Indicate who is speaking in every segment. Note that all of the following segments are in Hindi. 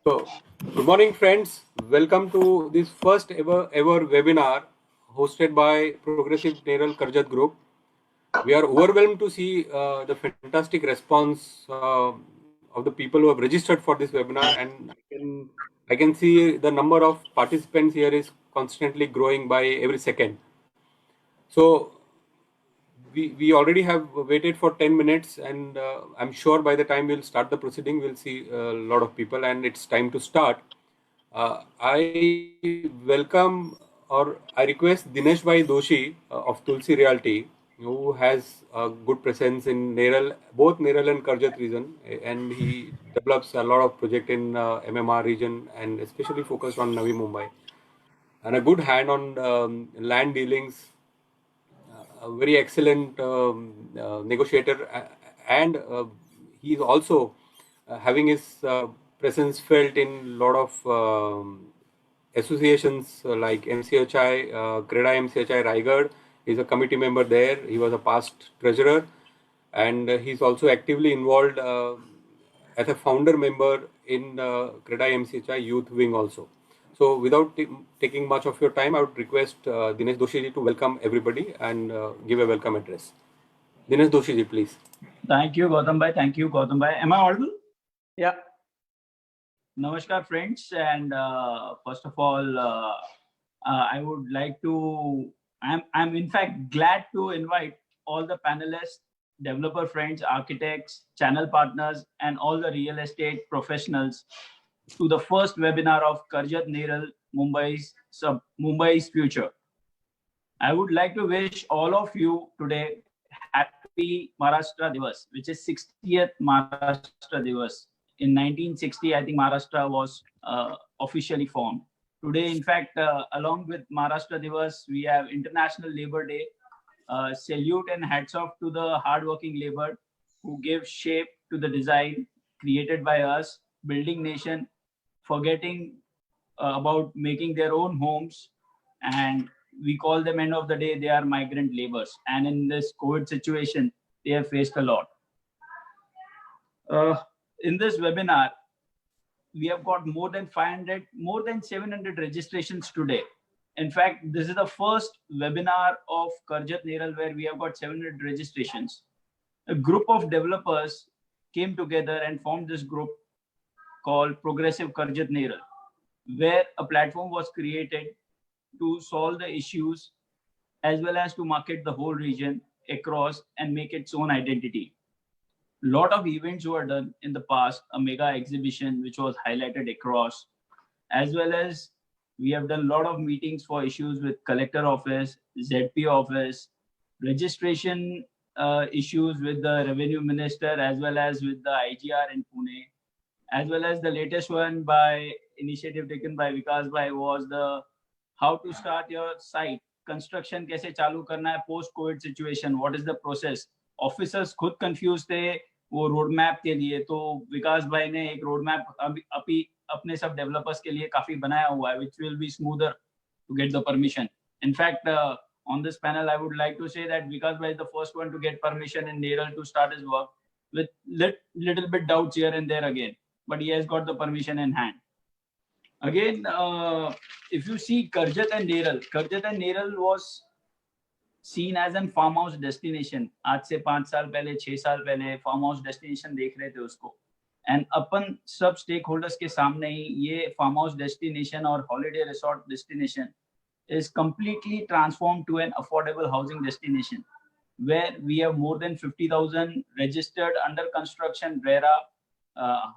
Speaker 1: So, good morning, friends. Welcome to this first ever webinar hosted by Progressive Neral Karjat Group. We are overwhelmed to see the fantastic response of the people who have registered for this webinar, and I can see the number of participants here is constantly growing by every second. So we already have waited for 10 minutes, and I'm sure by the time we'll start the proceeding, we'll see a lot of people, and it's time to start. I welcome or I request Dinesh Bhai Doshi of Tulsi Realty, who has a good presence in Neral, both Neral and Karjat region, and he develops a lot of project in MMR region and especially focused on Navi Mumbai, and a good hand on land dealings, a very excellent negotiator, and he is also having his presence felt in a lot of associations like MCHI, CREDA MCHI Raigad. He's a committee member there. He was a past treasurer, and he's also actively involved as a founder member in CREDA MCHI Youth Wing also. So without taking much of your time, I would request Dinesh Doshi ji to welcome everybody and give a welcome address. Dinesh Doshi ji, please.
Speaker 2: Thank you, Gautam bhai. Thank you, Gautam bhai. Am I audible?
Speaker 1: Yeah.
Speaker 2: Namaskar, friends. And first of all, I would like to. I'm in fact glad to invite all the panelists, developer friends, architects, channel partners, and all the real estate professionals to the first webinar of Karjat Neral, Mumbai's future. I would like to wish all of you today happy Maharashtra Divas, which is 60th Maharashtra Divas. In 1960, I think Maharashtra was officially formed. Today, in fact, along with Maharashtra Divas, we have International Labor Day. Salute and hats off to the hardworking labor who give shape to the design created by us, building nation, forgetting about making their own homes, and we call them end of the day they are migrant laborers, and in this COVID situation they have faced a lot. In this webinar we have got more than 700 registrations today. In fact, this is the first webinar of Karjat Neral where we have got 700 registrations. A group of developers came together and formed this group called Progressive Karjat Neral, where a platform was created to solve the issues as well as to market the whole region across and make its own identity. Lot of events were done in the past, a mega exhibition which was highlighted across, as well as we have done a lot of meetings for issues with collector office, ZP office, registration issues with the revenue minister, as well as with the IGR in Pune, as well as the latest one by initiative taken by Vikas Bhai was the how to start your site, construction कैसे चालू करना है post COVID situation, what is the process. Officers खुद confused थे वो रोड मैप के लिए, तो विकास भाई ने एक रोड मैप अभी अपने सब डेवलपर्स के लिए काफी बनाया हुआ है, which will be smoother to get the permission. In fact, on this panel, I would like to say that Vikas bhai is the first one to get permission in Neral to start his work, with little bit doubts here and there again, but he has got the permission in hand. Again, if you see Karjat and Neral was seen as an farm house destination. आज से 5 साल पहले 6 साल पहले फार्म हाउस डेस्टिनेशन देख रहे थे उसको, एंड अपन सब स्टेक होल्डर्स के सामने ही ये फार्म हाउस डेस्टिनेशन और holiday resort destination is completely transformed to an affordable housing destination where we have more than 50,000 registered under construction RERA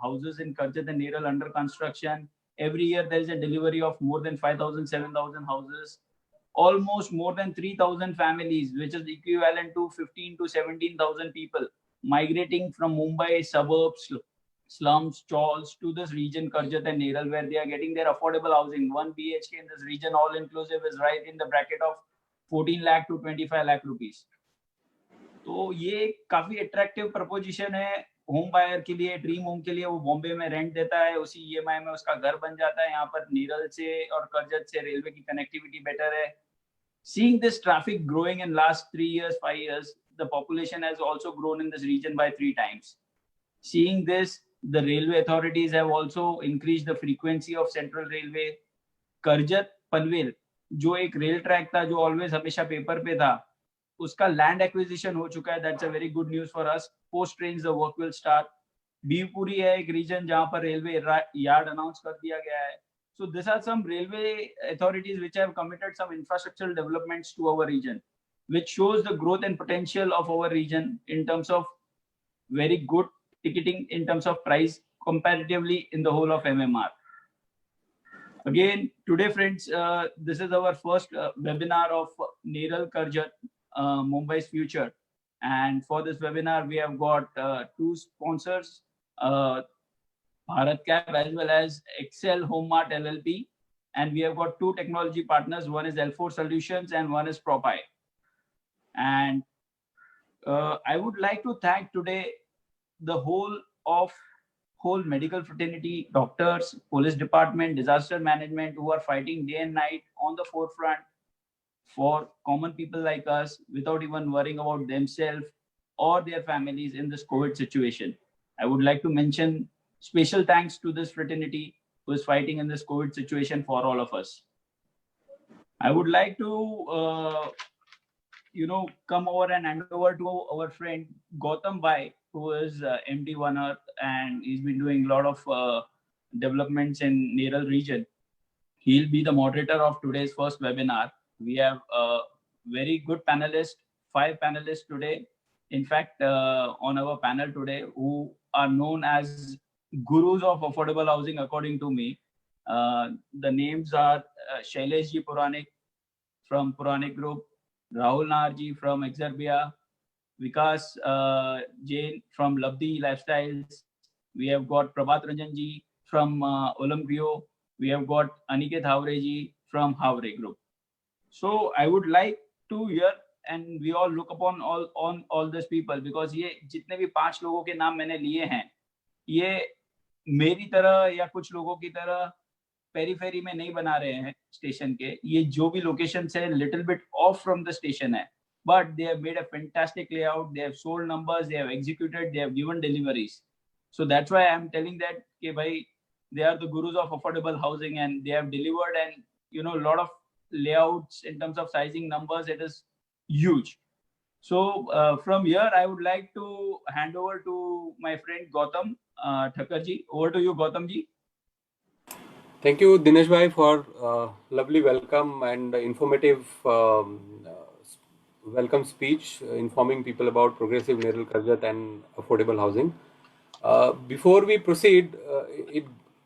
Speaker 2: houses in Karjat and Neral under construction. Every year there is a delivery of more than 5,000, 7,000 houses. Almost more than 3,000 families, which is equivalent to 15 to 17,000 people migrating from Mumbai suburbs, slums, chawls to this region, Karjat and Neral, where they are getting their affordable housing. 1 BHK in this region, all inclusive, is right in the bracket of 14 lakh to 25 lakh rupees. तो ये काफी अट्रैक्टिव प्रपोजिशन है होम बायर के लिए, ड्रीम होम के लिए. वो बॉम्बे में रेंट देता है, उसी EMI में उसका घर बन जाता है. यहाँ पर नीरल से और करजत से रेलवे की कनेक्टिविटी बेटर है. Seeing this traffic growing in last 3 years, 5 years, the population has also grown in this region by 3 times. Seeing this, The railway authorities have also increased the frequency of Central Railway. Karjat Panvel जो एक रेल ट्रैक था, जो ऑलवेज हमेशा पेपर पे था, उसका लैंड एक्विजिशन हो चुका है. That's a very good news for us. Post trains the work will start. Bhivpuri है एक रीजन जहां पर रेलवे यार्ड अनाउंस कर दिया गया है. So these are some railway authorities which have committed some infrastructural developments to our region, which shows the growth and potential of our region in terms of very good ticketing in terms of price comparatively in the whole of MMR. Again, today, friends, this is our first webinar of Neral Karjat, Mumbai's future. And for this webinar, we have got two sponsors, Bharat Cab as well as Excel Home Mart LLP. And we have got two technology partners. One is L4 Solutions and one is Propy. And I would like to thank today the whole medical fraternity, doctors, police department, disaster management, who are fighting day and night on the forefront for common people like us without even worrying about themselves or their families in this COVID situation. I would like to mention special thanks to this fraternity who is fighting in this COVID situation for all of us. I would like to come over and hand over to our friend Gautam Bhai, who is MD One Earth, and he's been doing a lot of developments in Neral region. He'll be the moderator of today's first webinar. We have a very good panelist, 5 panelists today. In fact, on our panel today, who are known as gurus of affordable housing, according to me. The names are Shailesh Ji Puranik from Puranik Group, Rahul Narji from Exerbia, Vikas Jain from Labdi Lifestyles. We have got Prabhat Ranjan Ji from Olympio. We have got Aniket Havre Ji from Havre Group. So I would like to hear, and we all look upon all these people, because ये जितने भी 5 लोगों के नाम मैंने लिए हैं, ये मेरी तरह या कुछ लोगों की तरह पेरीफेरी में नहीं बना रहे हैं स्टेशन के. ये जो भी लोकेशन से little bit of from the station है, but they have made a fantastic layout. They have sold numbers, they have executed, they have given deliveries. So that's why I'm telling that ke bhai, they are the gurus of affordable housing, and they have delivered, and a lot of layouts in terms of sizing numbers. It is huge. So from here, I would like to hand over to my friend Gautam Thakkar ji. Over to you, Gautam ji.
Speaker 1: Thank you, Dinesh Bhai, for lovely welcome and informative welcome speech, informing people about progressive Neral Karjat and affordable housing. Before we proceed,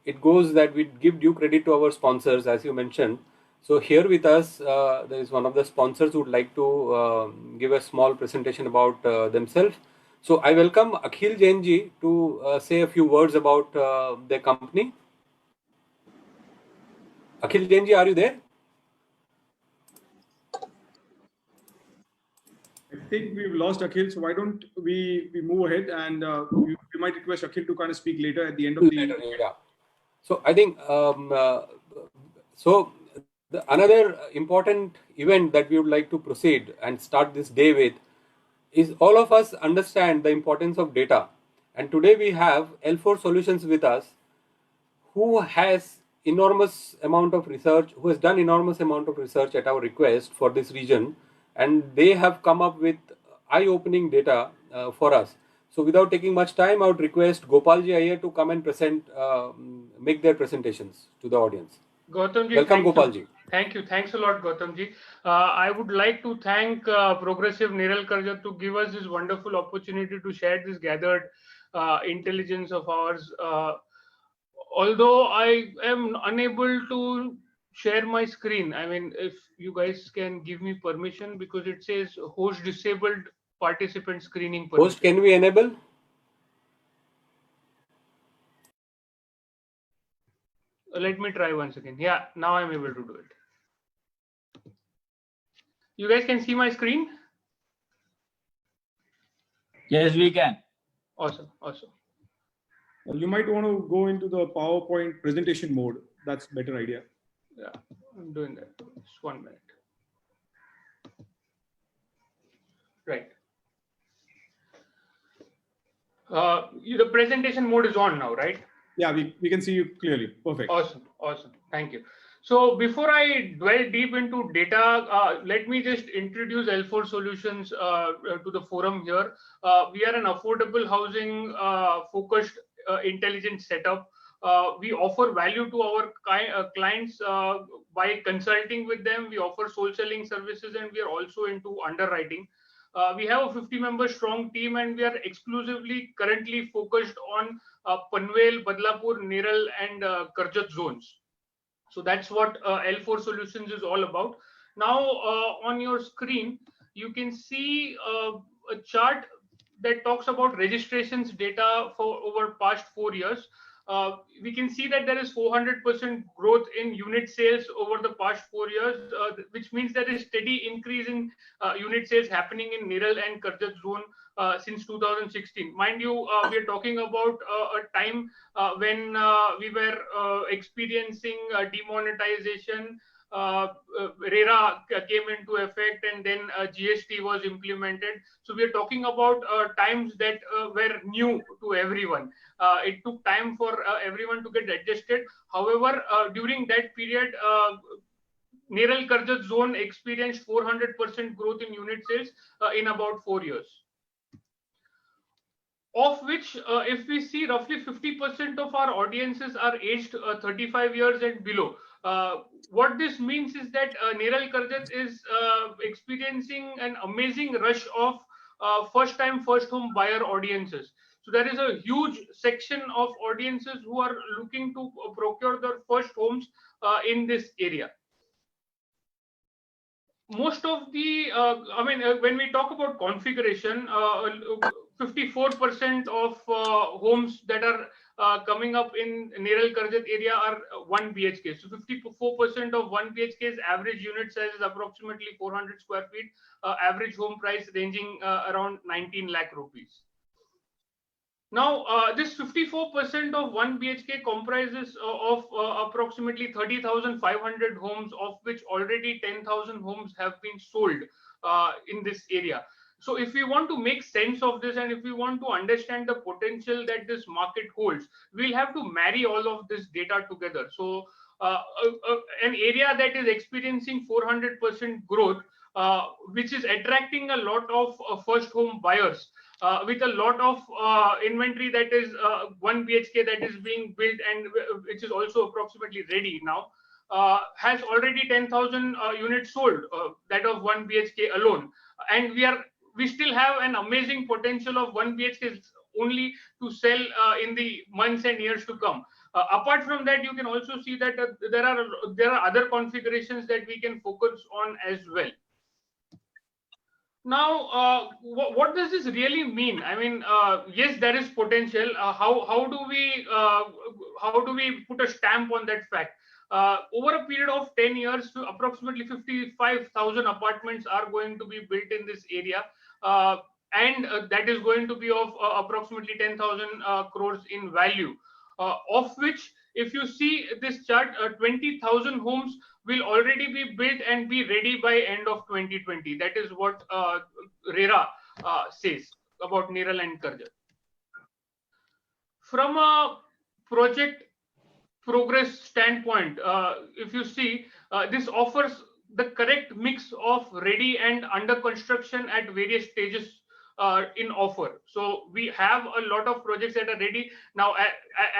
Speaker 1: it goes that we give due credit to our sponsors, as you mentioned. So here with us, there is one of the sponsors who would like to give a small presentation about themselves. So I welcome Akhil Jain ji to say a few words about their company. Akhil Jain ji, are you there?
Speaker 3: I think we've lost Akhil, so why don't we move ahead, and we might request Akhil to kind of speak later at the end of the...
Speaker 1: Yeah. So I think, another important event that we would like to proceed and start this day with is all of us understand the importance of data. And today we have L4 Solutions with us, who has enormous amount of research, who has done enormous amount of research at our request for this region, and they have come up with eye-opening data for us. So without taking much time, I would request Gopalji Iyer to come and present, make their presentations to the audience.
Speaker 4: Gautamji,
Speaker 1: welcome Gopalji.
Speaker 4: Thank you. Thanks a lot, Gautamji. I would like to thank Progressive Neral Karjat to give us this wonderful opportunity to share this gathered intelligence of ours. Although I am unable to share my screen, I mean, if you guys can give me permission, because it says host disabled participant screening permission.
Speaker 1: Host, can we enable?
Speaker 4: Let me try once again. Yeah, now I'm able to do it. You guys can see my screen?
Speaker 2: Yes, we can.
Speaker 4: Awesome, awesome.
Speaker 3: Well, you might want to go into the PowerPoint presentation mode. That's a better idea.
Speaker 4: Yeah, I'm doing that. Just 1 minute. Right. The presentation mode is on now, right?
Speaker 3: Yeah, we can see you clearly. Perfect.
Speaker 4: Awesome, awesome. Thank you. So before I dwell deep into data, let me just introduce L4 Solutions to the forum here. We are an affordable housing focused intelligent setup. We offer value to our clients by consulting with them. We offer soul selling services, and we are also into underwriting. We have a 50-member strong team, and we are exclusively currently focused on Panvel, Badlapur, Neral, and Karjat zones. So that's what L4 Solutions is all about. Now, on your screen, you can see a chart that talks about registrations data for over past 4 years. We can see that there is 400% growth in unit sales over the past 4 years, which means there is steady increase in unit sales happening in Neral and Karjat zone since 2016. Mind you, we are talking about a time when we were experiencing demonetization. RERA came into effect, and then GST was implemented. So we are talking about times that were new to everyone. It took time for everyone to get adjusted. However, during that period, Neral Karjat zone experienced 400% growth in unit sales in about 4 years. Of which, if we see, roughly 50% of our audiences are aged 35 years and below. What this means is that Neral Karjat is experiencing an amazing rush of first-time, first-home buyer audiences. So there is a huge section of audiences who are looking to procure their first homes in this area. Most of the, when we talk about configuration, 54% of homes that are coming up in Neral Karjat area are 1 BHK. So 54% of 1 BHK's average unit size is approximately 400 square feet, average home price ranging around 19 lakh rupees. Now, this 54% of 1 BHK comprises of approximately 30,500 homes, of which already 10,000 homes have been sold in this area. So if we want to make sense of this, and if we want to understand the potential that this market holds, we'll have to marry all of this data together. So an area that is experiencing 400% growth, which is attracting a lot of first home buyers, with a lot of inventory that is 1 BHK that is being built and which is also approximately ready now, has already 10,000 units sold, that of 1 BHK alone. And we still have an amazing potential of 1 BHK only to sell in the months and years to come. Apart from that, you can also see that there are other configurations that we can focus on as well. Now, what does this really mean? I mean, yes, there is potential. How do we put a stamp on that fact? Over a period of 10 years, approximately 55,000 apartments are going to be built in this area, and that is going to be of approximately 10,000 crores in value. Of which, if you see this chart, 20,000 homes will already be built and be ready by end of 2020. That is what RERA says about Neral and Karjat. From a project progress standpoint, if you see, this offers the correct mix of ready and under construction at various stages in offer. So we have a lot of projects that are ready now.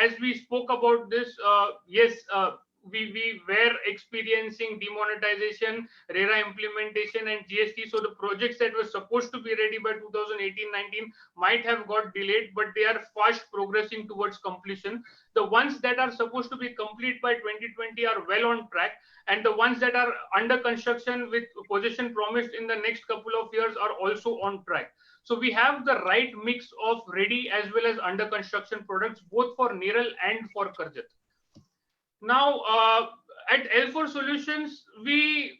Speaker 4: As we spoke about this, yes, we were experiencing demonetization, RERA implementation, and GST. So the projects that were supposed to be ready by 2018-19 might have got delayed, but they are fast progressing towards completion. The ones that are supposed to be complete by 2020 are well on track, and the ones that are under construction with possession promised in the next couple of years are also on track. So we have the right mix of ready as well as under construction products, both for Neral and for Karjat. Now, at L4 Solutions, we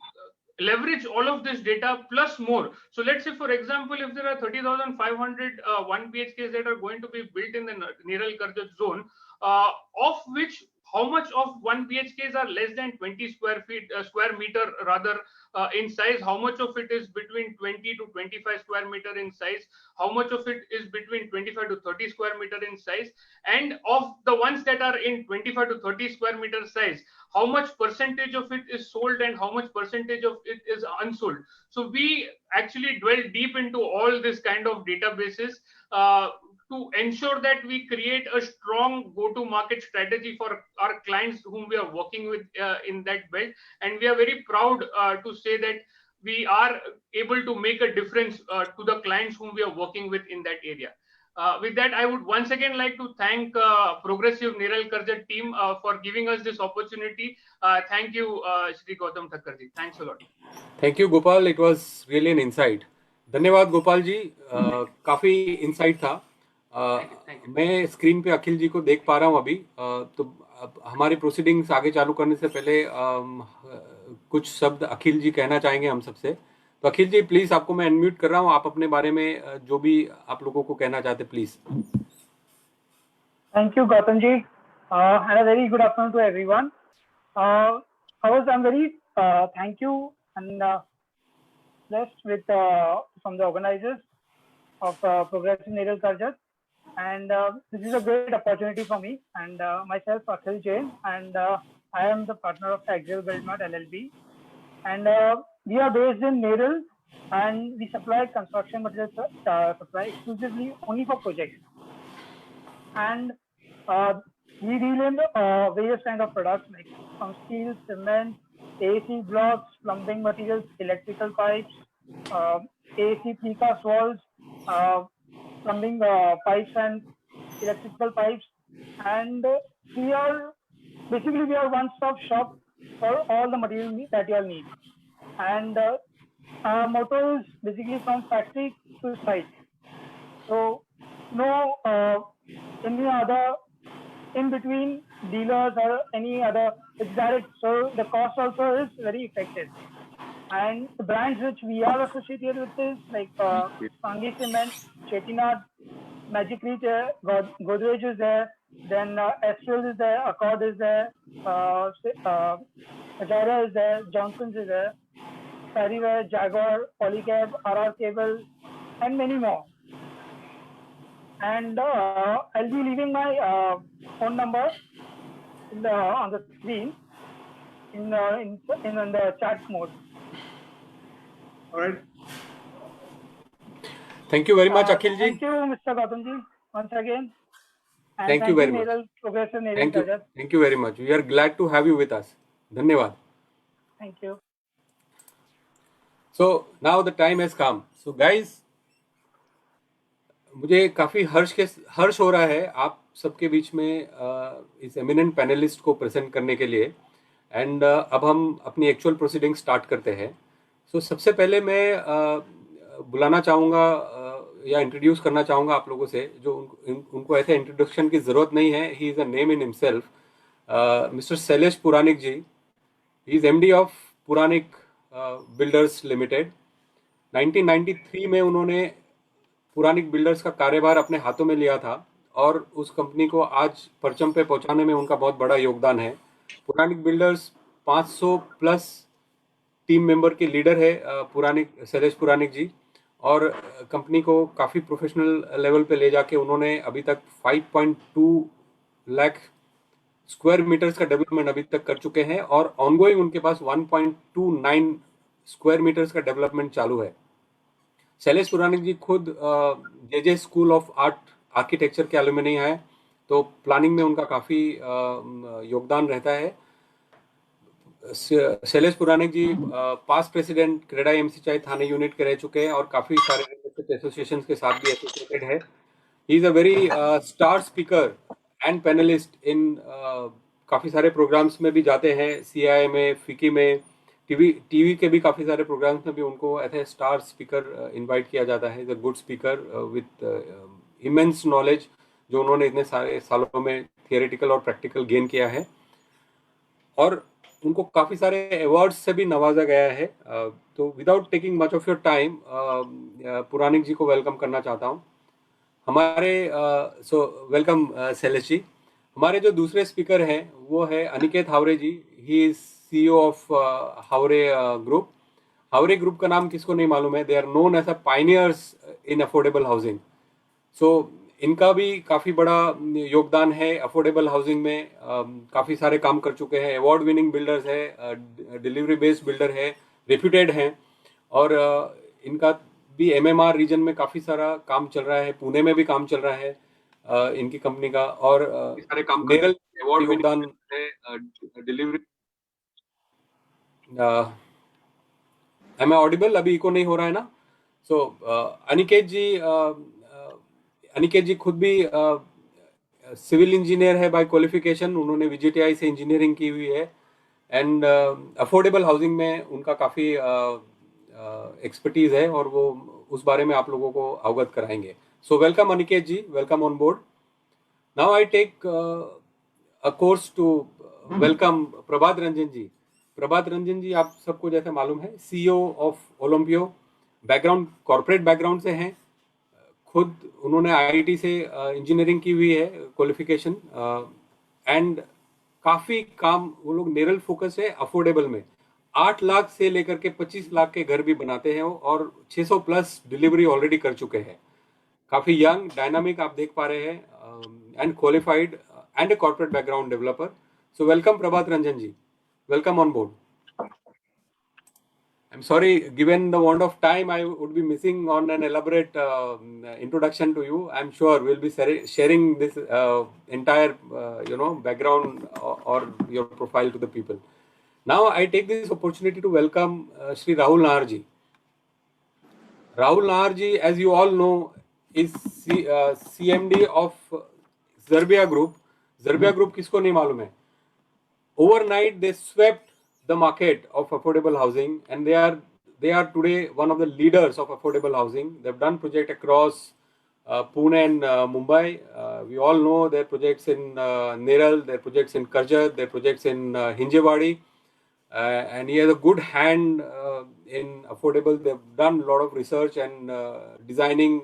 Speaker 4: leverage all of this data plus more. So let's say, for example, if there are 30,500 1 BHKs that are going to be built in the Neral Karjat zone, of which how much of 1 BHKs are less than 20 square meter rather in size, how much of it is between 20 to 25 square meter in size, how much of it is between 25 to 30 square meter in size, and of the ones that are in 25 to 30 square meter size, how much percentage of it is sold and how much percentage of it is unsold. So we actually dwell deep into all this kind of databases to ensure that we create a strong go-to-market strategy for our clients whom we are working with in that belt. And we are very proud to say that we are able to make a difference to the clients whom we are working with in that area. With that, I would once again like to thank Progressive Neral Karjat team for giving us this opportunity. Thank you, Shri Gautam Thakkar ji. Thanks a lot.
Speaker 1: Thank you, Gopal. It was really an insight. धन्यवाद गोपाल जी. काफी इंसाइट था.
Speaker 4: Thank you.
Speaker 1: मैं स्क्रीन पे अखिल जी को देख पा रहा हूँ अभी. तो हमारी प्रोसीडिंग्स आगे चालू करने से पहले कुछ शब्द अखिल जी कहना चाहेंगे हम सबसे. तो अखिल जी प्लीज, आपको मैं अनम्यूट कर रहा हूँ. आप अपने बारे में जो भी आप लोगों को कहना चाहते please.
Speaker 5: Thank you, Gautam ji, and a very good afternoon to everyone. I'm very thank you and blessed with from the organizers of Progressive Neral Karjat, and this is a great opportunity for me and myself, Akhil Jain, and I am the partner of Axial Buildmart LLP, and we are based in Neral, and we supply construction materials supply exclusively only for projects, and we deal in various kind of products like from steel, cement, AC blocks, plumbing materials, electrical pipes, AC precast walls, plumbing pipes and electrical pipes, and we are one-stop shop for all the materials that you all need. And our motto is basically from factory to site. So no any other in between dealers or any other, it's direct, so the cost also is very effective. And the brands which we are associated with is like Sanghi Cement, Chettinad, Magic Reach, Godrej is there, then Astral is there, Accord is there, Ajara is there, Johnson's is there, Sariware, Jaguar, Polycab, RR Cable, and many more. And I'll be leaving my phone number on the screen in the chat mode.
Speaker 3: All right.
Speaker 1: Thank you very much, Akhil ji.
Speaker 5: Thank you, Mr. Gautam ji, once again. And
Speaker 1: Thank you very much.
Speaker 5: Progressive Neral
Speaker 1: Thank you.
Speaker 5: Karjat.
Speaker 1: Thank you very much. We are glad to have you with us. धन्यवाद.
Speaker 5: Thank you.
Speaker 1: So now the time has come. So guys, मुझे काफ़ी हर्ष हो रहा है आप सबके बीच में इस एमिनेंट पैनलिस्ट को प्रेजेंट करने के लिए. एंड अब हम अपनी एक्चुअल प्रोसीडिंग स्टार्ट करते हैं. सो सबसे पहले मैं बुलाना चाहूँगा या इंट्रोड्यूस करना चाहूँगा आप लोगों से, जो उनको ऐसे इंट्रोडक्शन की ज़रूरत नहीं है. He is a name in himself. Mister Shailesh Puranik ji. He is MD of Puranik builders limited. 1993 में उन्होंने पुरानिक बिल्डर्स का कार्यभार अपने हाथों में लिया था और उस कंपनी को आज परचम पे पहुंचाने में उनका बहुत बड़ा योगदान है. Puranic builders 500 plus team member के लीडर है शैलेश पुरानिक जी, और कंपनी को काफ़ी प्रोफेशनल लेवल पे ले जाके उन्होंने अभी तक 5.2 लाख स्क्वायर मीटर्स का डेवलपमेंट अभी तक कर चुके हैं, और ऑनगोइंग उनके पास 1.29 स्क्वायर मीटर्स का डेवलपमेंट चालू है. शैलेश पुरानिक जी खुद JJ school of art architecture के एलुमनी है, तो प्लानिंग में उनका काफ़ी योगदान रहता है. शैलेश पुरानिक जी पास्ट प्रेसिडेंट क्रेडा MC चाय थाने यूनिट के रह चुके हैं और काफ़ी सारे एसोसिएशन के साथ भी एसोसिएटेड है. He is a very star speaker and panelist in काफ़ी सारे प्रोग्राम्स में भी जाते हैं. CII में, FICCI में, टीवी के भी काफ़ी सारे प्रोग्राम्स में भी उनको ऐसे स्टार स्पीकर इनवाइट किया जाता है. Is a good speaker with immense knowledge, जो उन्होंने इतने सारे सालों में थियोरेटिकल और प्रैक्टिकल गेन किया है, और उनको काफ़ी सारे अवार्ड्स से भी नवाजा गया है. तो without taking much of your time Puranik ji को वेलकम करना चाहता हूँ हमारे. So welcome Shailesh ji. हमारे जो दूसरे स्पीकर हैं वो है Aniket Hawre ji. He is CEO of Hawre group. Hawre group का नाम किसको नहीं मालूम है. They are known as a pioneers in affordable housing. So इनका भी काफ़ी बड़ा योगदान है अफोर्डेबल हाउसिंग में. काफ़ी सारे काम कर चुके हैं. अवार्ड विनिंग बिल्डर्स है, डिलीवरी बेस्ड बिल्डर है, रेप्यूटेड हैं. और इनका भी MMR रीजन में काफ़ी सारा काम चल रहा है. पुणे में भी काम चल रहा है इनकी कंपनी का. और सारे काम नेरल अवार्ड योगदान है डिलीवरी. Am I audible? अभी इको नहीं हो रहा है ना? सो अनिकेत जी खुद भी सिविल इंजीनियर है बाय क्वालिफिकेशन. उन्होंने VGTI से इंजीनियरिंग की हुई है. एंड अफोर्डेबल हाउसिंग में उनका काफ़ी एक्सपर्टीज है और वो उस बारे में आप लोगों को अवगत कराएंगे. So welcome Aniket ji, welcome on board. Now I take a course to welcome Prabhat Ranjan ji. Prabhat Ranjan ji आप सबको जैसे मालूम है CEO of Olympio. Background corporate background से हैं. खुद उन्होंने IIT से इंजीनियरिंग की हुई है क्वालिफिकेशन. एंड काफ़ी काम वो लोग नेरल फोकस है अफोर्डेबल में. 8 लाख से लेकर के 25 लाख के घर भी बनाते हैं और 600 प्लस डिलीवरी ऑलरेडी कर चुके हैं. काफ़ी यंग डायनामिक आप देख पा रहे हैं and qualified and a corporate background developer. So welcome Prabhat Ranjan ji, welcome on board. I'm sorry, given the want of time, I would be missing on an elaborate introduction to you. I'm sure we'll be sharing this entire, background or your profile to the people. Now, I take this opportunity to welcome Shri Rahul Nahar ji. Rahul Nahar ji, as you all know, is CMD of Zerbia Group. Zerbia Group किसको नहीं मालूम है? Overnight, they swept the market of affordable housing, and they are today one of the leaders of affordable housing. They've done projects across Pune and Mumbai. We all know their projects in Neral, their projects in Karjat, their projects in Hinjewadi, and he has a good hand in affordable. They've done a lot of research and designing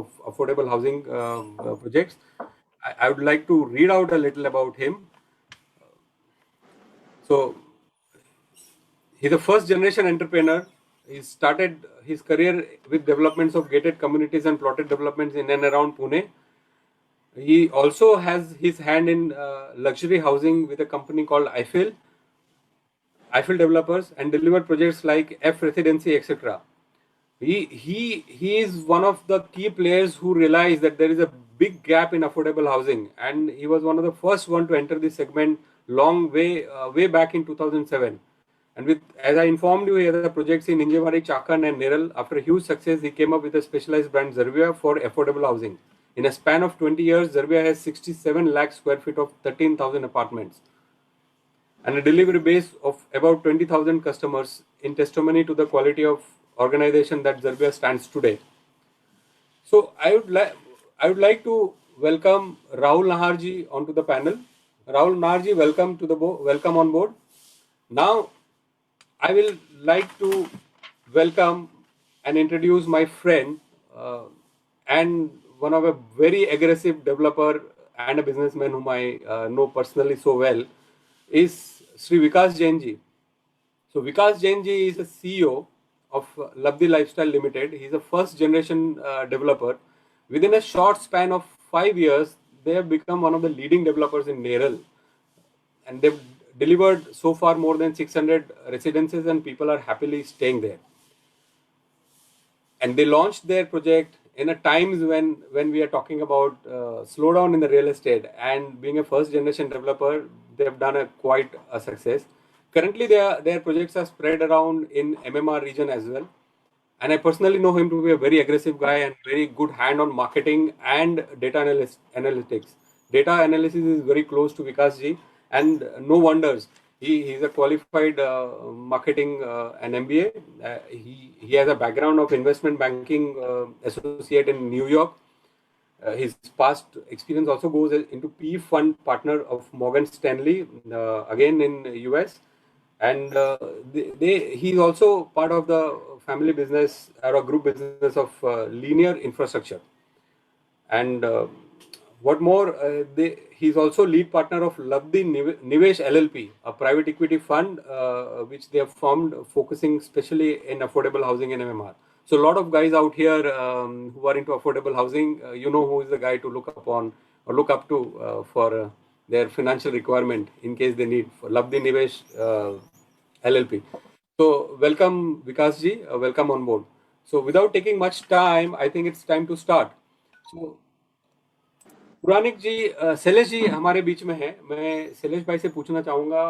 Speaker 1: of affordable housing projects. I would like to read out a little about him. So, he's a first generation entrepreneur. He started his career with developments of gated communities and plotted developments in and around Pune. He also has his hand in luxury housing with a company called Eiffel Developers, and delivered projects like F Residency, etc. He is one of the key players who realized that there is a big gap in affordable housing, and he was one of the first one to enter this segment way back in 2007. And as I informed you, he had projects in Hinjewadi, Chakan and Neral. After a huge success, he came up with a specialized brand Zerbia for affordable housing. In a span of 20 years, Zerbia has 67 lakh square feet of 13,000 apartments and a delivery base of about 20,000 customers, in testimony to the quality of organization that Zerbia stands today. So I would like to welcome Rahul Nahar ji onto the panel. Rahul Nahar ji, welcome on board. Now, I will like to welcome and introduce my friend and one of a very aggressive developer and a businessman whom I know personally so well, is Sri Vikas Jain ji. So Vikas Jain ji is a CEO of Labdi Lifestyle Limited. He is a first generation developer. Within a short span of 5 years, they have become one of the leading developers in Neral, and they've delivered so far more than 600 residences, and people are happily staying there. And they launched their project in a times when we are talking about slowdown in the real estate, and being a first generation developer, they've done quite a success. Currently, their projects are spread around in MMR region as well. And I personally know him to be a very aggressive guy and very good hand on marketing and data analytics. Data analysis is very close to Vikas ji, and no wonders. He is a qualified marketing and MBA. He has a background of investment banking associate in New York. His past experience also goes into PE fund partner of Morgan Stanley, again in US. And he's also part of the family business or a group business of Linear Infrastructure. And what more, he's also lead partner of Labdi Nivesh LLP, a private equity fund which they have formed, focusing especially in affordable housing and MMR. So a lot of guys out here who are into affordable housing, you know who is the guy to look upon or look up to for their financial requirement in case they need, for Labdi Nivesh LLP. So welcome Vikas ji, welcome on board. So without taking much time, I think it's time to start. So Puranic जी, शैलेश जी हमारे बीच में है. मैं शैलेश भाई से पूछना चाहूंगा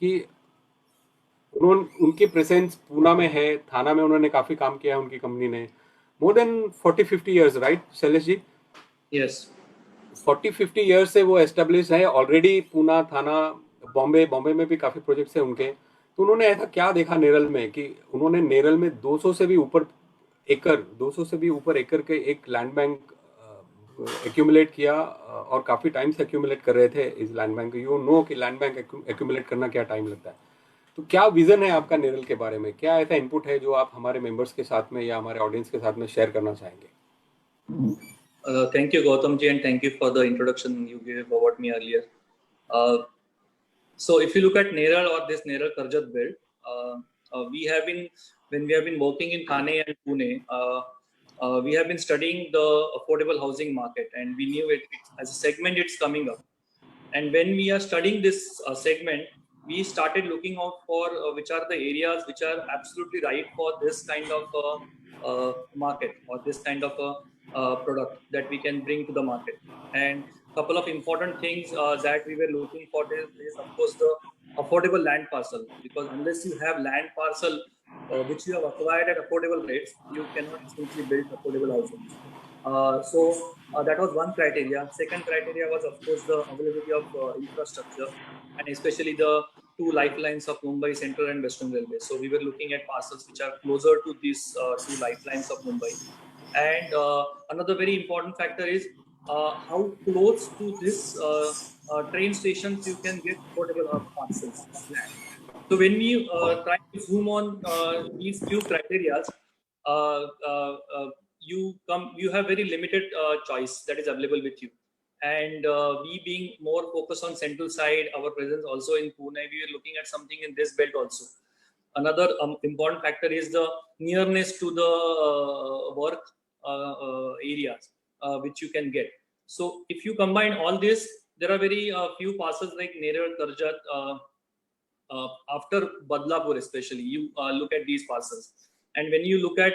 Speaker 1: कि उनकी प्रेजेंस पूना में है, थाना में उन्होंने काफी काम किया है उनकी कंपनी ने. More than 40-50 years, right Shailesh ji?
Speaker 6: Yes,
Speaker 1: 40-50 years से वो एस्टेब्लिश है ऑलरेडी. पूना, थाना, बॉम्बे में भी काफी प्रोजेक्ट्स हैं उनके. तो उन्होंने ऐसा क्या देखा नेरल में कि उन्होंने नेरल में 200 से भी ऊपर एकड़ के एक लैंड बैंक एक्यूमुलेट किया और काफी टाइम से एक्यूमुलेट कर रहे थे इस लैंड बैंक. यू नो कि लैंड बैंक एक्यूमुलेट करना क्या टाइम लगता है. तो क्या विजन है आपका नेरल के बारे में? क्या ऐसा इनपुट है जो आप हमारे मेंबर्स के साथ में या हमारे ऑडियंस के साथ में शेयर करना चाहेंगे?
Speaker 6: Thank you, Gautam ji, and thank you for the introduction you gave about me earlier. So if you look at Neral or this Neral Karjat belt, we have been working in Thane and Pune, we have been studying the affordable housing market, and we knew it as a segment it's coming up. And when we are studying this segment, we started looking out for which are the areas which are absolutely right for this kind of market or this kind of product that we can bring to the market. And a couple of important things that we were looking for is of course the affordable land parcel, because unless you have land parcel which you have acquired at affordable rates, you cannot simply build affordable housing. So that was one criteria. Second criteria was of course the availability of infrastructure, and especially the two lifelines of Mumbai Central and Western Railway. So we were looking at parcels which are closer to these two lifelines of Mumbai. And another very important factor is how close to this train stations you can get affordable parcels of land. So when we try to zoom on these few criteria, you have very limited choice that is available with you. And we being more focused on central side, our presence also in Pune, we are looking at something in this belt also. Another important factor is the nearness to the work areas which you can get. So if you combine all this, there are very few parcels like Neral, Karjat, after Badlapur especially, you look at these parcels. And when you look at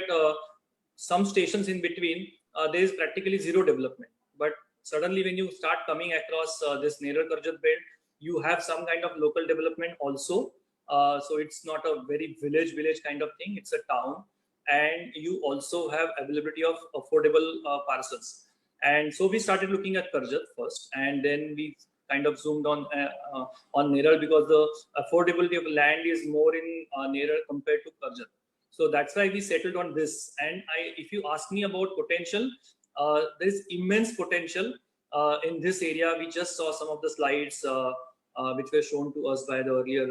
Speaker 6: some stations in between, there is practically zero development. But suddenly when you start coming across this Neral Karjat belt, you have some kind of local development also. So it's not a very village kind of thing, it's a town. And you also have availability of affordable parcels. And so we started looking at Karjat first, and then we kind of zoomed on Neral, because the affordability of land is more in Neral compared to Karjat. So that's why we settled on this. And if you ask me about potential, there is immense potential in this area. We just saw some of the slides which were shown to us by the earlier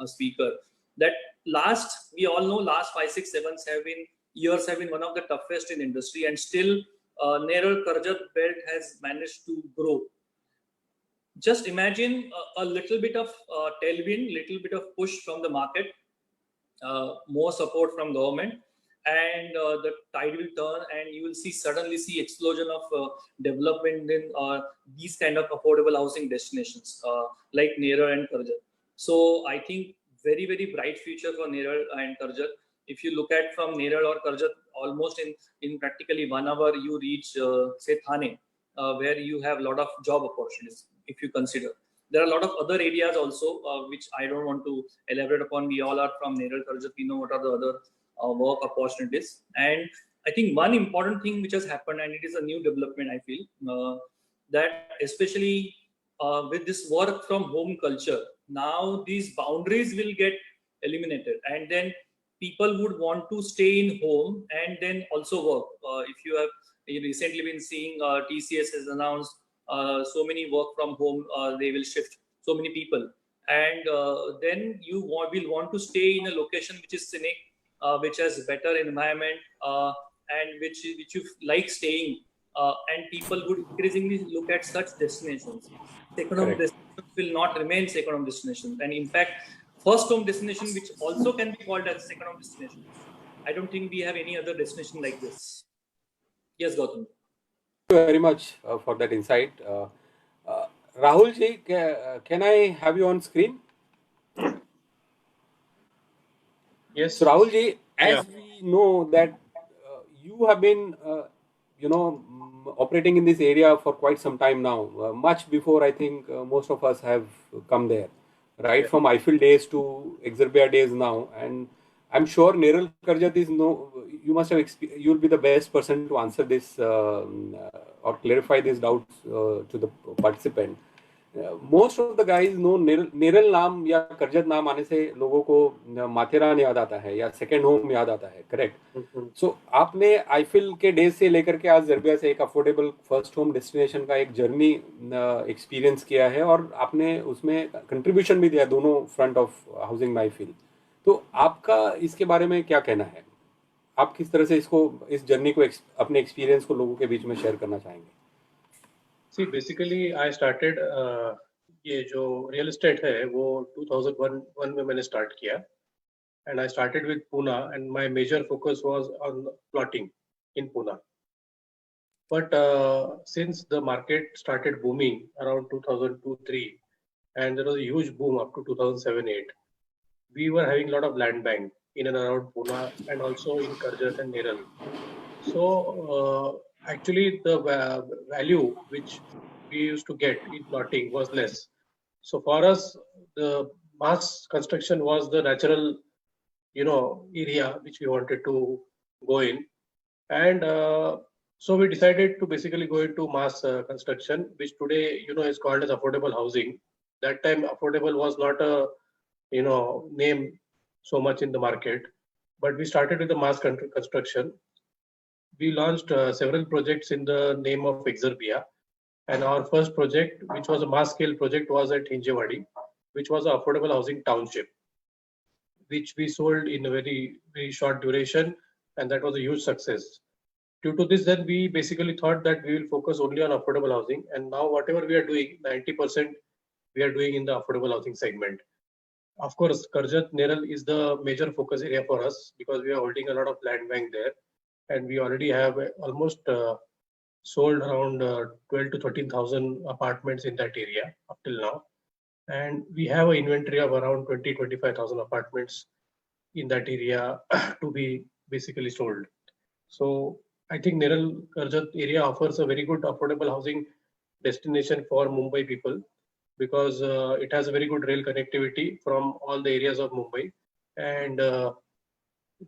Speaker 6: speaker. That we all know last 5, 6, 7 years have been one of the toughest in industry, and still Neral Karjat belt has managed to grow. Just imagine a little bit of tailwind, little bit of push from the market, more support from government, and the tide will turn, and you will suddenly see explosion of development in these kind of affordable housing destinations like Neral and Karjat. So I think very, very bright future for Neral and Karjat. If you look at from Neral or Karjat, almost in practically 1 hour you reach say Thane, where you have a lot of job opportunities. If you consider, there are a lot of other areas also which I don't want to elaborate upon. We all are from Neral Karjat, we know what are the other work opportunities. And I think one important thing which has happened, and it is a new development, I feel, that especially with this work from home culture, now these boundaries will get eliminated, and then people would want to stay in home and then also work. If you have recently been seeing TCS has announced so many work from home, they will shift so many people, and then you will want to stay in a location which is scenic, which has better environment, and which you like staying and people would increasingly look at such destinations. Second home
Speaker 1: Correct.
Speaker 6: destinations will not remain second home destinations, and in fact, first home destination, which also can be called as second home destination. I don't think we have any other destination like this. Yes, Gautam.
Speaker 1: Thank you very much for that insight. Rahul ji, can I have you on screen?
Speaker 7: Yes.
Speaker 1: So Rahul ji, as
Speaker 7: Yeah.
Speaker 1: we know that you have been, operating in this area for quite some time now, much before I think most of us have come there, right?
Speaker 7: Yeah.
Speaker 1: From Eiffel days to Exerbia days now, and I'm sure Neral Karjat is you must have you'll be the best person to answer this or clarify these doubts to the participant. Most of the guys know Neral नाम या करजत नाम आने से लोगों को माथेरान याद आता है या सेकंड होम याद आता है, करेक्ट? सो आपने आईफिल के डेज से लेकर के आज जर्बिया से एक अफोर्डेबल फर्स्ट होम डेस्टिनेशन का एक जर्नी एक्सपीरियंस किया है और आपने उसमें कंट्रीब्यूशन भी दिया दोनों फ्रंट ऑफ हाउसिंग माईफिल. तो आपका इसके बारे में क्या कहना है? आप किस तरह से इस जर्नी को अपने एक्सपीरियंस को लोगों के बीच में शेयर करना चाहेंगे?
Speaker 7: See, basically, I started ये जो रियल एस्टेट है वो 2001 में मैंने स्टार्ट किया, and I started with Pune, and my major focus was on plotting in Pune. But since the market started booming around 2002-03, and there was a huge boom up to 2007-08, we were having a lot of land bank in and around Pune and also in Karjat and Neral. So actually the value which we used to get in plotting was less. So for us, the mass construction was the natural, area which we wanted to go in. And so we decided to basically go into mass construction, which today, is called as affordable housing. That time affordable was not a, name so much in the market, but we started with the mass construction. We launched several projects in the name of Exerbia, and our first project, which was a mass scale project, was at Hinjewadi, which was an affordable housing township, which we sold in a very, very short duration, and that was a huge success. Due to this, then we basically thought that we will focus only on affordable housing, and now whatever we are doing, 90% we are doing in the affordable housing segment. Of course, Karjat Neral is the major focus area for us because we are holding a lot of land bank there. And we already have almost sold around 12 to 13,000 apartments in that area up till now. And we have an inventory of around 25,000 apartments in that area to be basically sold. So I think Neral Karjat area offers a very good affordable housing destination for Mumbai people because it has a very good rail connectivity from all the areas of Mumbai. And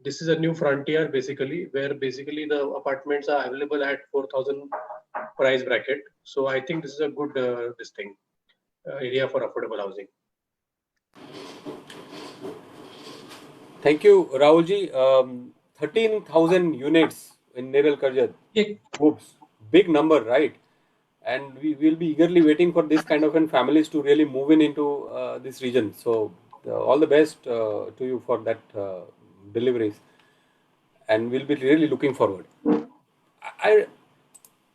Speaker 7: this is a new frontier basically, where basically the apartments are available at 4,000 price bracket. So I think this is a good area for affordable housing.
Speaker 1: Thank you, Rahul ji. 13,000 units in Neral Karjat. Oops, big number, right? And we will be eagerly waiting for this kind of families to really move into this region. So all the best to you for that deliveries, and we'll be really looking forward.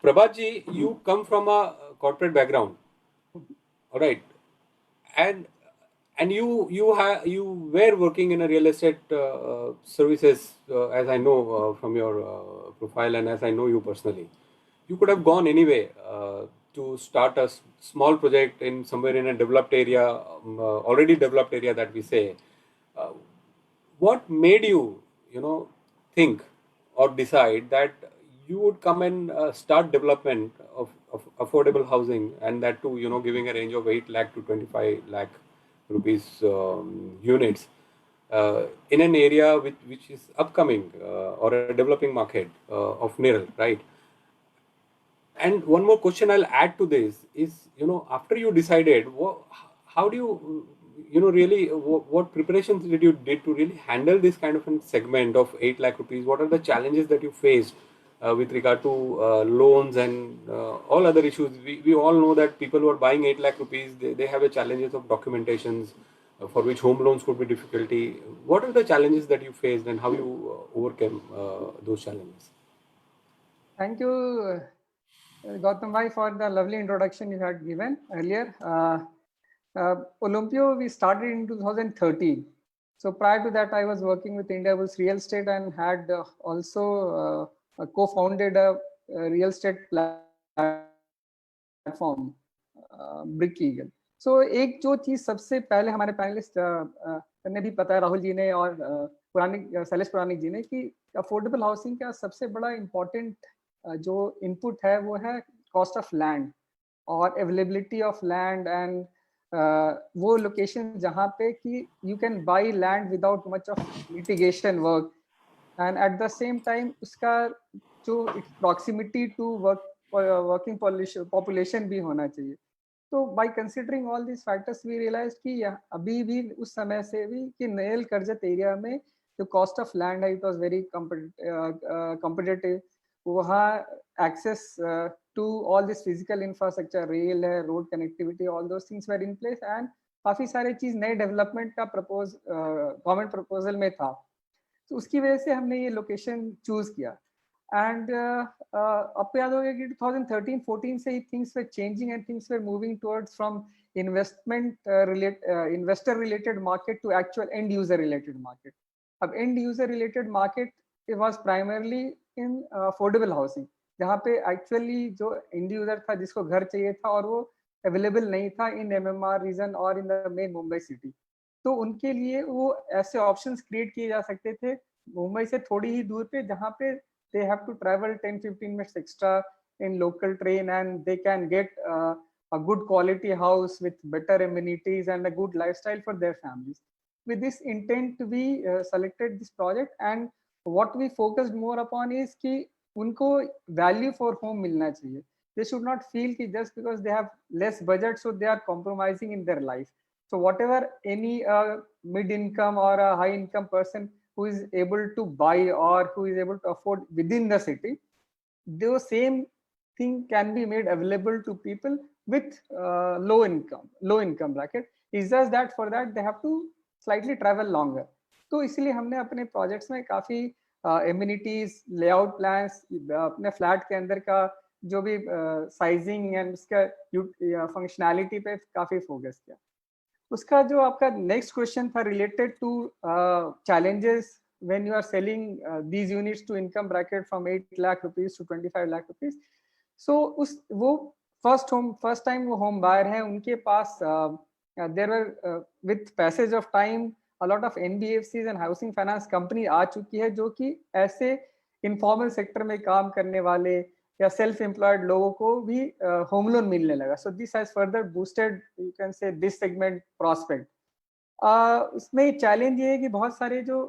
Speaker 1: Prabhat ji, you come from a corporate background, all right, and you were working in a real estate services, as I know from your profile and as I know you personally. You could have gone anyway to start a small project in somewhere in a developed area, already developed area that we say. What made you, think or decide that you would come and start development of affordable housing, and that too, giving a range of 8 lakh to 25 lakh rupees units in an area which is upcoming or a developing market of Neral, right? And one more question I'll add to this is, after you decided, how do you, really, what preparations did you did to really handle this kind of a segment of 8 lakh rupees? What are the challenges that you faced with regard to loans and all other issues? We all know that people who are buying 8 lakh rupees, they have a challenges of documentations for which home loans could be difficulty. What are the challenges that you faced and how you overcame those challenges?
Speaker 8: Thank you, Gautam bhai, for the lovely introduction you had given earlier. Olympio, we started in 2013. So prior to that, I was working with Indiabulls Real Estate and had also co-founded a real estate platform, Brick Eagle. So एक जो चीज सबसे पहले हमारे पैनलिस्ट ने भी पता है, राहुल जी ने और शैलेश पुराणिक जी ने, कि अफोर्डेबल हाउसिंग का सबसे बड़ा इम्पोर्टेंट जो इनपुट है वो है कॉस्ट ऑफ लैंड और अवेलेबिलिटी ऑफ लैंड एंड वो लोकेशन जहाँ पे कि you can buy land without much of litigation work and eight the same time उसका जो प्रॉक्सिमिटी टू वर्किंग पॉपुलेशन भी होना चाहिए. तो by considering all this factors we realise कि अभी भी उस समय से भी कि नेरल करजत एरिया में जो कॉस्ट ऑफ लैंड है इट वाज वेरी कॉम्पिटिटिव. वहाँ access to all this physical infrastructure, rail है, road connectivity, all those things were in place and काफी सारे चीज नए डेवलपमेंट का गवर्नमेंट प्रपोजल में था. तो उसकी वजह से हमने ये लोकेशन चूज किया. एंड आपको याद होगा कि 2013-14 से ही things were changing and things were moving towards from investor related market to actual end user related market. अब end user related market it was primarily in affordable housing, जहाँ पे एक्चुअली जो एंड यूजर था जिसको घर चाहिए था और वो अवेलेबल नहीं था इन MMR रीजन और in the main Mumbai city. तो उनके लिए वो ऐसे ऑप्शंस क्रिएट किए जा सकते थे मुंबई से थोड़ी ही दूर पे, जहाँ पे they have to travel 10-15 minutes extra in local train and they can get a good quality house with better amenities and a good lifestyle for their families. With this intent we selected this project and what we focused more upon is कि उनको value for home मिलना चाहिए. They should not feel कि just because they have less budget so they are compromising in their life. So whatever any mid-income or a high-income person who is able to buy or who is able to afford within the city, the same thing can be made available to people with low income bracket. It's just that for that they have to slightly travel longer. तो इसलिए हमने अपने प्रोजेक्ट्स में काफी एमिनिटीज, लेआउट प्लान्स, अपने फ्लैट के अंदर का जो भी साइजिंग एंड उसका फंक्शनैलिटी पे काफी फोकस किया. उसका जो आपका नेक्स्ट क्वेश्चन था related to challenges when you are selling these units to income bracket from 8 lakh rupees to 25 lakh rupees. So वो first time वो home buyer हैं, उनके पास there were with passage of time a lot of NBFCs and housing finance company आ चुकी है जो कि ऐसे informal sector में काम करने वाले या सेल्फ एम्प्लॉयड लोगों को भी होम लोन मिलने लगा. So this has further boosted you can से दिस सेगमेंट प्रॉस्पेक्ट. उसमें चैलेंज ये है कि बहुत सारे जो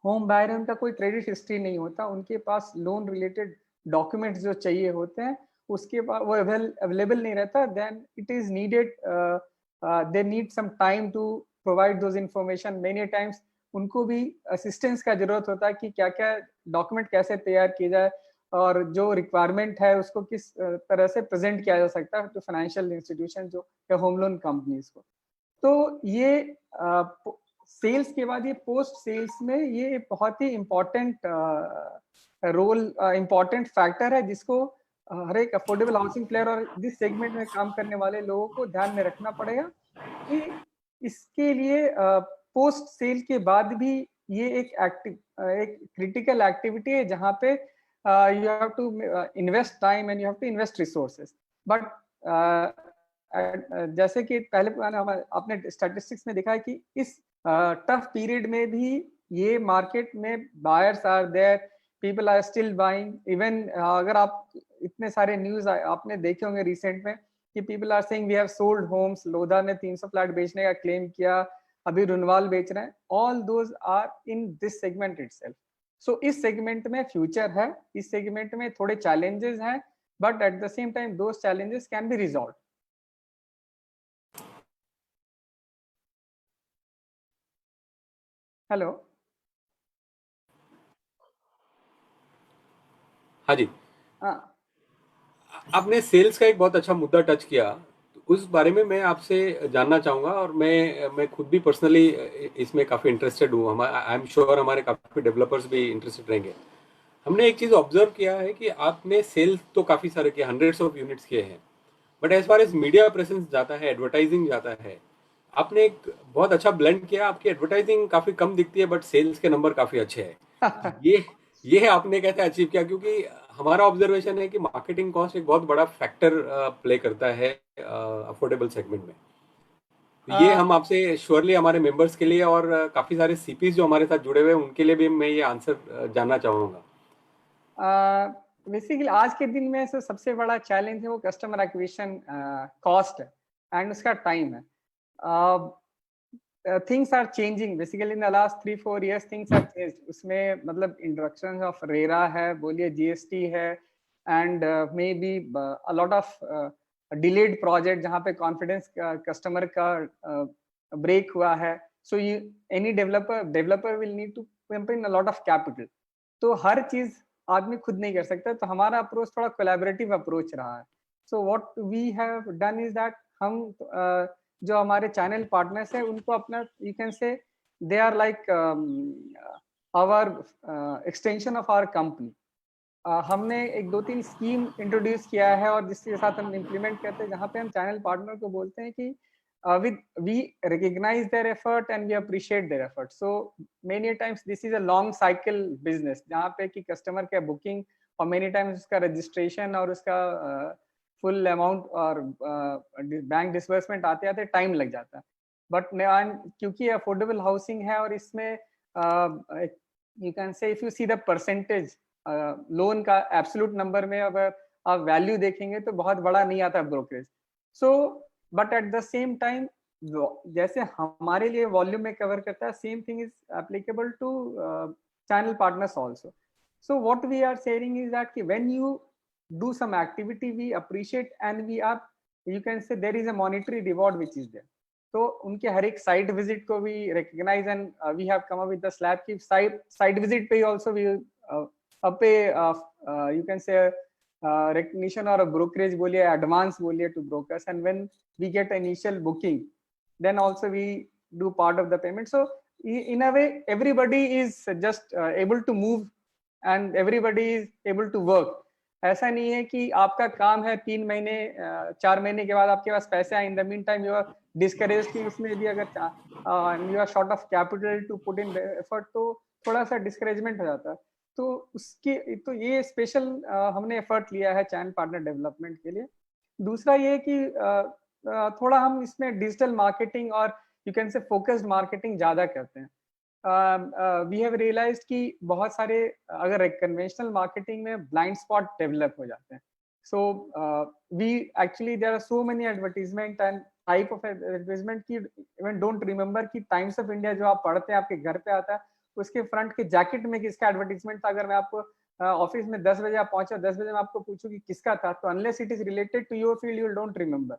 Speaker 8: होम बायर हैं उनका कोई क्रेडिट हिस्ट्री नहीं होता, उनके पास लोन रिलेटेड डॉक्यूमेंट्स जो चाहिए होते हैं उसके पास वो अवेलेबल नहीं रहता. Then it is needed, they need some time to provide those information. Many times उनको भी असिस्टेंस का जरूरत होता है कि क्या क्या डॉक्यूमेंट कैसे तैयार किए जाए और जो रिक्वायरमेंट है उसको किस तरह से प्रेजेंट किया जा सकता है टू फाइनेंशियल इंस्टीट्यूशन जो या होम लोन कंपनीज को. तो ये सेल्स के बाद ये पोस्ट सेल्स में ये बहुत ही इम्पोर्टेंट रोल, इम्पोर्टेंट फैक्टर है जिसको हर एक अफोर्डेबल हाउसिंग प्लेयर और जिस सेगमेंट में काम करने वाले लोगों को ध्यान में रखना पड़ेगा कि इसके लिए पोस्ट सेल के बाद भी ये एक क्रिटिकल एक्टिविटी है जहाँ पे you have to invest time and you have to invest resources. But जैसे कि पहले आपने स्टैटिस्टिक्स में देखा है कि इस टफ पीरियड में भी ये मार्केट में buyers are there, people are still buying. Even अगर आप इतने सारे न्यूज आपने देखे होंगे रिसेंट में कि people are saying we have sold homes, Lodha ने 300 फ्लैट बेचने का क्लेम किया, अभी रुनवाल बेच रहे हैं. All those are in this segment itself. So इस सेगमेंट में फ्यूचर है, इस सेगमेंट में थोड़े चैलेंजेस हैं, but at the same time those challenges can be resolve. Hello.
Speaker 1: हाँ जी.
Speaker 8: हाँ,
Speaker 1: आपने सेल्स का एक बहुत अच्छा मुद्दा टच किया, तो उस बारे में मैं आपसे जानना चाहूँगा. और मैं खुद भी पर्सनली इसमें काफ़ी इंटरेस्टेड हूँ. आई एम श्योर हमारे काफ़ी डेवलपर्स भी इंटरेस्टेड रहेंगे. हमने एक चीज ऑब्जर्व किया है कि आपने सेल्स तो काफी सारे किए, हंड्रेड्स ऑफ यूनिट्स किए हैं, but as far as media presence जाता है, एडवर्टाइजिंग जाता है, आपने एक बहुत अच्छा ब्लेंड किया। आपकी एडवर्टाइजिंग काफी कम दिखती है बट सेल्स के नंबर काफी अच्छे हैं। ये आपने कैसे अचीव किया? क्योंकि हमारा ऑब्जर्वेशन है कि मार्केटिंग कॉस्ट एक बहुत बड़ा फैक्टर प्ले करता है अफोर्डेबल सेगमेंट में। तो ये हम आपसे श्योरली हमारे मेंबर्स के लिए और काफी सारे सीपीज जो हमारे साथ जुड़े हुए हैं उनके लिए भी मैं ये आंसर जानना चाहूंगा।
Speaker 8: बेसिकली आज के दिन में सबसे बड़ा चैलेंज है वो कस्टमर एक्विजिशन कॉस्ट है एंड उसका टाइम है। Things are changing basically in the last 3-4 years, things are changed. उसमें मतलब इंट्रोडक्शन ऑफ रेरा है, बोलिए जीएसटी है, and may be a lot of delayed project जहाँ पे कॉन्फिडेंस कस्टमर का ब्रेक हुआ है। So any developer will need to pump in a lot of capital. तो हर चीज आदमी खुद नहीं कर सकता, तो हमारा अप्रोच थोड़ा कोलैबोरेटिव अप्रोच रहा है। So what we have done is that हम जो हमारे चैनल पार्टनर्स हैं उनको अपना you can say they are like our extension of our company. हमने एक 2-3 स्कीम इंट्रोड्यूस किया है और जिसके साथ हम इम्प्लीमेंट करते हैं, जहाँ पे हम चैनल पार्टनर को बोलते हैं कि we recognize their effort and we appreciate their effort. So many times this is a long cycle business जहाँ पे कि कस्टमर का बुकिंग और many times उसका रजिस्ट्रेशन और उसका फुल अमाउंट और बैंक डिसबर्समेंट आते आते टाइम लग जाता है। बट क्योंकि अफोर्डेबल हाउसिंग है और इसमें यू कैन से if you see the percentage loan का एब्सोल्यूट नंबर में अगर आप वैल्यू देखेंगे तो बहुत बड़ा नहीं आता brokerage. So but at the same time जैसे हमारे लिए वॉल्यूम में कवर करता है, same thing is applicable to channel partners also. So what we are saying is that कि when you do some activity we appreciate and we are you can say there is a monetary reward which is there. तो उनके हर एक साइट विजिट को भी recognise and we have come up with the slab की साइट विजिट पे आल्सो वी पे you can say recognition or a brokerage बोलिए, advance बोलिए to brokers, and when we get initial booking then also we do part of the payment. So in a way everybody is just able to move and everybody is able to work. ऐसा नहीं है कि आपका काम है 3 महीने 4 महीने के बाद आपके पास पैसे आए, in the mean time you are discourage कि उसमें भी अगर you are short of capital to put in effort तो थोड़ा सा डिस्करेजमेंट हो जाता है। तो उसके तो ये स्पेशल हमने एफर्ट लिया है चैनल पार्टनर डेवलपमेंट के लिए। दूसरा ये कि थोड़ा हम इसमें डिजिटल मार्केटिंग और यू कैन से फोकस्ड मार्केटिंग ज़्यादा करते हैं। वी हैव रियलाइज्ड कि बहुत सारे अगर कन्वेंशनल मार्केटिंग में ब्लाइंड स्पॉट डेवलप हो जाते हैं। So we actually there are so many advertisement and type of advertisement की इवन डोंट रिमेम्बर कि टाइम्स ऑफ इंडिया जो आप पढ़ते हैं आपके घर पे आता है, उसके फ्रंट के जैकेट में किसका एडवर्टीजमेंट था। अगर मैं आपको ऑफिस में 10 बजे आप पहुंचे, 10 बजे मैं आपको पूछूं कि किसका था, तो unless it is related to your field you don't remember,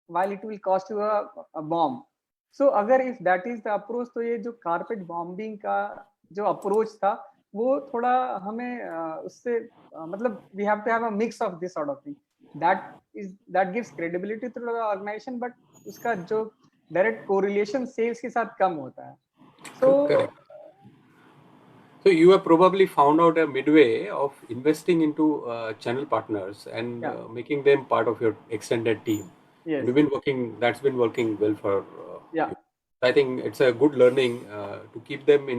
Speaker 8: while it will cost you a bomb. So अगर if that is the approach, तो ये जो कारपेट बॉम्बिंग का जो अप्रोच था वो थोड़ा हमें उससे मतलब we have to have a mix of this sort of thing that gives credibility to the organisation, but उसका जो डायरेक्ट कोरिलेशन सेल्स के साथ कम होता है।
Speaker 1: So you have probably found out a midway of investing into channel partners and making them part of your extended team.
Speaker 8: Yes.
Speaker 1: You've been working. That's been working well for.
Speaker 8: Yeah.
Speaker 1: You. I think it's a good learning to keep them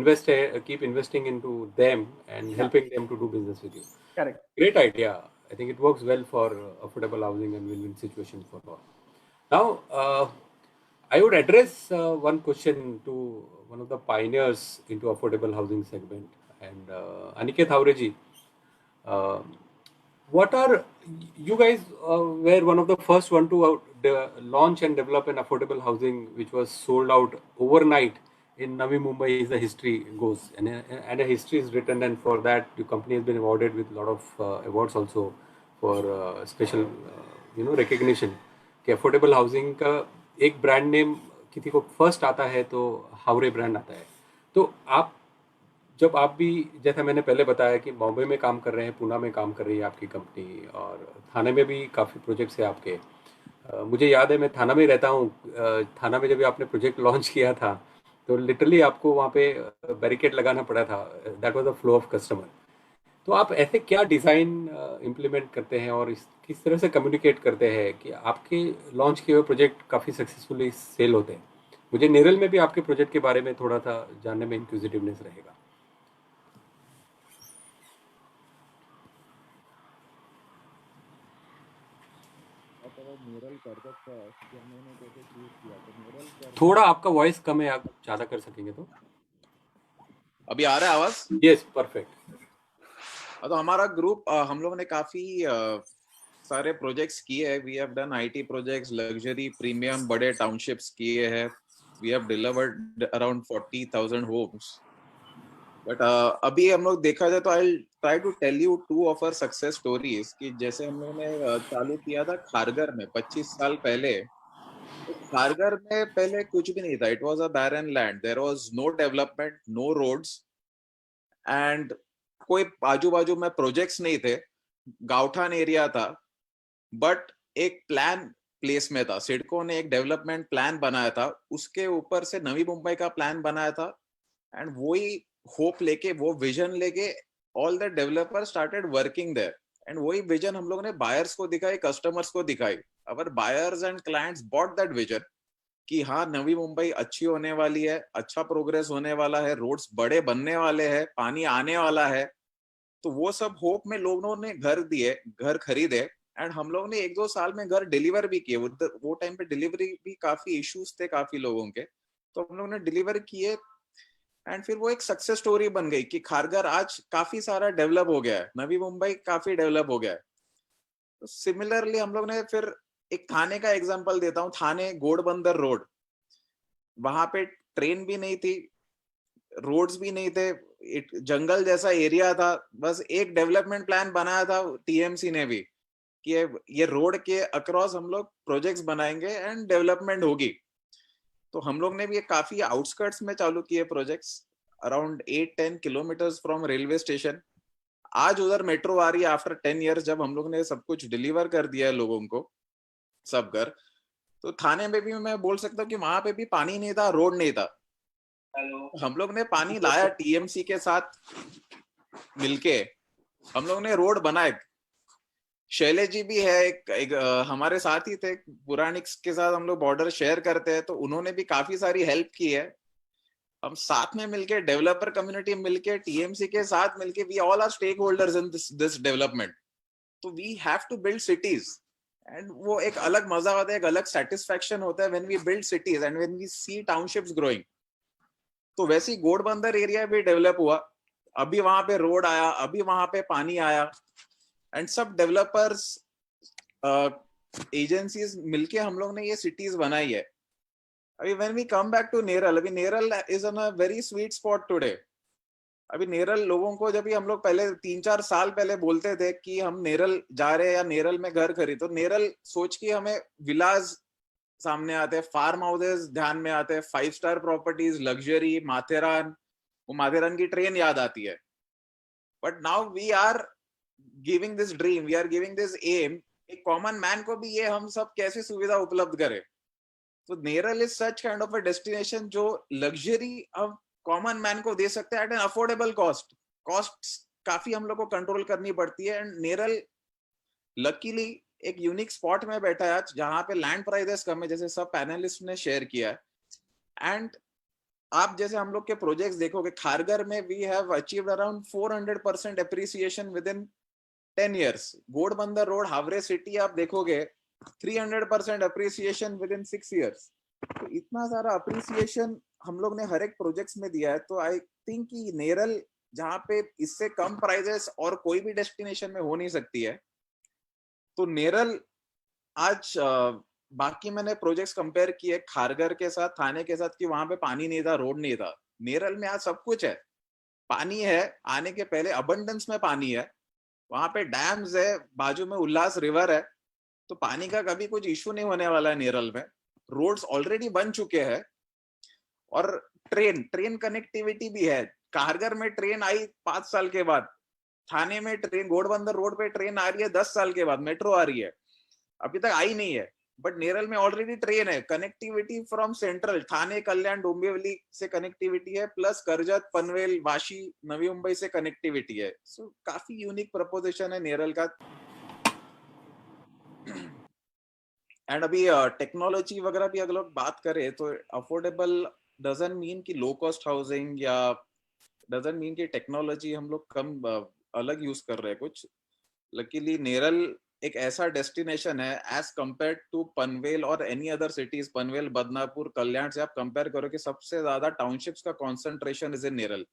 Speaker 1: keep investing into them and helping them to do business with you.
Speaker 8: Correct.
Speaker 1: Great idea. I think it works well for affordable housing and win-win situation for all. Now, I would address one question to one of the pioneers into affordable housing segment, and Aniket Haureji, what are you guys were one of the first one to launch and develop an affordable housing which was sold out overnight in Navi Mumbai, as the history goes, and a history is written, and for that your company has been awarded with a lot of awards also for special recognition कि affordable housing का एक ब्रांड नेम किसी को फर्स्ट आता है तो हावरे ब्रांड आता है। तो आप जब आप भी, जैसा मैंने पहले बताया कि बॉम्बे में काम कर रहे हैं, पूना में काम कर रही है आपकी कंपनी, और थाने में भी काफ़ी प्रोजेक्ट्स है आपके। मुझे याद है मैं थाना में रहता हूँ, थाना में जब आपने प्रोजेक्ट लॉन्च किया था तो लिटरली आपको वहाँ पे बैरिकेड लगाना पड़ा था, that was the flow of customer. तो आप ऐसे क्या डिज़ाइन इम्प्लीमेंट करते हैं और किस तरह से कम्युनिकेट करते हैं कि आपके लॉन्च किए हुए प्रोजेक्ट काफ़ी सक्सेसफुली सेल होते हैं? मुझे नेरल में भी आपके प्रोजेक्ट के बारे में थोड़ा सा जानने में इंक्विजिटिवनेस रहेगा। थोड़ा आपका वॉइस कम है, आप ज़्यादा कर सकेंगे तो।
Speaker 9: अभी आ रहा है आवाज?
Speaker 1: Yes, perfect.
Speaker 9: तो हमारा ग्रुप हम लोगों ने काफी सारे प्रोजेक्ट्स किए हैं। We have done IT projects, luxury premium बड़े टाउनशिप्स किए हैं। We have delivered around 40,000 homes. But अभी हम लोग देखा जाए तो I try to tell you 2 of our success stories कि जैसे हम लोगों ने चालू किया था खारगर में 25 साल पहले। तो खारगर में पहले कुछ भी नहीं था। It was a barren land, there was no development, no roads and कोई आजू बाजू में प्रोजेक्ट्स नहीं थे। गांवठान एरिया था, बट एक प्लान प्लेस में था। सिडको ने एक डेवलपमेंट प्लान बनाया था, उसके ऊपर से नवी मुंबई का प्लान बनाया था एंड वही होप लेके, वो विजन लेके all the developer started working there and वही विजन हम लोग ने बायर्स को दिखाई, कस्टमर्स को दिखाई। Our buyers and clients bought that vision कि हाँ, नवी मुंबई अच्छी होने वाली है, अच्छा प्रोग्रेस होने वाला है, रोड्स बड़े बनने वाले हैं, पानी आने वाला है। तो वो सब होप में लोगों ने घर दिए, घर खरीदे एंड हम लोग ने 1-2 साल में घर डिलीवर भी किए। वो टाइम पे डिलीवरी भी काफी इश्यूज थे काफी लोगों के, तो हम लोग ने डिलीवर किए एंड फिर वो एक सक्सेस स्टोरी बन गई कि खारगर आज काफी सारा डेवलप हो गया है, नवी मुंबई काफी डेवलप हो गया है। तो सिमिलरली हम लोग ने फिर एक थाने का एग्जांपल देता हूँ। थाने घोड़बंदर रोड, वहां पे ट्रेन भी नहीं थी, रोड्स भी नहीं थे, जंगल जैसा एरिया था। बस एक डेवलपमेंट प्लान बनाया था टीएमसी ने भी कि ये रोड के अक्रॉस हम लोग प्रोजेक्ट्स बनाएंगे एंड डेवलपमेंट होगी। तो हम लोग ने भी काफी आउटस्कर्ट्स में चालू किए projects, around 8-10 kilometres from railway station. आज उधर मेट्रो आ रही है आफ्टर 10 इयर्स, जब हम लोग ने सब कुछ डिलीवर कर दिया है लोगों को, सब घर। तो थाने में भी मैं बोल सकता हूँ कि वहां पे भी पानी नहीं था, रोड नहीं था। हम लोग ने पानी लाया टीएमसी के साथ मिलके, हम लोग ने रोड बनाए। शैलेश जी भी है एक हमारे साथ ही थे, पुरानिक्स के साथ हम लोग बॉर्डर शेयर करते हैं, तो उन्होंने भी काफी सारी हेल्प की है। हम साथ में मिलके, डेवलपर कम्युनिटी मिलके, टीएमसी के साथ मिलके, we all are stakeholders in this development. तो we have to build cities and वो एक अलग मजा होता है, एक अलग सेटिस्फेक्शन होता है when we build cities and when we see townships growing. तो वैसे ही घोड़बंदर एरिया भी डेवलप हुआ, अभी वहां पे रोड आया, अभी वहां पे पानी आया एंड सब डेवलपर्स एजेंसीज मिलके हम लोग ने ये सिटीज बनाई है। अभी when we come back to Neral, अभी Neral is on a very sweet spot today. अभी नेरल लोगों को, जब भी हम लोग पहले 3-4 साल पहले बोलते थे कि हम नेरल जा रहे हैं या नेरल में घर खरीद, तो नेरल सोच के हमें विलास सामने आते हैं, फार्म हाउसेस ध्यान में आते हैं, 5 स्टार प्रॉपर्टीज, लग्जरी, माथेरान, वो माथेरान की ट्रेन याद आती है। But now we are giving this dream, we are giving this aim, एक कॉमन मैन को भी ये हम सब कैसे सुविधा उपलब्ध करें। तो Neral is such kind of a destination जो लग्जरी अब कॉमन मैन को दे सकते हैं at an affordable cost. Cost काफी हम लोग को कंट्रोल करनी पड़ती है एंड नेरल लकीली एक यूनिक स्पॉट में बैठा है जहां पे लैंड प्राइसेस कम है, जैसे सब पैनलिस्ट ने शेयर किया है। एंड आप जैसे हम लोग के प्रोजेक्ट्स देखोगे, खारगर में we have achieved around 400% appreciation within 10 years। Ghodbunder road, Haware city आप देखोगे 300% अप्रिसिएशन विद इन 6 years। तो इतना सारा अप्रिसिएशन हम लोग ने हर एक प्रोजेक्ट्स में दिया है। तो आई थिंक कि नेरल, जहाँ पे इससे कम प्राइजेस और कोई भी डेस्टिनेशन में हो नहीं सकती है, तो नेरल आज बाकी मैंने प्रोजेक्ट्स कंपेयर किए खारगर के साथ, थाने के साथ, कि वहां पे पानी नहीं था, रोड नहीं था। नेरल में आज सब कुछ है, पानी है, आने के पहले अबंडेंस में पानी है, वहां पे डैम्स है, बाजू में उल्लास रिवर है, तो पानी का कभी कुछ इश्यू नहीं होने वाला है नेरल में। रोड्स ऑलरेडी बन चुके हैं और ट्रेन कनेक्टिविटी भी है। खारगर में ट्रेन आई 5 साल के बाद, थाने में ट्रेन, घोड़बंदर रोड पे ट्रेन आ रही है 10 साल के बाद, मेट्रो आ रही है, अभी तक आई नहीं है। बट नेरल में ऑलरेडी ट्रेन है, कनेक्टिविटी फ्रॉम सेंट्रल ठाणे, कल्याण, डोंबिवली से कनेक्टिविटी है, प्लस कर्जत, पनवेल, वाशी, नवी मुंबई से कनेक्टिविटी है. सो काफी यूनिक प्रपोजिशन है नेरल का. एंड अभी टेक्नोलॉजी वगैरह भी अगर लोग बात करें तो अफोर्डेबल डजंट मीन कि लो कॉस्ट हाउसिंग, या डजंट मीन कि टेक्नोलॉजी हम लोग कम अलग यूज कर रहे हैं कुछ. लकीली नेरल एक ऐसा डेस्टिनेशन है एज कंपेयर टू पनवेल और any other cities, Panvel, Badnapur, Kalyan से आप कंपेयर करो कि सबसे ज्यादा टाउनशिप्स का कंसंट्रेशन इज इन नेरल.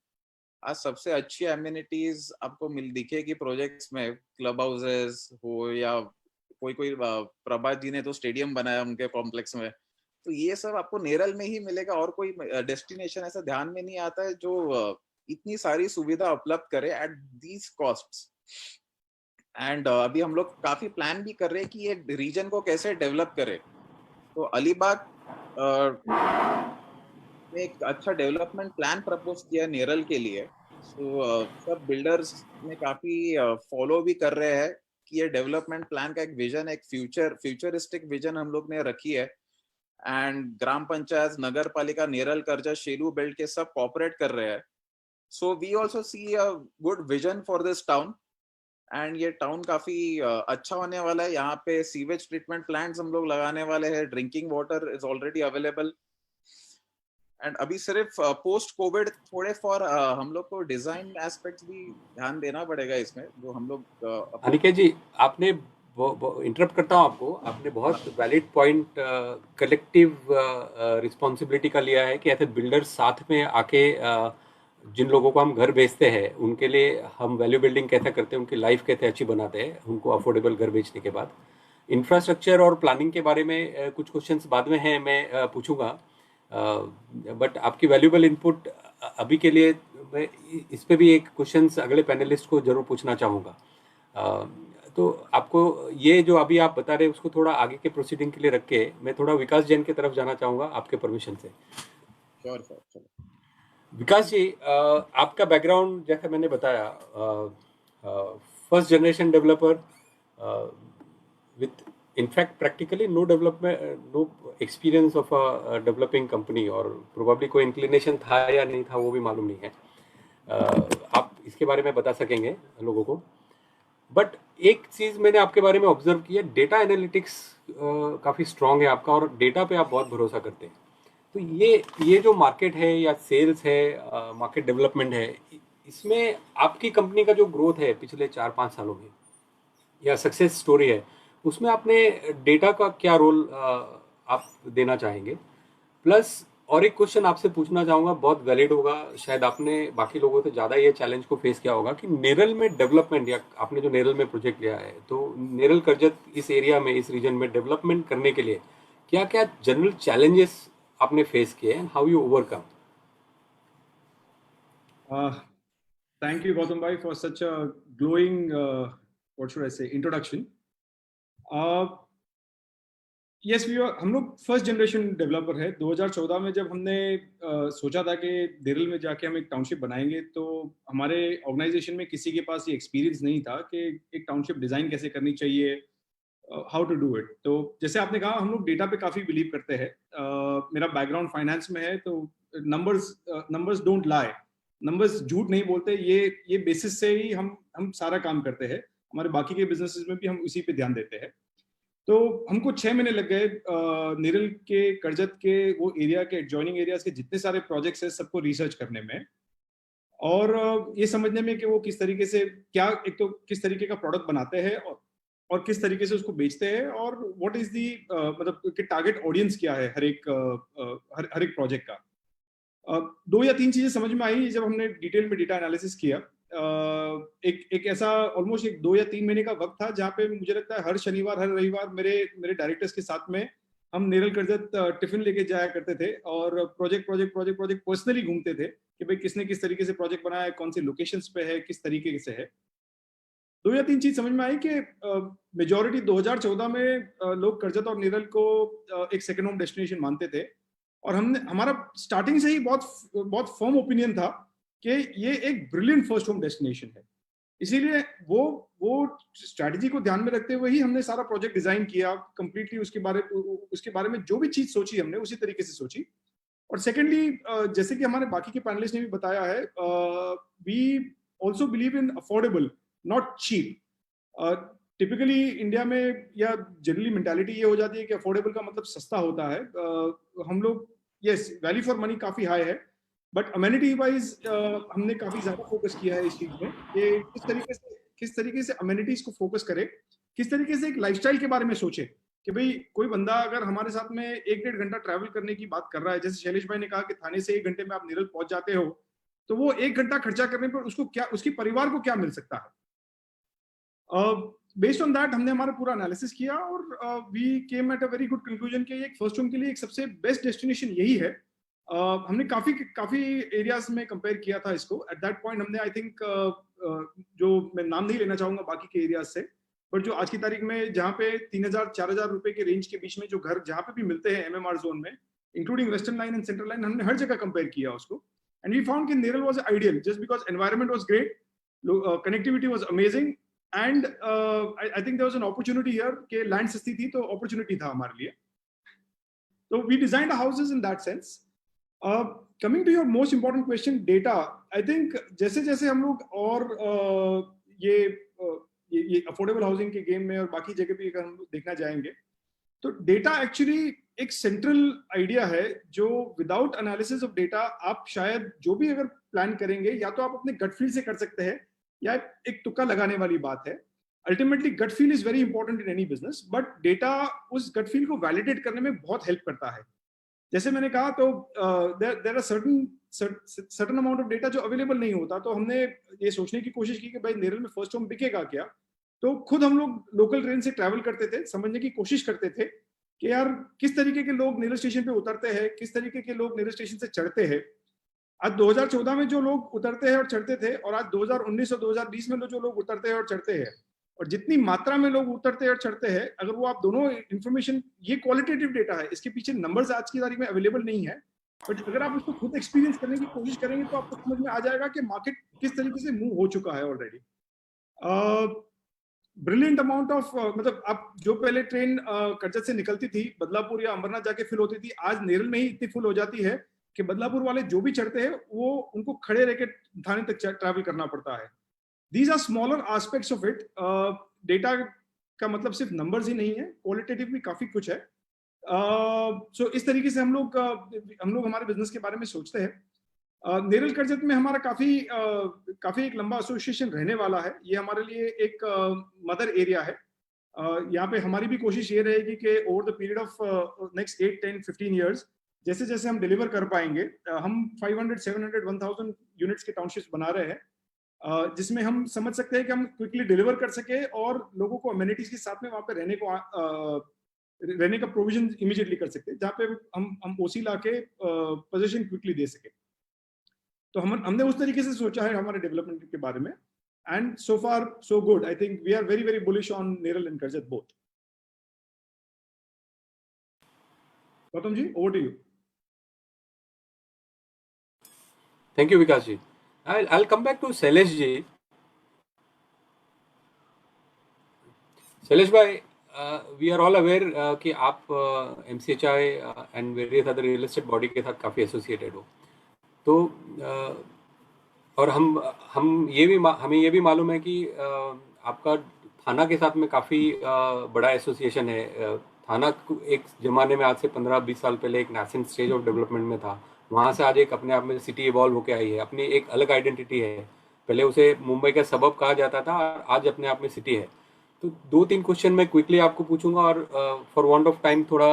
Speaker 9: आज सबसे अच्छी एमिनिटीज आपको मिल दिखेगी प्रोजेक्ट्स में, क्लब हाउसेस हो या कोई प्रभात जी ने तो स्टेडियम बनाया उनके कॉम्प्लेक्स में, तो ये सब आपको नेरल में ही मिलेगा. और कोई डेस्टिनेशन ऐसा ध्यान में नहीं आता है जो इतनी सारी सुविधा उपलब्ध करे एट दीज कॉस्ट्स. एंड अभी हम लोग काफी प्लान भी कर रहे हैं कि ये रीजन को कैसे डेवलप करे. तो अलीबाग में एक अच्छा डेवलपमेंट प्लान प्रपोज किया नेरल के लिए. सो सब बिल्डर्स ने काफी फॉलो भी कर रहे हैं कि ये डेवलपमेंट प्लान का एक विजन, एक फ्यूचरिस्टिक विजन हम लोग ने रखी है. एंड ग्राम पंचायत, नगर पालिका, नेरल, कर्जत, शेलू बेल्ट के सब कॉपरेट कर रहे हैं. So we also see a good vision for this town. And ये टाउन काफी अच्छा होने वाला है. यहाँ पे सीवेज ट्रीटमेंट प्लांट्स हम लोग लगाने वाले हैं. Drinking water is already available. And अभी सिर्फ पोस्ट कोविड थोड़े फॉर हम लोग को डिजाइन एस्पेक्ट्स भी ध्यान देना पड़ेगा इसमें, जो हम लोग
Speaker 1: अनिकेत जी, आपने इंटरप्ट करता हूँ आपको, आपने बहुत वैलिड पॉइंट कलेक्टिव रिस्पॉन्सिबिलिटी का लिया है कि ऐसे बिल्डर्स साथ में आके जिन लोगों को हम घर बेचते हैं उनके लिए हम वैल्यू बिल्डिंग कैसे करते हैं, उनकी लाइफ कैसे अच्छी बनाते हैं, उनको अफोर्डेबल घर बेचने के बाद. इंफ्रास्ट्रक्चर और प्लानिंग के बारे में कुछ क्वेश्चंस बाद में हैं, मैं पूछूंगा. बट आपकी वैल्यूबल इनपुट अभी के लिए मैं इस पे भी एक क्वेश्चंस अगले पैनलिस्ट को जरूर पूछना चाहूँगा. तो आपको ये जो अभी आप बता रहे हैं उसको थोड़ा आगे के प्रोसीडिंग के लिए रख के मैं थोड़ा विकास जैन की तरफ जाना चाहूँगा आपके परमिशन से.
Speaker 9: श्योर सर, चलो.
Speaker 1: विकास जी, आपका बैकग्राउंड जैसे मैंने बताया, first generation developer with in fact practically no development, no experience of a developing company, और प्रोबेबली कोई इंक्लिनेशन था या नहीं था वो भी मालूम नहीं है. आप इसके बारे में बता सकेंगे लोगों को. बट एक चीज़ मैंने आपके बारे में ऑब्जर्व की है, डेटा एनालिटिक्स काफ़ी स्ट्रांग है आपका और डेटा पे आप बहुत भरोसा करते हैं. तो ये जो मार्केट है या सेल्स है, मार्केट डेवलपमेंट है, इसमें आपकी कंपनी का जो ग्रोथ है पिछले 4-5 सालों में या सक्सेस स्टोरी है, उसमें आपने डेटा का क्या रोल आप देना चाहेंगे. प्लस और एक क्वेश्चन आपसे पूछना चाहूँगा, बहुत वैलिड होगा, शायद आपने बाकी लोगों से ज़्यादा ये चैलेंज को फेस किया होगा कि नेरल में डेवलपमेंट, या आपने जो नेरल में प्रोजेक्ट लिया है, तो नेरल कर्जत इस एरिया में, इस रीजन में डेवलपमेंट करने के लिए क्या क्या जनरल चैलेंजेस आपने फेस किए and how you overcome.
Speaker 3: Thank you, Gautam bhai, for such a glowing, what should I say, introduction. Yes, हम लोग फर्स्ट जनरेशन डेवलपर है. 2014 में जब हमने सोचा था कि नेरल में जाके हम एक टाउनशिप बनाएंगे, तो हमारे ऑर्गेनाइजेशन में किसी के पास ये एक्सपीरियंस नहीं था कि एक टाउनशिप डिजाइन कैसे करनी चाहिए, हाउ टू डू इट. तो जैसे आपने कहा, हम लोग डेटा पे काफी बिलीव करते हैं. मेरा बैकग्राउंड फाइनेंस में है, तो नंबर्स डोंट लाई, नंबर्स झूठ नहीं बोलते. ये बेसिस से ही हम सारा काम करते हैं. हमारे बाकी के बिजनेसेस में भी हम उसी पे ध्यान देते हैं. तो हमको 6 महीने लग गए नेरल के, कर्जत के वो एरिया के एडजॉइनिंग एरियाज के जितने सारे प्रोजेक्ट्स हैं सबको रिसर्च करने में, और ये समझने में कि वो किस तरीके से, क्या एक तो किस तरीके का प्रोडक्ट बनाते हैं और किस तरीके से उसको बेचते हैं, और व्हाट इज दी मतलब कि टारगेट ऑडियंस क्या है हर एक प्रोजेक्ट का. 2 या 3 चीजें समझ में आई जब हमने डिटेल में डेटा एनालिसिस किया. एक ऐसा ऑलमोस्ट 2 या 3 महीने का वक्त था जहाँ पे मुझे लगता है हर शनिवार, हर रविवार मेरे डायरेक्टर्स के साथ में हम नेरल कर्जत टिफिन लेके जाया करते थे और प्रोजेक्ट पर्सनली घूमते थे कि भाई किसने किस तरीके से प्रोजेक्ट बनाया है, कौन सी लोकेशंस पे है, किस तरीके से है. 2 या 3 चीज समझ में आई कि मेजॉरिटी 2014 में लोग कर्जत और नेरल को एक सेकेंड होम डेस्टिनेशन मानते थे, और हमारा स्टार्टिंग से ही बहुत फर्म ओपिनियन था कि ये एक ब्रिलियंट फर्स्ट होम डेस्टिनेशन है. इसीलिए वो स्ट्रैटेजी को ध्यान में रखते हुए ही हमने सारा प्रोजेक्ट डिजाइन किया कंप्लीटली। उसके बारे में जो भी चीज सोची हमने उसी तरीके से सोची। और सेकेंडली, जैसे कि हमारे बाकी के पैनलिस्ट ने भी बताया है, we also believe in affordable not cheap. Typically India में या जनरली मेंटालिटी ये हो जाती है कि अफोर्डेबल का मतलब सस्ता होता है। हम लोग यस, वैल्यू फॉर मनी काफी हाई है, बट अमेनिटी वाइज हमने काफी ज्यादा फोकस किया है इस चीज में कि किस तरीके से अमेनिटीज को फोकस करे, किस तरीके से एक लाइफस्टाइल के बारे में सोचे कि भाई कोई बंदा अगर हमारे साथ में 1-1.5 घंटा ट्रैवल करने की बात कर रहा है, जैसे शैलेश भाई ने कहा कि थाने से 1 घंटे में आप नेरल पहुंच जाते हो, तो वो 1 घंटा खर्चा करने पर उसको क्या, उसके परिवार को क्या मिल सकता है। बेस्ड ऑन दैट हमने हमारा पूरा एनालिसिस किया और we came at a very good conclusion कि एक फर्स्ट होम के लिए एक सबसे बेस्ट डेस्टिनेशन यही है। हमने काफी एरियाज में कंपेयर किया था इसको। एट दैट पॉइंट हमने आई थिंक जो मैं नाम नहीं लेना चाहूंगा बाकी के एरियाज से, बट जो आज की तारीख में जहाँ पे 3,000-4,000 रुपए के रेंज के बीच में जो घर जहाँ पे भी मिलते हैं एमएमआर जोन में, including western line and central line, हमने हर जगह कंपेयर किया उसको। एंड वी फाउंड कि Neral was ideal just because environment was great, connectivity was amazing and I think there was an opportunity here कि लैंड सस्ती थी तो अपॉर्चुनिटी था हमारे लिए। तो we designed houses in that sense. Coming to your most important question, data, I think जैसे जैसे हम लोग और ये अफोर्डेबल हाउसिंग के गेम में और बाकी जगह भी अगर हम देखना जाएंगे तो डेटा एक्चुअली एक सेंट्रल आइडिया है जो विदाउट एनालिसिस ऑफ डेटा आप शायद जो भी अगर प्लान करेंगे या तो आप अपने गट फील से कर सकते हैं या एक तुक्का लगाने वाली बात है। Ultimately gut feel is very important in any business, but data उस गट फील को वैलिडेट करने में बहुत हेल्प करता है। जैसे मैंने कहा तो there are certain amount of data जो अवेलेबल नहीं होता, तो हमने ये सोचने की कोशिश की कि भाई नेरल में फर्स्ट होम बिकेगा क्या। तो खुद हम लोग लोकल ट्रेन से ट्रैवल करते थे, समझने की कोशिश करते थे कि यार किस तरीके के लोग नेरल स्टेशन पे उतरते हैं, किस तरीके के लोग नेरल स्टेशन से चढ़ते हैं। आज 2014 में जो लोग उतरते हैं और चढ़ते थे और आज 2019 और 2020 में जो लोग उतरते हैं और चढ़ते हैं, और जितनी मात्रा में लोग उतरते और चढ़ते हैं, अगर वो आप दोनों इंफॉर्मेशन, ये क्वालिटेटिव डेटा है, इसके पीछे नंबर्स आज की तारीख में अवेलेबल नहीं है, बट अगर आप उसको खुद एक्सपीरियंस करने की कोशिश करेंगे तो आपको समझ में आ जाएगा कि मार्केट किस तरीके से मूव हो चुका है ऑलरेडी। ब्रिलियंट अमाउंट ऑफ मतलब आप जो पहले ट्रेन करजत से निकलती थी बदलापुर या अंबरनाथ जाके फिल होती थी, आज नेरल में ही इतनी फुल हो जाती है कि बदलापुर वाले जो भी चढ़ते हैं वो उनको खड़े रह के थाने तक ट्रैवल करना पड़ता है। These are smaller aspects of it. Data का मतलब सिर्फ नंबर्स ही नहीं है, क्वालिटेटिव भी काफी कुछ है। सो इस तरीके से हम लोग हमारे बिजनेस के बारे में सोचते हैं। नेरल करजत में हमारा काफी एक लंबा एसोसिएशन रहने वाला है। ये हमारे लिए एक मदर एरिया है। यहाँ पे हमारी भी कोशिश ये रहेगी कि over the period of next 8, 10, 15 years जैसे जैसे हम डिलीवर कर पाएंगे, हम 500, 700, 1000 यूनिट्स के टाउनशिप्स बना रहे हैं, जिसमें हम समझ सकते हैं कि हम क्विकली डिलीवर कर सके और लोगों को अमेनिटीज के साथ में वहाँ पे रहने का प्रोविजन इमीडिएटली कर सकते हैं, जहाँ पे हम ओसी लाके पोजीशन क्विकली दे सके। तो हमने उस तरीके से सोचा है हमारे डेवलपमेंट के बारे में, and so far so good. I think we are very very bullish on Neral and Karjat both. Gautam ji, over to you.
Speaker 1: Thank you, Vikas ji. I'll come back to Shailesh ji. Shailesh bhai, we are all aware कि आप MCHI and various other real estate body के साथ काफ़ी associated हो, तो और हमें ये भी मालूम है कि आपका थाना के साथ में काफ़ी बड़ा एसोसिएशन है। थाना एक ज़माने में आज से 15-20 साल पहले एक नेसेंट स्टेज ऑफ डेवलपमेंट में था, वहाँ से आज एक अपने आप में सिटी इवॉल्व होकर आई है, अपनी एक अलग आइडेंटिटी है। पहले उसे मुंबई का सबब कहा जाता था और आज अपने आप में सिटी है। तो 2-3 क्वेश्चन मैं क्विकली आपको पूछूंगा और फॉर वांट ऑफ टाइम थोड़ा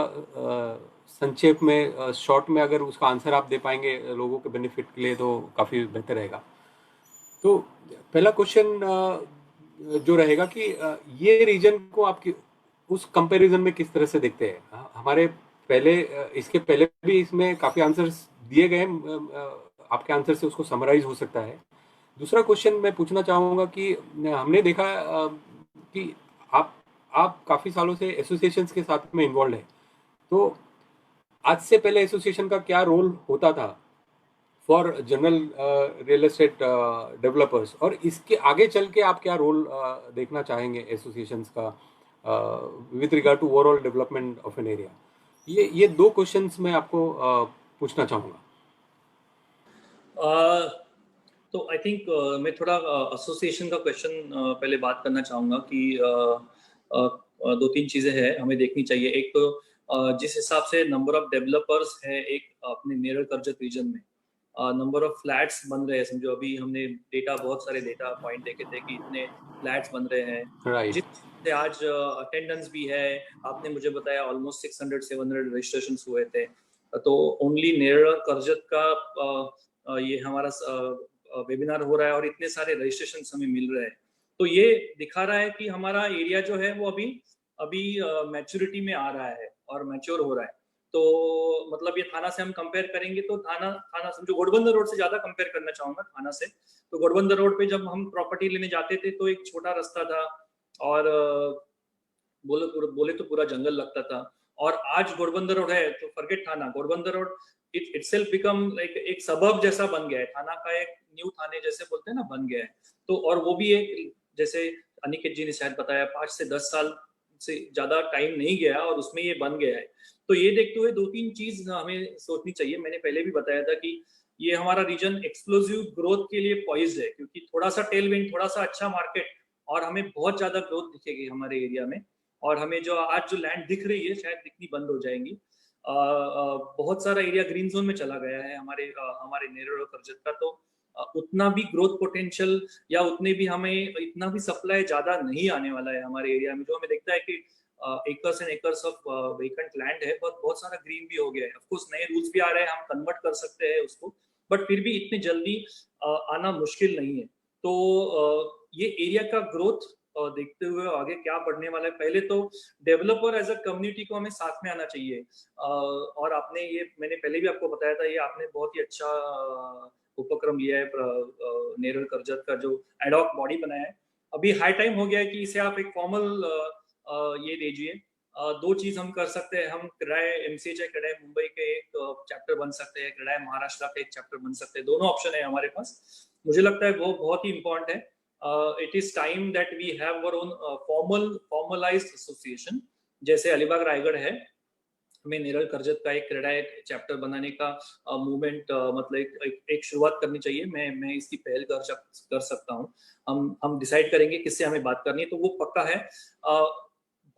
Speaker 1: संक्षेप में, शॉर्ट में अगर उसका आंसर आप दे पाएंगे लोगों के बेनिफिट के लिए तो काफ़ी बेहतर रहेगा। तो पहला क्वेश्चन जो रहेगा कि ये रीजन को आपकी उस कंपैरिजन में किस तरह से देखते हैं। हमारे इसके पहले भी इसमें काफ़ी आंसर्स दिए गए, आपके आंसर से उसको समराइज हो सकता है। दूसरा क्वेश्चन मैं पूछना चाहूँगा कि हमने देखा कि आप काफ़ी सालों से एसोसिएशंस के साथ में इन्वॉल्व है, तो आज से पहले एसोसिएशन का क्या रोल होता था for general real estate developers, और इसके आगे चल के आप क्या रोल देखना चाहेंगे एसोसिएशंस का with regard to overall development of an area? ये दो क्वेश्चंस मैं आपको पूछना चाहूँगा।
Speaker 6: तो आई थिंक मैं थोड़ा एसोसिएशन का क्वेश्चन पहले बात करना चाहूँगा कि दो तीन चीज़ें हैं हमें देखनी चाहिए। एक तो जिस हिसाब से नंबर ऑफ डेवलपर्स है एक अपने नेरल करजत रीजन में, नंबर ऑफ फ्लैट्स बन रहे हैं, समझो अभी हमने बहुत सारे डेटा पॉइंट देखे थे कि इतने फ्लैट्स बन रहे हैं,
Speaker 1: राइट।
Speaker 6: जिससे आज अटेंडेंस भी है। आपने मुझे बताया ऑलमोस्ट 600-700 रजिस्ट्रेशन हुए थे। तो ओनली नेरल करजत का ये हमारा वेबिनार हो रहा है और इतने सारे रजिस्ट्रेशन हमें मिल रहे हैं। तो ये दिखा रहा है कि हमारा एरिया जो है वो अभी मैच्योरिटी में आ रहा है और मैच्योर हो रहा है। तो मतलब ये थाना से हम कंपेयर करेंगे तो थाना समझो घोड़बंदर रोड से ज्यादा कंपेयर करना चाहूंगा थाना से। तो घोड़बंदर रोड पे जब हम प्रॉपर्टी लेने जाते थे तो एक छोटा रास्ता था और बोले तो पूरा जंगल लगता था, और आज घोड़बंदर रोड है तो फॉरगेट थाना, Ghodbunder road it itself become like एक सबब जैसा बन गया है, थाना का एक न्यू थाने जैसे बोलते हैं ना बन गया है। तो और वो भी एक, जैसे अनिकेत जी ने शायद बताया 5 से 10 साल से ज्यादा टाइम नहीं गया और उसमें ये बन गया है। तो ये देखते हुए दो तीन चीज हमें सोचनी चाहिए। मैंने पहले भी बताया था कि ये हमारा रीजन एक्सप्लोसिव ग्रोथ के लिए पॉइज्ड है, क्योंकि थोड़ा सा टेलविंड, थोड़ा सा अच्छा मार्केट और हमें बहुत ज्यादा ग्रोथ दिखेगी हमारे एरिया में। और हमें जो आज जो लैंड दिख रही है शायद दिखनी बंद हो जाएंगी। बहुत सारा एरिया ग्रीन जोन में चला गया है हमारे नेरल और करजत का। तो उतना भी ग्रोथ पोटेंशियल या उतने भी हमें इतना भी सप्लाई ज्यादा नहीं आने वाला है हमारे एरिया में। जो हमें देखता है कि acres and acres of vacant land है, बहुत सारा ग्रीन भी हो गया है। ऑफ कोर्स नए रूल्स भी आ रहे हैं, हम कन्वर्ट कर सकते हैं उसको, बट फिर भी इतनी जल्दी आना मुश्किल नहीं है। तो ये एरिया का ग्रोथ देखते हुए आगे क्या बढ़ने वाला है, पहले तो डेवलपर एज अ कम्युनिटी को हमें साथ में आना चाहिए। और आपने ये, मैंने पहले भी आपको बताया था, ये आपने बहुत ही अच्छा उपक्रम लिया है नेरल करजत का, जो एडॉक बॉडी बनाया है। अभी हाई टाइम हो गया है कि इसे आप एक फॉर्मल ये दीजिए। दो चीज हम कर सकते हैं, हम क्रेडाई एमसीएच है, क्रेडाई मुंबई के एक चैप्टर बन सकते हैं, क्रेडाई महाराष्ट्र के एक चैप्टर बन सकते हैं। दोनों ऑप्शन है हमारे पास। मुझे लगता है वो बहुत ही इंपॉर्टेंट है। It is time that we have our own formalized association. जैसे अलीबाग रायगढ़ है, हमें नेरल करजत का एक क्रेडाई चैप्टर बनाने का मूवमेंट मतलब एक शुरुआत करनी चाहिए। मैं इसकी पहल कर सकता हूँ। हम डिसाइड करेंगे किससे हमें बात करनी है, तो वो पक्का है।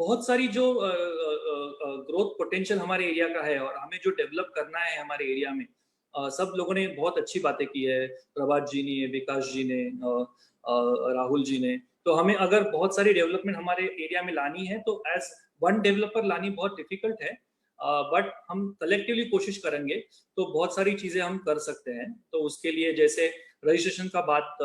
Speaker 6: बहुत सारी जो ग्रोथ पोटेंशियल हमारे एरिया का है और हमें जो डेवलप करना है हमारे एरिया में, सब लोगों ने बहुत अच्छी बातें की है, प्रभात जी ने, विकास जी ने, राहुल जी ने। तो हमें अगर बहुत सारी डेवलपमेंट हमारे एरिया में लानी है तो एज वन डेवलपर लानी बहुत डिफिकल्ट है, बट हम कलेक्टिवली कोशिश करेंगे तो बहुत सारी चीजें हम कर सकते हैं। तो उसके लिए जैसे रजिस्ट्रेशन का बात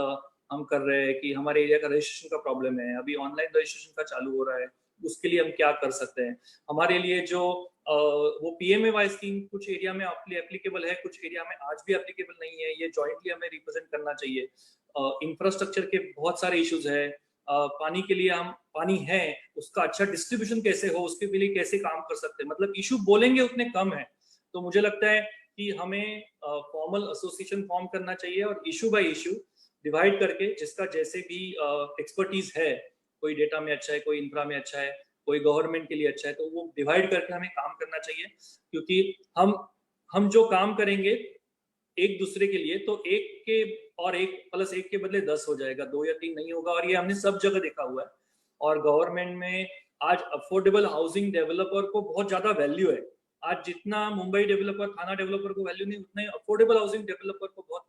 Speaker 6: हम कर रहे हैं कि हमारे एरिया का रजिस्ट्रेशन का प्रॉब्लम है, अभी ऑनलाइन रजिस्ट्रेशन का चालू हो रहा है, उसके लिए हम क्या कर सकते हैं। हमारे लिए जो वो पीएमएवाई स्कीम कुछ एरिया में एप्लीकेबल है, कुछ एरिया में आज भी एप्लीकेबल नहीं है, ये जॉइंटली हमें रिप्रेजेंट करना चाहिए। इंफ्रास्ट्रक्चर के बहुत सारे इश्यूज है, पानी के लिए हम पानी है उसका अच्छा डिस्ट्रीब्यूशन कैसे हो, उसके लिए कैसे काम कर सकते हैं, मतलब इशू बोलेंगे उतने कम है। तो मुझे लगता है कि हमें फॉर्मल एसोसिएशन फॉर्म करना चाहिए और इशू बाय इशू डिवाइड करके, जिसका जैसे भी एक्सपर्टीज है, कोई डेटा में अच्छा है, कोई इंफ्रा में अच्छा है, कोई गवर्नमेंट के लिए अच्छा है, तो वो डिवाइड करके हमें काम करना चाहिए। क्योंकि हम जो काम करेंगे एक दूसरे के लिए, तो एक के और एक प्लस एक के बदले 10 हो जाएगा, 2 या 3 नहीं होगा। और ये हमने सब जगह देखा हुआ है। और गवर्नमेंट में आज अफोर्डेबल हाउसिंग डेवलपर को बहुत ज्यादा वैल्यू है। आज जितना मुंबई डेवलपर, थाना डेवलपर को वैल्यू नहीं, उतने अफोर्डेबल हाउसिंग डेवलपर को बहुत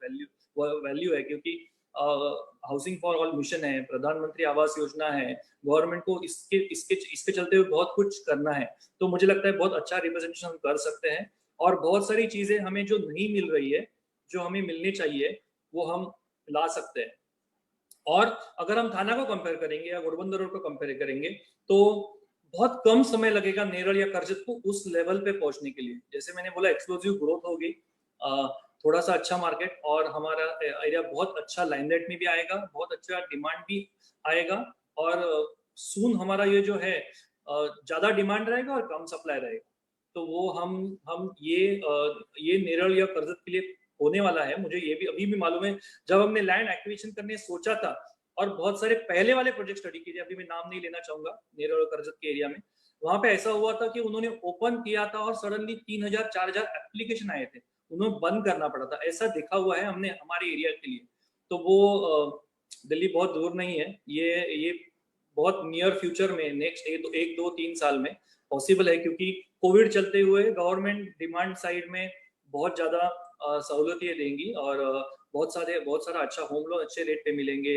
Speaker 6: वैल्यू है। क्योंकि हाउसिंग फॉर ऑल मिशन है, प्रधानमंत्री आवास योजना है, गवर्नमेंट को इसके चलते हुए बहुत कुछ करना है। तो मुझे लगता है बहुत अच्छा रिप्रेजेंटेशन हम कर सकते हैं और बहुत सारी चीजें हमें जो नहीं मिल रही है, जो हमें मिलनी चाहिए, वो हम ला सकते हैं। और अगर हम थाना को कंपेयर करेंगे या घोड़बंदर रोड को कंपेयर करेंगे तो बहुत कम समय लगेगा नेरल या करजत को उस लेवल पे पहुंचने के लिए। जैसे मैंने बोला, एक्सप्लोसिव ग्रोथ होगी, थोड़ा सा अच्छा मार्केट, और हमारा एरिया बहुत अच्छा लाइन रेट में भी आएगा, बहुत अच्छा डिमांड भी आएगा। और सून हमारा ये जो है ज्यादा डिमांड रहेगा और कम सप्लाई रहेगा। तो वो हम ये नेरल या करजत के लिए होने वाला है, मुझे ये भी अभी भी मालूम है। जब हमने लैंड एक्विजिशन करने सोचा था और बहुत सारे पहले वाले प्रोजेक्ट स्टडी किए, अभी मैं नाम नहीं लेना चाहूंगा, नेरल और करजत के एरिया में, वहां पे ऐसा हुआ था कि उन्होंने ओपन किया था और सडनली 3000-4000 एप्लीकेशन आए थे, उन्हें बंद करना पड़ा था। ऐसा देखा हुआ है हमने हमारे एरिया के लिए। तो वो दिल्ली बहुत दूर नहीं है, ये बहुत नियर फ्यूचर में नेक्स्ट 1-2-3 साल में पॉसिबल है, क्योंकि कोविड चलते हुए गवर्नमेंट डिमांड साइड में बहुत ज्यादा सहूलतें देंगी और बहुत सारा अच्छा होम लोन अच्छे रेट पे मिलेंगे।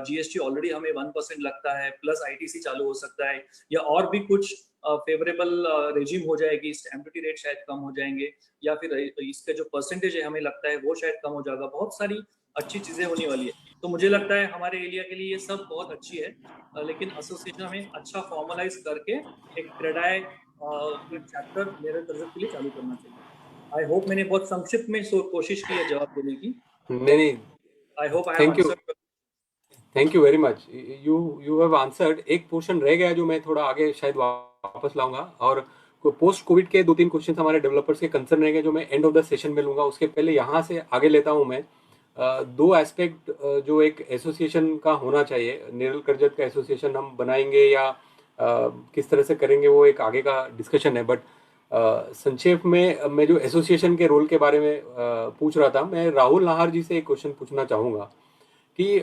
Speaker 6: जीएसटी ऑलरेडी हमें 1% लगता है, प्लस आईटीसी चालू हो सकता है, या और भी कुछ फेवरेबल रेजिम हो जाएगी, स्टैम्प ड्यूटी रेट शायद कम हो जाएंगे, या फिर इसके जो परसेंटेज है हमें लगता है वो शायद कम हो जाएगा। बहुत सारी अच्छी चीजें होने वाली है। तो मुझे लगता है हमारे एरिया के लिए ये सब बहुत अच्छी है, लेकिन एसोसिएशन हमें अच्छा फॉर्मलाइज करके एक क्रेडाई चैप्टर मेरे तरफ के लिए चालू करना चाहिए। आई होप मैंने बहुत संक्षिप्त में कोशिश की है जवाब देने की।
Speaker 1: नहीं,
Speaker 6: I hope I have
Speaker 1: thank you,
Speaker 6: answered.
Speaker 1: Thank you very much. You have answered. एक पोर्शन रह गया जो मैं थोड़ा आगे शायद वापस लाऊंगा, और पोस्ट कोविड के 2-3 क्वेश्चन हमारे डेवलपर्स के कंसर्न रहेंगे जो मैं एंड ऑफ द सेशन में लूंगा। उसके पहले यहाँ से आगे लेता हूँ मैं 2 एस्पेक्ट जो एक एसोसिएशन का होना चाहिए। नेरल करजत का एसोसिएशन हम बनाएंगे या किस तरह से करेंगे वो एक आगे का डिस्कशन है, बट संक्षेप में मैं जो एसोसिएशन के रोल के बारे में पूछ रहा था, मैं राहुल नाहर जी से एक क्वेश्चन पूछना चाहूँगा कि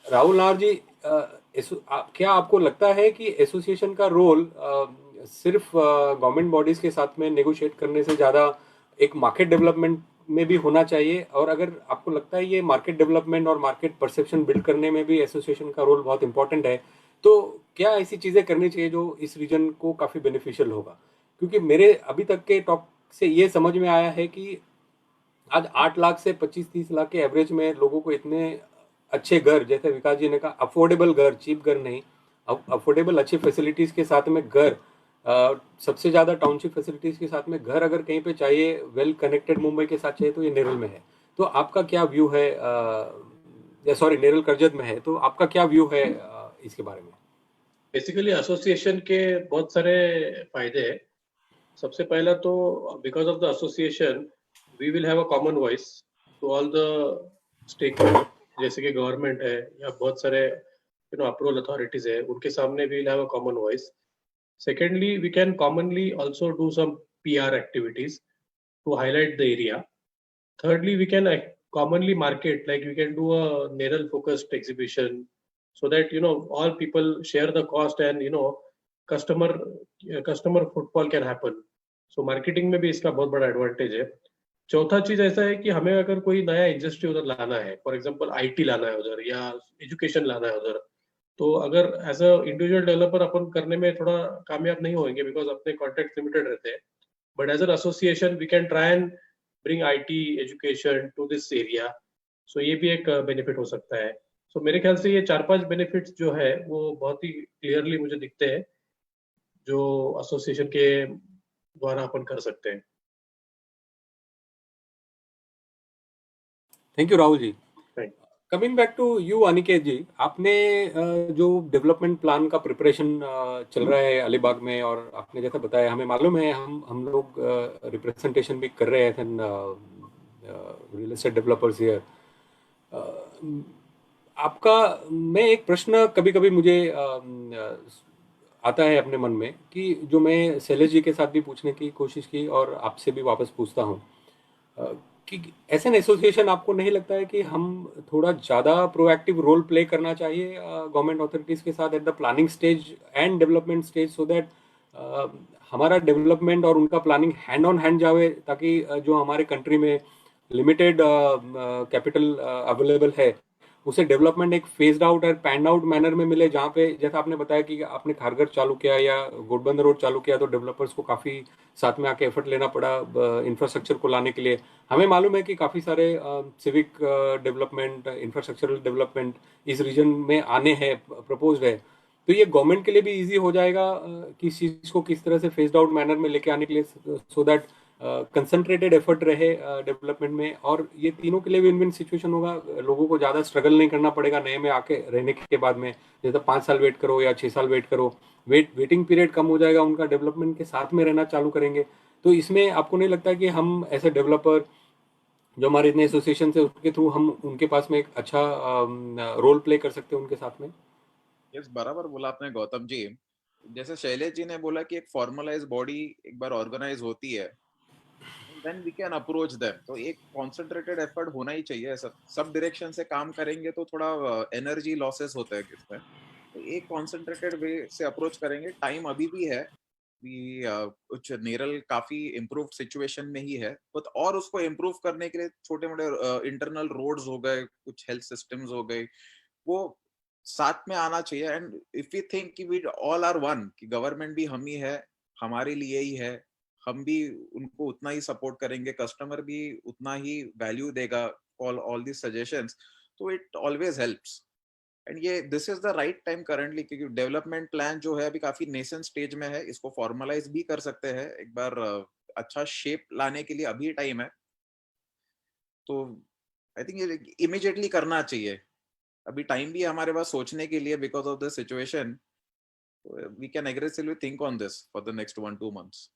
Speaker 1: राहुल नाहर जी, क्या आपको लगता है कि एसोसिएशन का रोल सिर्फ गवर्नमेंट बॉडीज के साथ में नेगोशिएट करने से ज़्यादा एक मार्केट डेवलपमेंट में भी होना चाहिए? और अगर आपको लगता है ये मार्केट डेवलपमेंट और मार्केट परसेप्शन बिल्ड करने में भी एसोसिएशन का रोल बहुत इंपॉर्टेंट है, तो क्या ऐसी चीज़ें करनी चाहिए जो इस रीजन को काफ़ी बेनिफिशियल होगा? क्योंकि मेरे अभी तक के टॉक से ये समझ में आया है कि आज 8 लाख से 25-30 लाख के एवरेज में लोगों को इतने अच्छे घर, जैसे विकास जी ने कहा, अफोर्डेबल घर, चीप घर नहीं, अफोर्डेबल अच्छी फैसिलिटीज के साथ में घर, सबसे ज्यादा टाउनशिप फैसिलिटीज के साथ में घर अगर कहीं पे चाहिए, वेल कनेक्टेड मुंबई के साथ चाहिए, तो ये नेरल में है। तो आपका क्या व्यू है, या सॉरी नेरल करजत में है, तो आपका क्या व्यू है इसके बारे में?
Speaker 7: बेसिकली एसोसिएशन के बहुत सारे फायदे हैं। सबसे पहला तो because of the association we will have a common voice to all the stakeholder, जैसे कि गवर्नमेंट है या बहुत सारे अप्रूवल अथॉरिटीज है, उनके सामने we will have a common voice. Secondly, we can commonly also do some PR activities to highlight the area. Thirdly, we can commonly market, like we can do a Neral focused exhibition so that all people share the cost and customer footfall can happen. So marketing में भी इसका बहुत बड़ा advantage है। चौथा चीज ऐसा है कि हमें अगर कोई नया इंडस्ट्री उधर लाना है, फॉर एग्जांपल आईटी लाना है उधर या एजुकेशन लाना है उधर, तो अगर एज अ इंडिविजुअल डेवलपर अपन करने में थोड़ा कामयाब नहीं होंगे बिकॉज अपने कॉन्टेक्ट लिमिटेड रहते हैं, but as an association we can try and bring IT education to this area. So ये भी एक बेनिफिट हो सकता है। सो मेरे ख्याल से ये 4-5 बेनिफिट्स जो है वो बहुत ही क्लियरली मुझे दिखते हैं जो एसोसिएशन के द्वारा अपन कर सकते हैं।
Speaker 1: Thank you Rahul ji. Coming back to you Aniket ji, आपने जो डेवलपमेंट प्लान का प्रिपरेशन चल रहा है अलीबाग में, और आपने जैसा बताया हमें मालूम है, हम लोग रिप्रेजेंटेशन भी कर रहे हैं रियल एस्टेट डेवलपर्स हियर। आपका, मैं एक प्रश्न कभी कभी मुझे आता है अपने मन में, कि जो मैं शैलेश जी के साथ भी पूछने की कोशिश की और आपसे भी वापस पूछता हूँ कि एस एन एसोसिएशन आपको नहीं लगता है कि हम थोड़ा ज़्यादा प्रोएक्टिव रोल प्ले करना चाहिए गवर्नमेंट अथॉरिटीज़ के साथ at the planning stage and development stage, so that हमारा डेवलपमेंट और उनका प्लानिंग हैंड ऑन हैंड जावे, ताकि जो हमारे कंट्री में लिमिटेड कैपिटल अवेलेबल है उसे डेवलपमेंट एक फेस्ड आउट और पैंड आउट मैनर में मिले, जहाँ पे जैसा आपने बताया कि आपने खारघर चालू किया या गोटबंदर रोड चालू किया तो डेवलपर्स को काफ़ी साथ में आके एफर्ट लेना पड़ा इंफ्रास्ट्रक्चर को लाने के लिए। हमें मालूम है कि काफ़ी सारे सिविक डेवलपमेंट, इंफ्रास्ट्रक्चरल डेवलपमेंट इस रीजन में आने हैं, प्रपोज्ड है, तो ये गवर्नमेंट के लिए भी ईजी हो जाएगा कि इस चीज़ को किस तरह से फेस्ड आउट मैनर में लेके आने के लिए, सो दैट कंसंट्रेटेड एफर्ट रहे डेवलपमेंट में, और ये तीनों के लिए विन विन सिचुएशन होगा। लोगों को ज़्यादा स्ट्रगल नहीं करना पड़ेगा नए में आके रहने के बाद में, जैसे 5 साल वेट करो या 6 साल वेट करो, वेटिंग पीरियड कम हो जाएगा, उनका डेवलपमेंट के साथ में रहना चालू करेंगे। तो इसमें आपको नहीं लगता कि हम ऐसे डेवलपर जो हमारे इतने एसोसिएशन है उसके थ्रू हम उनके पास में एक अच्छा रोल प्ले कर सकते हैं उनके साथ में?
Speaker 9: यस, बराबर बोला आपने गौतम जी। जैसे शैलेश जी ने बोला कि एक फॉर्मलाइज बॉडी एक बार ऑर्गेनाइज होती है, then we can approach them. तो एक कॉन्सेंट्रेटेड एफर्ट होना ही चाहिए। सब डायरेक्शन से काम करेंगे तो थोड़ा एनर्जी लॉसेस होता है इसमें। तो एक कॉन्सेंट्रेटेड वे से अप्रोच करेंगे। टाइम अभी भी है। कुछ नेरल काफी इम्प्रूव्ड सिचुएशन में ही है, बट और उसको इम्प्रूव करने के लिए छोटे मोटे इंटरनल रोड्स हो गए, कुछ हेल्थ सिस्टम्स हो गए, वो साथ में आना चाहिए। एंड इफ वी थिंक कि वी ऑल आर वन, कि गवर्नमेंट भी हम ही है, हमारे लिए ही है, हम भी उनको उतना ही सपोर्ट करेंगे, कस्टमर भी उतना ही वैल्यू देगा ऑल दिस सजेशंस, तो इट ऑलवेज हेल्प्स। एंड ये this is the right time currently, क्योंकि डेवलपमेंट प्लान जो है अभी काफी नेसेंट स्टेज में है। इसको फॉर्मलाइज भी कर सकते हैं एक बार, अच्छा शेप लाने के लिए अभी टाइम है। तो आई थिंक ये इमीडिएटली करना चाहिए। अभी टाइम भी है हमारे पास सोचने के लिए, because of the situation we can aggressively think on this for the next 1-2 months.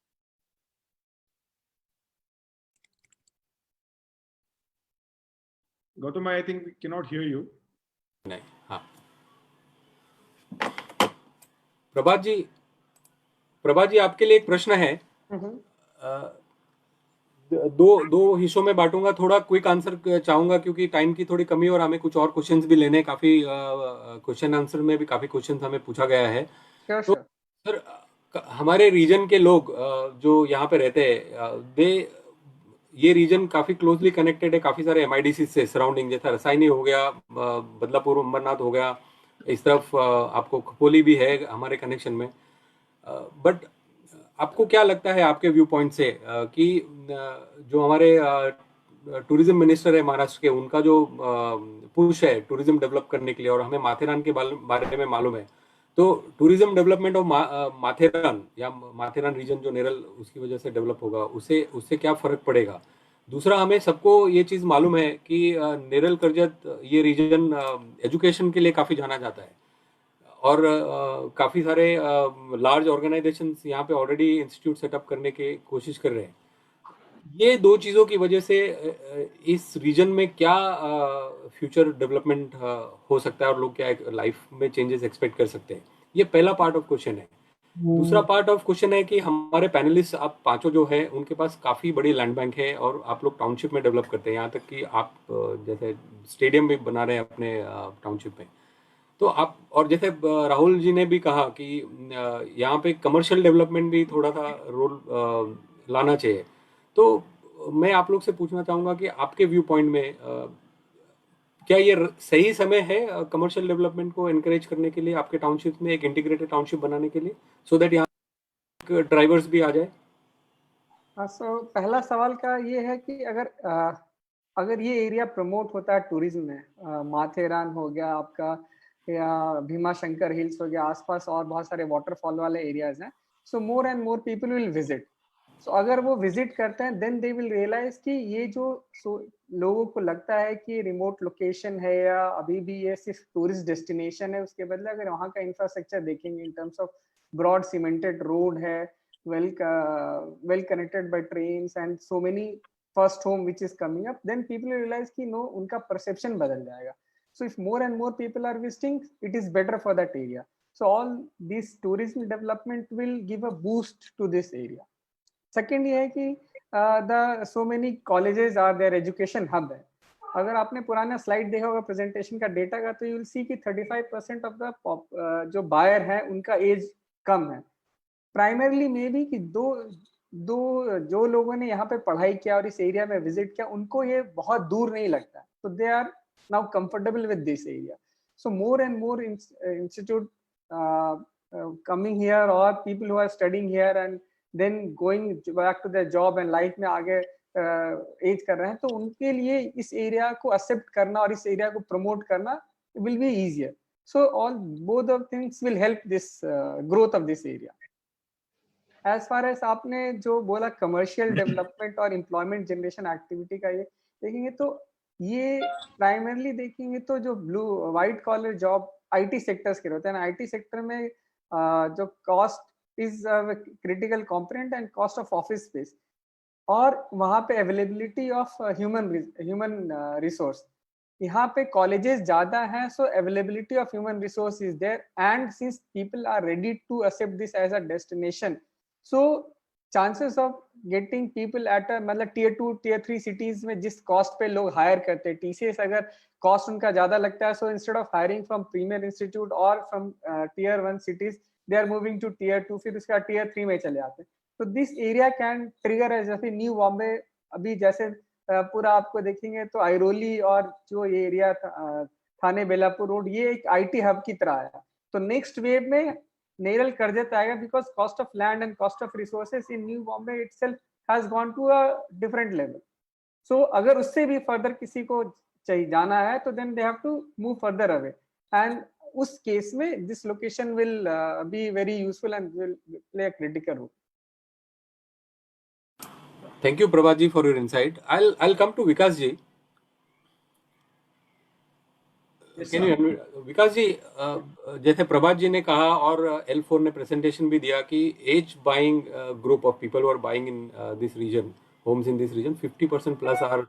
Speaker 3: Gautam, I think we cannot hear you.
Speaker 1: नहीं, हाँ। प्रभात जी आपके लिए एक प्रश्न है। दो हिस्सों में बांटूंगा, थोड़ा क्विक आंसर चाहूंगा क्योंकि टाइम की थोड़ी कमी और हमें कुछ और क्वेश्चंस भी लेने, काफी क्वेश्चन आंसर में भी काफी क्वेश्चंस हमें पूछा गया है। तो सर, हमारे रीजन के लोग जो यहाँ पे रहते हैं, ये रीजन काफी क्लोजली कनेक्टेड है काफी सारे MIDC से सराउंडिंग, जैसा रसायनी हो गया, बदलापुर अंबरनाथ हो गया, इस तरफ आपको खपोली भी है हमारे कनेक्शन में। बट आपको क्या लगता है आपके व्यू पॉइंट से कि जो हमारे टूरिज्म मिनिस्टर है महाराष्ट्र के, उनका जो पुश है टूरिज्म डेवलप करने के लिए, और हमें माथेरान के बारे में मालूम है, तो टूरिज्म डेवलपमेंट ऑफ माथेरान या माथेरान रीजन जो नेरल उसकी वजह से डेवलप होगा, उससे क्या फर्क पड़ेगा? दूसरा, हमें सबको ये चीज़ मालूम है कि नेरल करजत ये रीजन एजुकेशन के लिए काफ़ी जाना जाता है, और काफ़ी सारे लार्ज ऑर्गेनाइजेशंस यहाँ पे ऑलरेडी इंस्टीट्यूट सेटअप करने की कोशिश कर रहे हैं। ये दो चीज़ों की वजह से इस रीजन में क्या फ्यूचर डेवलपमेंट हो सकता है और लोग क्या लाइफ में चेंजेस एक्सपेक्ट कर सकते हैं? ये पहला पार्ट ऑफ क्वेश्चन है। दूसरा पार्ट ऑफ क्वेश्चन है कि हमारे पैनलिस्ट आप पांचों जो है, उनके पास काफ़ी बड़ी लैंड बैंक है और आप लोग टाउनशिप में डेवलप करते हैं, यहाँ तक कि आप जैसे स्टेडियम भी बना रहे हैं अपने टाउनशिप में। तो आप, और जैसे राहुल जी ने भी कहा कि यहाँ पे कमर्शियल डेवलपमेंट भी थोड़ा सा रोल लाना चाहिए। तो मैं आप लोग से पूछना चाहूँगा कि आपके व्यू पॉइंट में क्या ये सही समय है कमर्शियल डेवलपमेंट को एनकरेज करने के लिए आपके टाउनशिप में, एक इंटीग्रेटेड टाउनशिप बनाने के लिए, सो दैट यहाँ ड्राइवर्स भी आ जाए?
Speaker 8: सो पहला सवाल का ये है कि अगर ये एरिया प्रमोट होता है टूरिज्म में, माथेरान हो गया आपका, या भीमा शंकर हिल्स हो गया, आसपास और बहुत सारे वाटरफॉल वाले एरियाज हैं, so more and more people will visit. So अगर वो विजिट करते हैं, देन दे विल रियलाइज कि ये जो लोगों को लगता है कि रिमोट लोकेशन है या अभी भी ये सिर्फ टूरिस्ट डेस्टिनेशन है, उसके बदले अगर वहाँ का इंफ्रास्ट्रक्चर देखेंगे in terms of broad cemented road है, well connected by trains and so many first home which is coming up, then people realize कि no, उनका perception बदल जाएगा. So if more and more people are visiting, it is better for that area. So all this tourism development will give a boost to this area. Second ये है कि the so many colleges are their education hub है. अगर आपने पुराना स्लाइड देखा होगा प्रेजेंटेशन का डेटा का, तो यू विल सी कि 35% ऑफ द जो बायर है उनका एज कम है। प्राइमरली मे बी कि दो जो लोगों ने यहाँ पे पढ़ाई किया और इस एरिया में विजिट किया, उनको ये बहुत दूर नहीं लगता, तो they are now comfortable with this area. So more and more institute coming here, और people who are studying here and then going back to their job and life में आगे एज कर रहे हैं, तो उनके लिए इस एरिया को एक्सेप्ट करना और इस एरिया को प्रमोट करना will be easier. So all both of things will help this growth of this area. As far as आपने जो बोला कमर्शियल डेवलपमेंट और एम्प्लॉयमेंट जनरेशन एक्टिविटी का, ये देखेंगे तो ये प्राइमरली देखेंगे तो जो blue white collar job IT sectors के होते हैं ना, IT सेक्टर में जो cost is critical component and cost of office space. और वहाँ पे अवेलेबिलिटी ऑफ ह्यूमन रिसोर्स, यहाँ पे कॉलेजेस ज्यादा हैं, so availability of human resource is there, and since people are ready to accept this as a destination, so chances of getting people at मतलब टीयर 2 टीयर 3 सिटीज में जिस कॉस्ट पे लोग हायर करते हैं, टीसीएस अगर कॉस्ट उनका ज्यादा लगता है, so instead of hiring from premier institute और from tier 1 cities, they are moving to tier 2, फिर उसका टीयर 3 में चले आते हैं. तो this area can trigger as, जैसे न्यू बॉम्बे अभी जैसे पूरा आपको देखेंगे तो आइरोली और जो ये एरिया थाने बेलापुर रोड, ये एक आईटी हब की तरह आया. तो नेक्स्ट वेव में नेरल करजत आएगा, because cost of land and cost of resources in new Bombay itself has gone to a different level. So अगर उससे भी फर्दर किसी को चाहिए जाना है तो then they have to move further away, and उस केस में this location will be very useful and will play a critical role.
Speaker 1: Thank you, Prabhat ji, for your insight. I'll come to Vikas ji.
Speaker 3: Yes,
Speaker 1: Can you, विकास जी, जैसे प्रभात जी ने कहा और L4 ने प्रेजेंटेशन भी दिया कि as buying group of people who are buying in this region, homes in this region, 50% plus are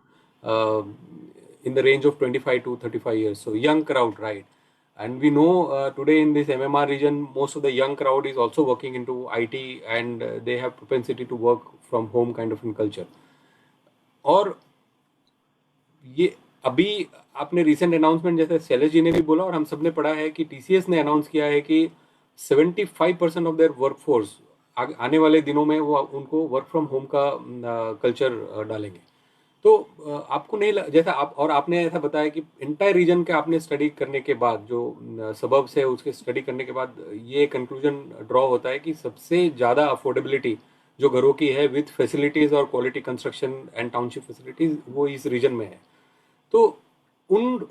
Speaker 1: in the range of 25 to 35 years. So young crowd, right? And we know today in this MMR region, most of the young crowd is also working into IT, and they have propensity to work from home kind of in culture. और ये अभी आपने रिसेंट अनाउंसमेंट जैसे शैलेश जी ने भी बोला और हम सब ने पढ़ा है कि TCS ने अनाउंस किया है कि 75% ऑफ देयर वर्कफोर्स आने वाले दिनों में वो उनको वर्क फ्रॉम होम का कल्चर डालेंगे. तो आपको नहीं जैसा आप और आपने ऐसा बताया कि इंटायर रीजन के आपने स्टडी करने के बाद, जो सबब्स है उसके स्टडी करने के बाद ये कंक्लूजन ड्रॉ होता है कि सबसे ज़्यादा अफोर्डेबिलिटी जो घरों की है विथ फैसिलिटीज़ और quality construction and township facilities, वो इस रीजन में है. तो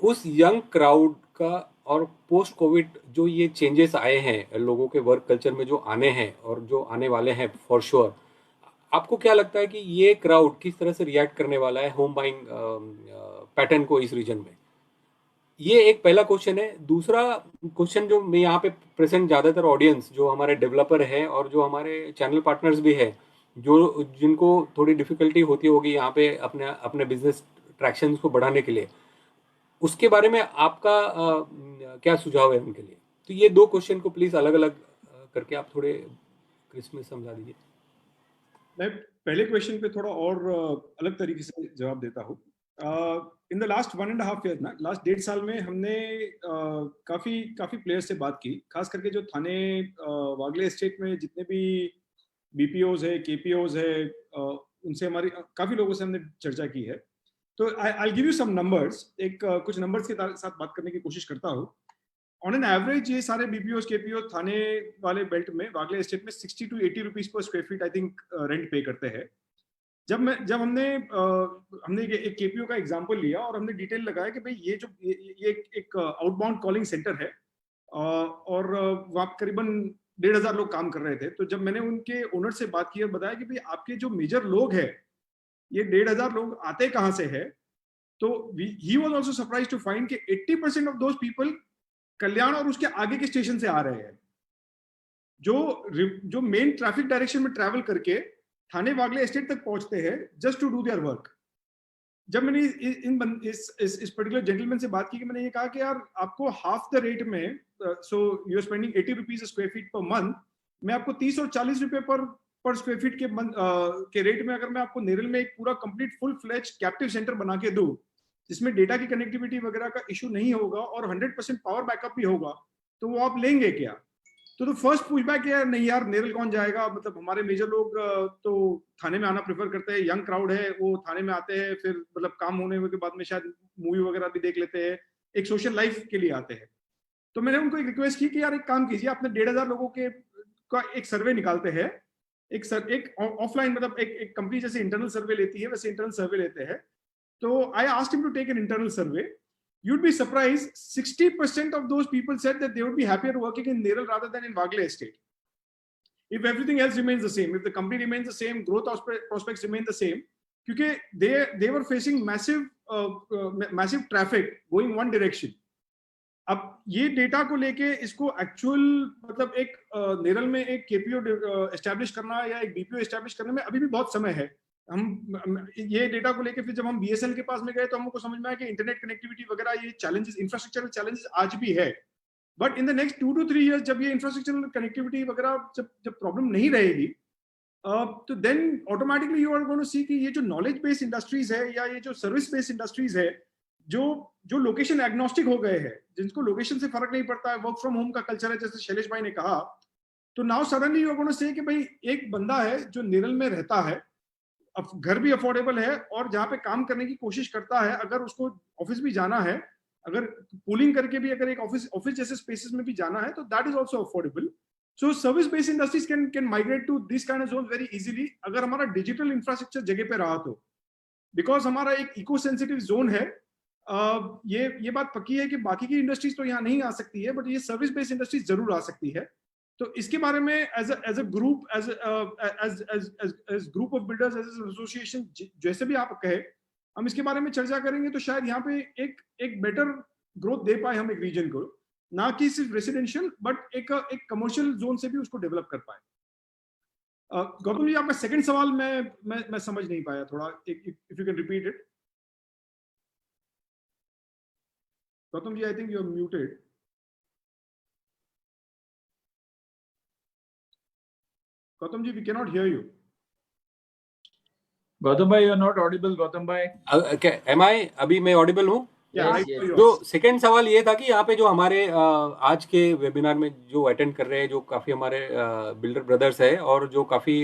Speaker 1: उस यंग क्राउड का और पोस्ट कोविड जो ये चेंजेस आए हैं लोगों के वर्क कल्चर में, जो आने हैं और जो आने वाले हैं फॉर श्योर, आपको क्या लगता है कि ये क्राउड किस तरह से रिएक्ट करने वाला है होम बाइंग पैटर्न को इस रीजन में? ये एक पहला क्वेश्चन है. दूसरा क्वेश्चन जो मैं यहाँ पे प्रेजेंट ज़्यादातर ऑडियंस जो हमारे डेवलपर है और जो हमारे चैनल पार्टनर्स भी है, जो जिनको थोड़ी डिफिकल्टी होती होगी यहाँ पे अपने बिजनेस ट्रैक्शन को बढ़ाने के लिए, उसके बारे में आपका क्या सुझाव है उनके लिए? तो ये दो क्वेश्चन को प्लीज अलग अलग करके आप थोड़े क्रिस्प में समझा दीजिए.
Speaker 3: मैं पहले क्वेश्चन पे थोड़ा और अलग तरीके से जवाब देता हूँ. इन द लास्ट 1.5 ईयर ना, लास्ट 1.5 साल में हमने काफी प्लेयर्स से बात की, खास करके जो थाने वागले एस्टेट में जितने भी बीपीओज है, केपीओज है, उनसे हमारी काफी लोगों से हमने चर्चा की है. तो I give you some numbers, कुछ नंबर्स के साथ बात करने की कोशिश करता हूँ. ऑन एन एवरेज ये सारे बीपीओ केपीओ थाने वाले बेल्ट में वागले एस्टेट में 60 to 80 rupees per square feet I think rent पे करते हैं. जब हमने एक केपीओ का एग्जांपल लिया और हमने डिटेल लगाया कि भाई ये एक आउटबाउंड कॉलिंग सेंटर है और वहाँ करीबन 1,500 लोग काम कर रहे थे. तो जब मैंने उनके ओनर से बात की और बताया कि भाई आपके जो मेजर लोग हैं, ये 1,500 लोग आते कहाँ से है, तो he was also surprised to find कि 80% ऑफ दोस पीपल कल्याण और उसके आगे के स्टेशन से आ रहे हैं, जो मेन ट्रैफिक डायरेक्शन में ट्रैवल करके थाने वागले एस्टेट तक पहुंचते हैं just to do their work. जब मैंने इस पर्टिकुलर जेंटलमैन से बात की कि मैंने ये कहा कि यार आपको हाफ द रेट में, so you are spending 80 rupees square feet per month, मैं आपको 30 और 40 रुपए पर स्क्वायर फीट के रेट में अगर मैं आपको नेरल में एक पूरा complete full fledge captive centre बना के दूं, जिसमें डेटा की कनेक्टिविटी वगैरह का इशू नहीं होगा और 100% पावर बैकअप भी होगा, तो वो आप लेंगे क्या? तो फर्स्ट पूछबैक है, नहीं यार नेरल कौन जाएगा, मतलब हमारे मेजर लोग तो थाने में आना प्रेफर करते हैं, यंग क्राउड है वो थाने में आते हैं, फिर मतलब काम होने के बाद में शायद मूवी वगैरह भी देख लेते हैं, एक सोशल लाइफ के लिए आते हैं. तो मैंने उनको एक रिक्वेस्ट की कि यार एक काम कीजिए, आपने 1,500 लोगों का एक सर्वे निकालते हैं, एक ऑफलाइन, मतलब एक कंपनी जैसे इंटरनल सर्वे लेती है वैसे इंटरनल सर्वे लेते हैं. तो I asked him to take an internal survey. You'd be surprised, 60% of those people said that they would be happier working in Neral rather than in Wagle Estate. If everything else remains the same, if the company remains the same, growth prospects remain the same, because they were facing massive traffic going one direction. अब ये डेटा को लेके इसको एक्चुअल मतलब एक नेरल में एक केपीओ एस्टैब्लिश करना या एक बीपीओ एस्टैब्लिश करने में अभी भी बहुत समय है. हम ये डेटा को लेके फिर जब हम बीएसएनएल के पास में गए तो हमको समझ में आया कि इंटरनेट कनेक्टिविटी वगैरह ये चैलेंजेस, इंफ्रास्ट्रक्चरल चैलेंजेस आज भी है, but in the next 2 to 3 years जब ये इंफ्रास्ट्रक्चरल कनेक्टिविटी वगैरह जब प्रॉब्लम नहीं रहेगी, तो then automatically you are going to see कि ये जो नॉलेज बेस्ड इंडस्ट्रीज है या ये जो सर्विस बेस्ड इंडस्ट्रीज है, जो लोकेशन एग्नोस्टिक हो गए हैं, जिनको लोकेशन से फर्क नहीं पड़ता है, वर्क फ्रॉम होम का कल्चर है, जैसे शैलेश भाई ने कहा, तो now suddenly you are going to say कि भाई एक बंदा है जो नेरल में रहता है, घर भी अफोर्डेबल है और जहाँ पे काम करने की कोशिश करता है, अगर उसको ऑफिस भी जाना है, अगर पूलिंग करके भी अगर एक ऑफिस जैसे स्पेसेस में भी जाना है, तो that is also affordable. So service based industries can migrate to this kind of zone very easily, अगर हमारा डिजिटल इंफ्रास्ट्रक्चर जगह पे रहा तो, बिकॉज हमारा एक इको सेंसिटिव जोन है. ये बात पक्की है कि बाकी की इंडस्ट्रीज तो यहाँ नहीं आ सकती है, बट ये सर्विस बेस्ड इंडस्ट्रीज जरूर आ सकती है. तो इसके बारे में as a group, as group of builders, as association, जैसे भी आप कहे, हम इसके बारे में चर्चा करेंगे, तो शायद यहाँ पे एक बेटर ग्रोथ दे पाए हम एक रीजन को, ना कि सिर्फ रेसिडेंशियल बट एक कमर्शियल जोन से भी उसको डेवलप कर पाए. गौतम जी, आपका सेकंड सवाल मैं समझ नहीं पाया थोड़ा, if you can repeat it. Gautam ji, I think you are muted. Gautam ji, we cannot hear you.
Speaker 2: Gautam bhai, you are not audible. Gautam bhai.
Speaker 1: Am I? अभी मैं ऑडिबल हूँ? जो सेकंड सवाल ये था कि यहाँ पे जो हमारे आज के वेबिनार में जो अटेंड कर रहे हैं, जो काफ़ी हमारे बिल्डर ब्रदर्स है और जो काफ़ी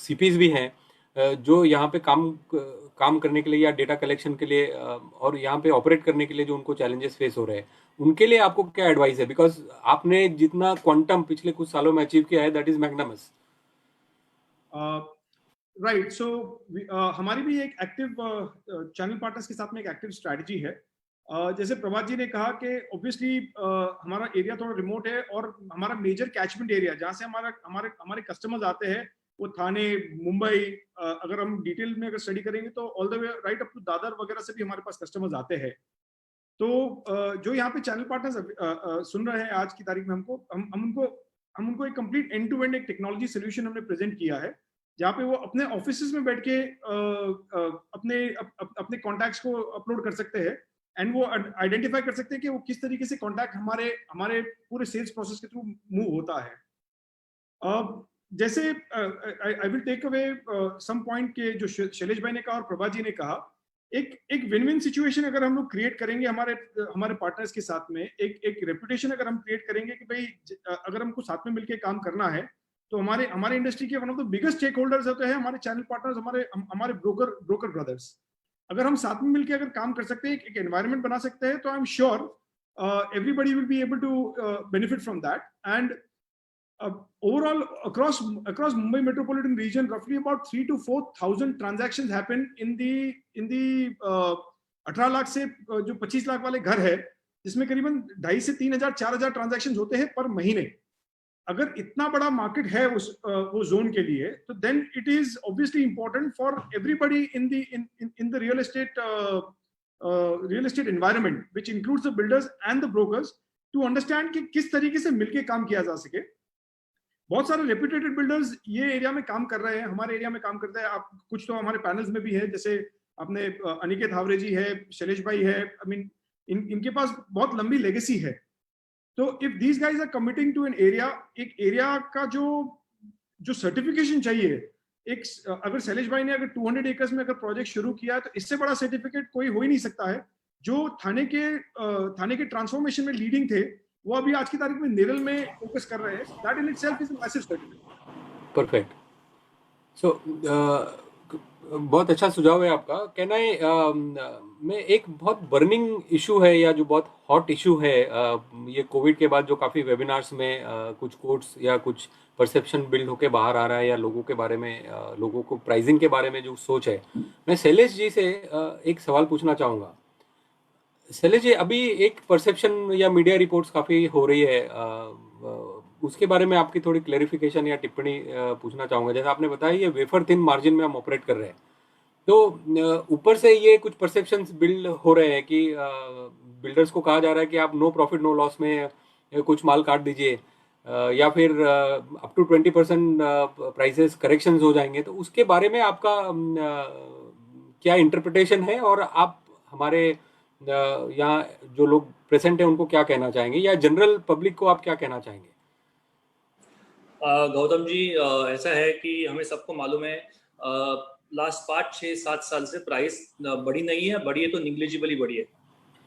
Speaker 1: सीपीज भी हैं, जो यहाँ पे काम करने के लिए या डेटा कलेक्शन के लिए और यहाँ पे ऑपरेट करने के लिए जो उनको चैलेंजेस फेस हो रहे हैं, उनके लिए आपको क्या एडवाइस है? बिकॉज आपने जितना क्वांटम पिछले कुछ सालों में अचीव किया है, दैट इज मैग्नामस.
Speaker 3: राइट. सो हमारी भी एक एक्टिव चैनल पार्टनर्स के साथ में एक एक्टिव स्ट्रैटेजी है. जैसे प्रभात जी ने कहा कि ऑब्वियसली हमारा एरिया थोड़ा रिमोट है और हमारा मेजर कैचमेंट एरिया जहाँ से हमारे कस्टमर्स आते हैं वो थाने, मुंबई, अगर हम डिटेल में अगर स्टडी करेंगे तो all the way right up to Dadar वगैरह से भी हमारे पास कस्टमर्स आते हैं. तो जो यहाँ पे चैनल पार्टनर्स सुन रहे हैं आज की तारीख में, हम उनको एक कंप्लीट एंड टू एंड एक टेक्नोलॉजी सोल्यूशन हमने प्रेजेंट किया है, जहाँ पे वो अपने ऑफिसेज में बैठ के अपने कॉन्टैक्ट्स को अपलोड कर सकते हैं एंड वो आइडेंटिफाई कर सकते हैं कि वो किस तरीके से कॉन्टैक्ट हमारे पूरे सेल्स प्रोसेस के थ्रू मूव होता है. जैसे I will take away some point के जो शैलेश भाई ने कहा और प्रभात जी ने कहा, एक विन विन सिचुएशन अगर हम लोग क्रिएट करेंगे हमारे पार्टनर्स के साथ में, एक रेपुटेशन अगर हम क्रिएट करेंगे कि भाई अगर हमको साथ में मिलकर काम करना है, तो हमारे इंडस्ट्री के one of the biggest stakeholders होते हैं हमारे चैनल पार्टनर्स, हमारे ब्रोकर ब्रदर्स. अगर हम साथ में मिलकर अगर काम कर सकते हैं, एक एनवायरनमेंट बना सकते हैं, तो I am sure everybody will be able to benefit from that. And overall across Mumbai metropolitan region, roughly about 3,000 to 4,000 transactions happen in the 18 lakh से जो 25 लाख वाले घर है, जिसमें करीबन 2,500 से 3,000 4,000 ट्रांजैक्शन होते हैं पर महीने. अगर इतना बड़ा मार्केट है वो जोन के लिए, तो then it is obviously important for everybody in the real estate environment, which includes the builders and the brokers, to understand कि किस तरीके से मिलके काम किया जा सके. बहुत सारे रेप्यूटेड बिल्डर्स ये एरिया में काम कर रहे हैं, हमारे एरिया में काम करते हैं. आप कुछ तो हमारे पैनल्स में भी है, जैसे आपने अनिकेत हावरे जी है, शैलेश भाई है. आई मीन इनके पास बहुत लंबी लेगेसी है. तो if these guys are committing to an area, एक एरिया का जो सर्टिफिकेशन चाहिए, एक अगर शैलेश भाई ने अगर 200 एकर्स में अगर प्रोजेक्ट शुरू किया है, तो इससे बड़ा सर्टिफिकेट कोई हो ही नहीं सकता है. जो थाने के ट्रांसफॉर्मेशन में लीडिंग थे, वो अभी आज की तारीख में नेरल में फोकस कर रहे हैं. That in itself is a massive certificate.
Speaker 1: Perfect. So बहुत अच्छा सुझाव है आपका. कहना है में एक बहुत बर्निंग इशू है या जो बहुत हॉट इशू है, ये कोविड के बाद जो काफ़ी वेबिनार्स में कुछ कोट्स या कुछ परसेप्शन बिल्ड होके बाहर आ रहा है, या लोगों के बारे में, लोगों को प्राइसिंग के बारे में जो सोच है, मैं शैलेश जी से एक सवाल पूछना चाहूँगा. शैलेश जी, अभी एक परसेप्शन या मीडिया रिपोर्ट्स काफ़ी हो रही है, उसके बारे में आपकी थोड़ी क्लैरिफिकेशन या टिप्पणी पूछना चाहूँगा. जैसे आपने बताया, ये वेफर थिन मार्जिन में हम ऑपरेट कर रहे हैं, तो ऊपर से ये कुछ परसेप्शंस बिल्ड हो रहे हैं कि बिल्डर्स को कहा जा रहा है कि आप नो प्रॉफिट नो लॉस में कुछ माल काट दीजिए. या फिर अप टू 20% प्राइसेस करेक्शंस हो जाएंगे, तो उसके बारे में आपका क्या इंटरप्रिटेशन है, और आप हमारे यहाँ जो लोग प्रेजेंट हैं उनको क्या कहना चाहेंगे, या जनरल पब्लिक को आप क्या कहना चाहेंगे?
Speaker 6: गौतम जी, ऐसा है कि हमें सबको मालूम है लास्ट 5 6 7 साल से प्राइस बढ़ी नहीं है, बढ़ी है तो निग्लिजिबली बढ़ी है।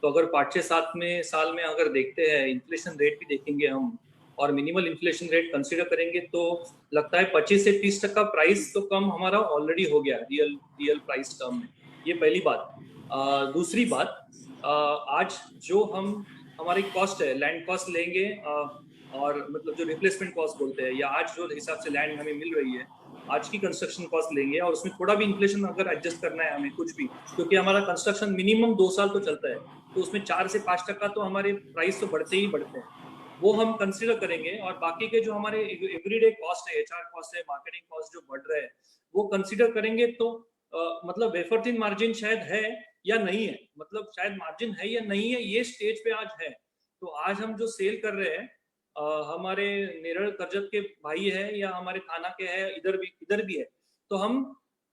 Speaker 6: तो अगर 5 6 7 साल में अगर देखते हैं, इन्फ्लेशन रेट भी देखेंगे हम और मिनिमल इन्फ्लेशन रेट कंसीडर करेंगे, तो लगता है 25 से 30% प्राइस तो कम हमारा ऑलरेडी हो गया रियल प्राइस टर्म में। ये पहली बात। दूसरी बात, आज जो हमारी कॉस्ट है, लैंड कॉस्ट लेंगे, और मतलब जो रिप्लेसमेंट कॉस्ट बोलते हैं, या आज जो हिसाब से लैंड हमें मिल रही है, आज की कंस्ट्रक्शन कॉस्ट लेंगे और उसमें थोड़ा भी इन्फ्लेशन अगर एडजस्ट करना है हमें कुछ भी, क्योंकि हमारा कंस्ट्रक्शन मिनिमम 2 साल तो चलता है, तो उसमें 4 से 5% तो हमारे प्राइस तो बढ़ते ही बढ़ते हैं, वो हम कंसिडर करेंगे। और बाकी के जो हमारे एवरीडे कॉस्ट है, एचआर कॉस्ट है, मार्केटिंग कॉस्ट जो बढ़ रहे हैं, वो कंसिडर करेंगे। तो मतलब वेफर थिन मार्जिन शायद है या नहीं है, मतलब शायद मार्जिन है या नहीं है, ये स्टेज पे आज है। तो आज हम जो सेल कर रहे हैं, हमारे नेरल करजत के भाई है या हमारे थाना के है, इधर भी है, तो हम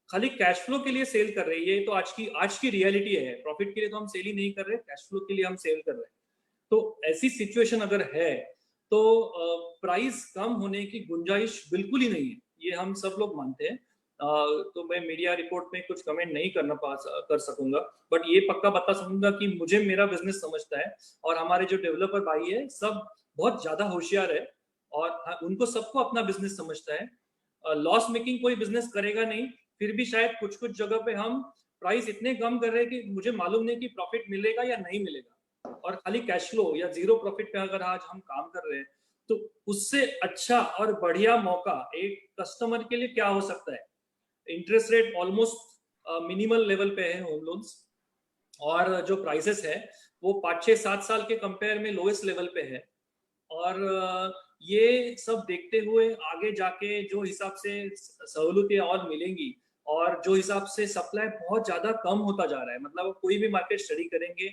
Speaker 6: खाली कैश फ्लो के लिए सेल कर रहे हैं। ये तो आज की रियलिटी है। प्रॉफिट के लिए तो हम सेल ही नहीं कर रहे, कैश फ्लो के लिए हम सेल कर रहे हैं। तो ऐसी सिचुएशन अगर है तो प्राइस कम होने की गुंजाइश बिल्कुल ही नहीं है, ये हम सब लोग मानते हैं। तो मैं मीडिया रिपोर्ट में कुछ कमेंट नहीं कर सकूंगा, बट ये पक्का बता सकूंगा कि मुझे मेरा बिजनेस समझता है, और हमारे जो डेवलपर भाई है सब बहुत ज्यादा होशियार है, और उनको सबको अपना बिजनेस समझता है। लॉस मेकिंग कोई बिजनेस करेगा नहीं, फिर भी शायद कुछ कुछ जगह पे हम प्राइस इतने कम कर रहे हैं कि मुझे मालूम नहीं कि प्रॉफिट मिलेगा या नहीं मिलेगा, और खाली कैश फ्लो या जीरो प्रॉफिट पे अगर आज हम काम कर रहे हैं, तो उससे अच्छा और बढ़िया मौका एक कस्टमर के लिए क्या हो सकता है। Interest rate almost minimal level पे है होम लोन्स, और जो प्राइसेस है वो 5 6 7 साल के कंपेयर में लोएस्ट लेवल पे है। और ये सब देखते हुए आगे जाके जो हिसाब से सहूलतें और मिलेंगी, और जो हिसाब से सप्लाई बहुत ज्यादा कम होता जा रहा है, मतलब कोई भी मार्केट स्टडी करेंगे,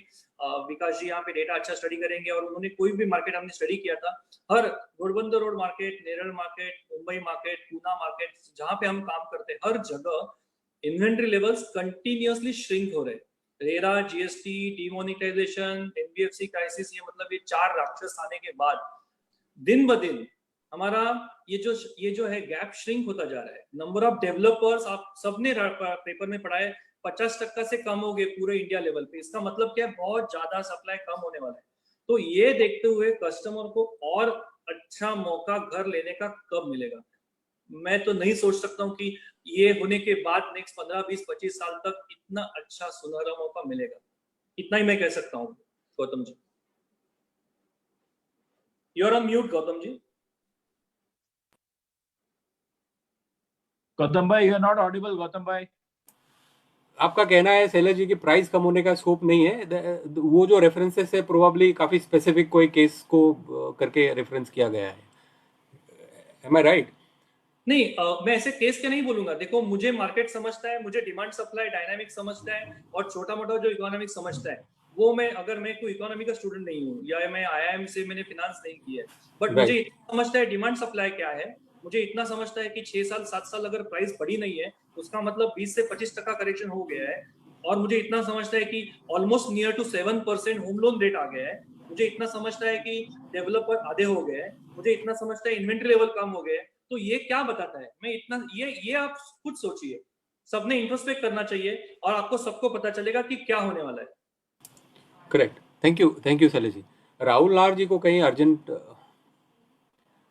Speaker 6: विकास जी यहाँ पे डेटा अच्छा स्टडी करेंगे, और उन्होंने कोई भी मार्केट हमने स्टडी किया था, हर Ghodbunder road market, Neral market, Mumbai market, Poona market, जहाँ पे हम काम करते हैं, हर जगह इन्वेंट्री लेवल्स कंटिन्यूअसली श्रिंक हो रहे हैं। RERA, GST, demonetisation, NBFC crisis, ये मतलब ये 4 राक्षस आने के बाद दिन ब दिन हमारा ये जो है गैप श्रिंक होता जा रहा है। नंबर ऑफ डेवलपर्स आप सबने पेपर में पढ़ा है, 50% से कम हो गए पूरे इंडिया लेवल पे। इसका मतलब क्या है, बहुत ज्यादा सप्लाई कम होने वाला है। तो ये देखते हुए कस्टमर को और अच्छा मौका घर लेने का कब मिलेगा, मैं तो नहीं सोच सकता हूँ कि ये होने के बाद नेक्स्ट 15 20 25 साल तक इतना अच्छा सुनहरा मौका मिलेगा। इतना ही मैं कह सकता हूँ। Gautam ji, you're on mute, Gautam ji.
Speaker 2: Gautam भाई, you are not audible. Gautam भाई,
Speaker 1: आपका कहना है शैलेश जी कि प्राइस कम होने का स्कोप नहीं है, वो जो रेफरेंसेस है प्रोबेबली काफी स्पेसिफिक कोई केस को करके रेफरेंस किया गया है। एम आई राइट?
Speaker 6: नहीं, मैं ऐसे केस के नहीं बोलूंगा। देखो, मुझे मार्केट समझता है, मुझे डिमांड सप्लाई डायनामिक समझता है, और छोटा मोटा जो इकोनॉमिक समझता है वो मैं कोई इकोनॉमी का स्टूडेंट नहीं हूँ, या मैं आईआईएम से मैंने फिनांस नहीं किया है, बट मुझे इतना समझता है डिमांड सप्लाई क्या है। मुझे इतना समझता है कि 6 साल 7 साल अगर प्राइस बढ़ी नहीं है, उसका मतलब 20 से 25% करेक्शन हो गया है। और मुझे इतना समझता है कि almost near to 7% home loan rate आ गया है। मुझे इतना समझता है कि डेवलपर आधे हो गए हैं। मुझे इतना समझता है इन्वेंट्री लेवल कम हो गए। तो ये क्या बताता है, मैं इतना ये आप खुद सोचिए। सबने इंट्रोस्पेक्ट करना चाहिए, और आपको सबको पता चलेगा कि क्या होने वाला है।
Speaker 1: Correct. Thank you Shailesh ji. Rahul नार जी को कहीं अर्जेंट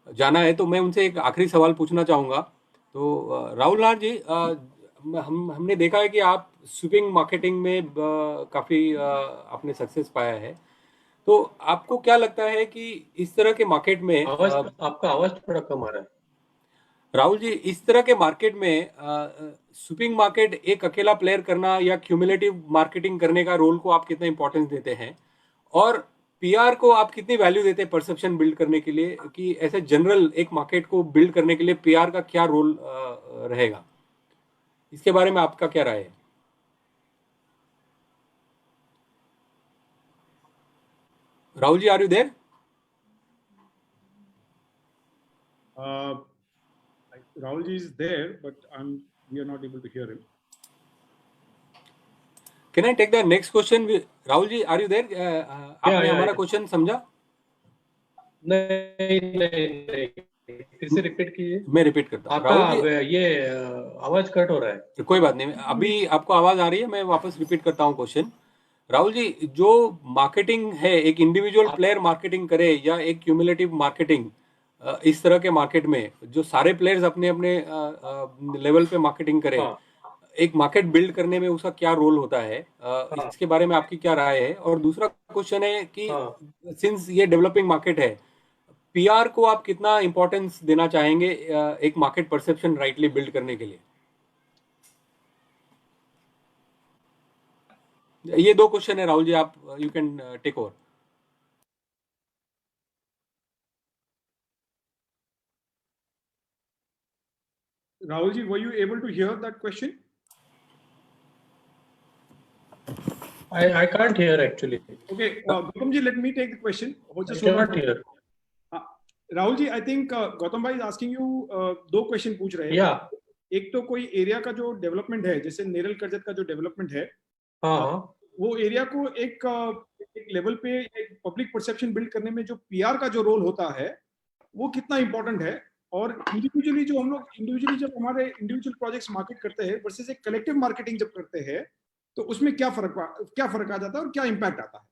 Speaker 1: जाना है, तो मैं उनसे एक आखिरी सवाल पूछना चाहूँगा। तो राहुल नार जी, हमने देखा है कि आप स्वीपिंग मार्केटिंग में काफ़ी आपने सक्सेस पाया है, तो आपको क्या लगता है कि इस तरह के मार्केट में
Speaker 7: आपका आवाज थोड़ा कम आ रहा है
Speaker 1: राहुल जी, इस तरह के मार्केट में स्वीपिंग मार्केट एक अकेला प्लेयर करना या क्यूमुलेटिव मार्केटिंग करने का रोल को आप कितना इंपॉर्टेंस देते हैं, और पीआर को आप कितनी वैल्यू देते हैं परसेप्शन बिल्ड करने के लिए, कि ऐसे जनरल एक मार्केट को बिल्ड करने के लिए पीआर का क्या रोल रहेगा, इसके बारे में आपका क्या राय है? Rahul ji, are you there?
Speaker 3: Rahulji is there, but we are not able to hear him.
Speaker 1: Can I take the next question? Rahulji, are you there? आपने हमारा क्वेश्चन समझा?
Speaker 7: नहीं, फिर से रिपीट कीजिए।
Speaker 1: मैं रिपीट करता हूँ।
Speaker 7: आपका ये आवाज कट हो रहा है।
Speaker 1: कोई बात नहीं, अभी आपको आवाज आ रही है, मैं वापस रिपीट करता हूँ क्वेश्चन। राहुल जी, जो मार्केटिंग है, एक इंडिविजुअल प्लेयर मार्केटिंग करे या एक क्यूमुलेटिव मार्केटिंग, इस तरह के मार्केट में जो सारे प्लेयर्स अपने अपने लेवल पे मार्केटिंग करे, एक मार्केट बिल्ड करने में उसका क्या रोल होता है, इसके बारे में आपकी क्या राय है? और दूसरा क्वेश्चन है कि सिंस ये डेवलपिंग मार्केट है, पीआर को आप कितना इंपॉर्टेंस देना चाहेंगे एक मार्केट परसेप्शन राइटली बिल्ड करने के लिए? ये दो क्वेश्चन है राहुल जी, आप you can take over.
Speaker 3: Rahul ji, were you able to hear that question?
Speaker 7: I can't hear actually.
Speaker 3: Okay, Gautam ji, let me take the question.
Speaker 7: I cannot hear.
Speaker 3: Rahul ji, I think Gautam bhai is asking you दो क्वेश्चन पूछ रहे हैं।
Speaker 7: Yeah.
Speaker 3: एक तो कोई एरिया का जो डेवलपमेंट है, जैसे नेरल करजत का जो डेवलपमेंट है, वो एरिया को एक लेवल पे एक पब्लिक परसेप्शन बिल्ड करने में जो पीआर का जो रोल होता है, वो कितना इंपॉर्टेंट है, और इंडिविजुअली जो हम लोग जब हमारे इंडिविजुअल प्रोजेक्ट्स मार्केट करते हैं वर्सेस एक कलेक्टिव मार्केटिंग जब करते हैं, तो उसमें क्या फर्क आ जाता है और क्या इम्पैक्ट आता है?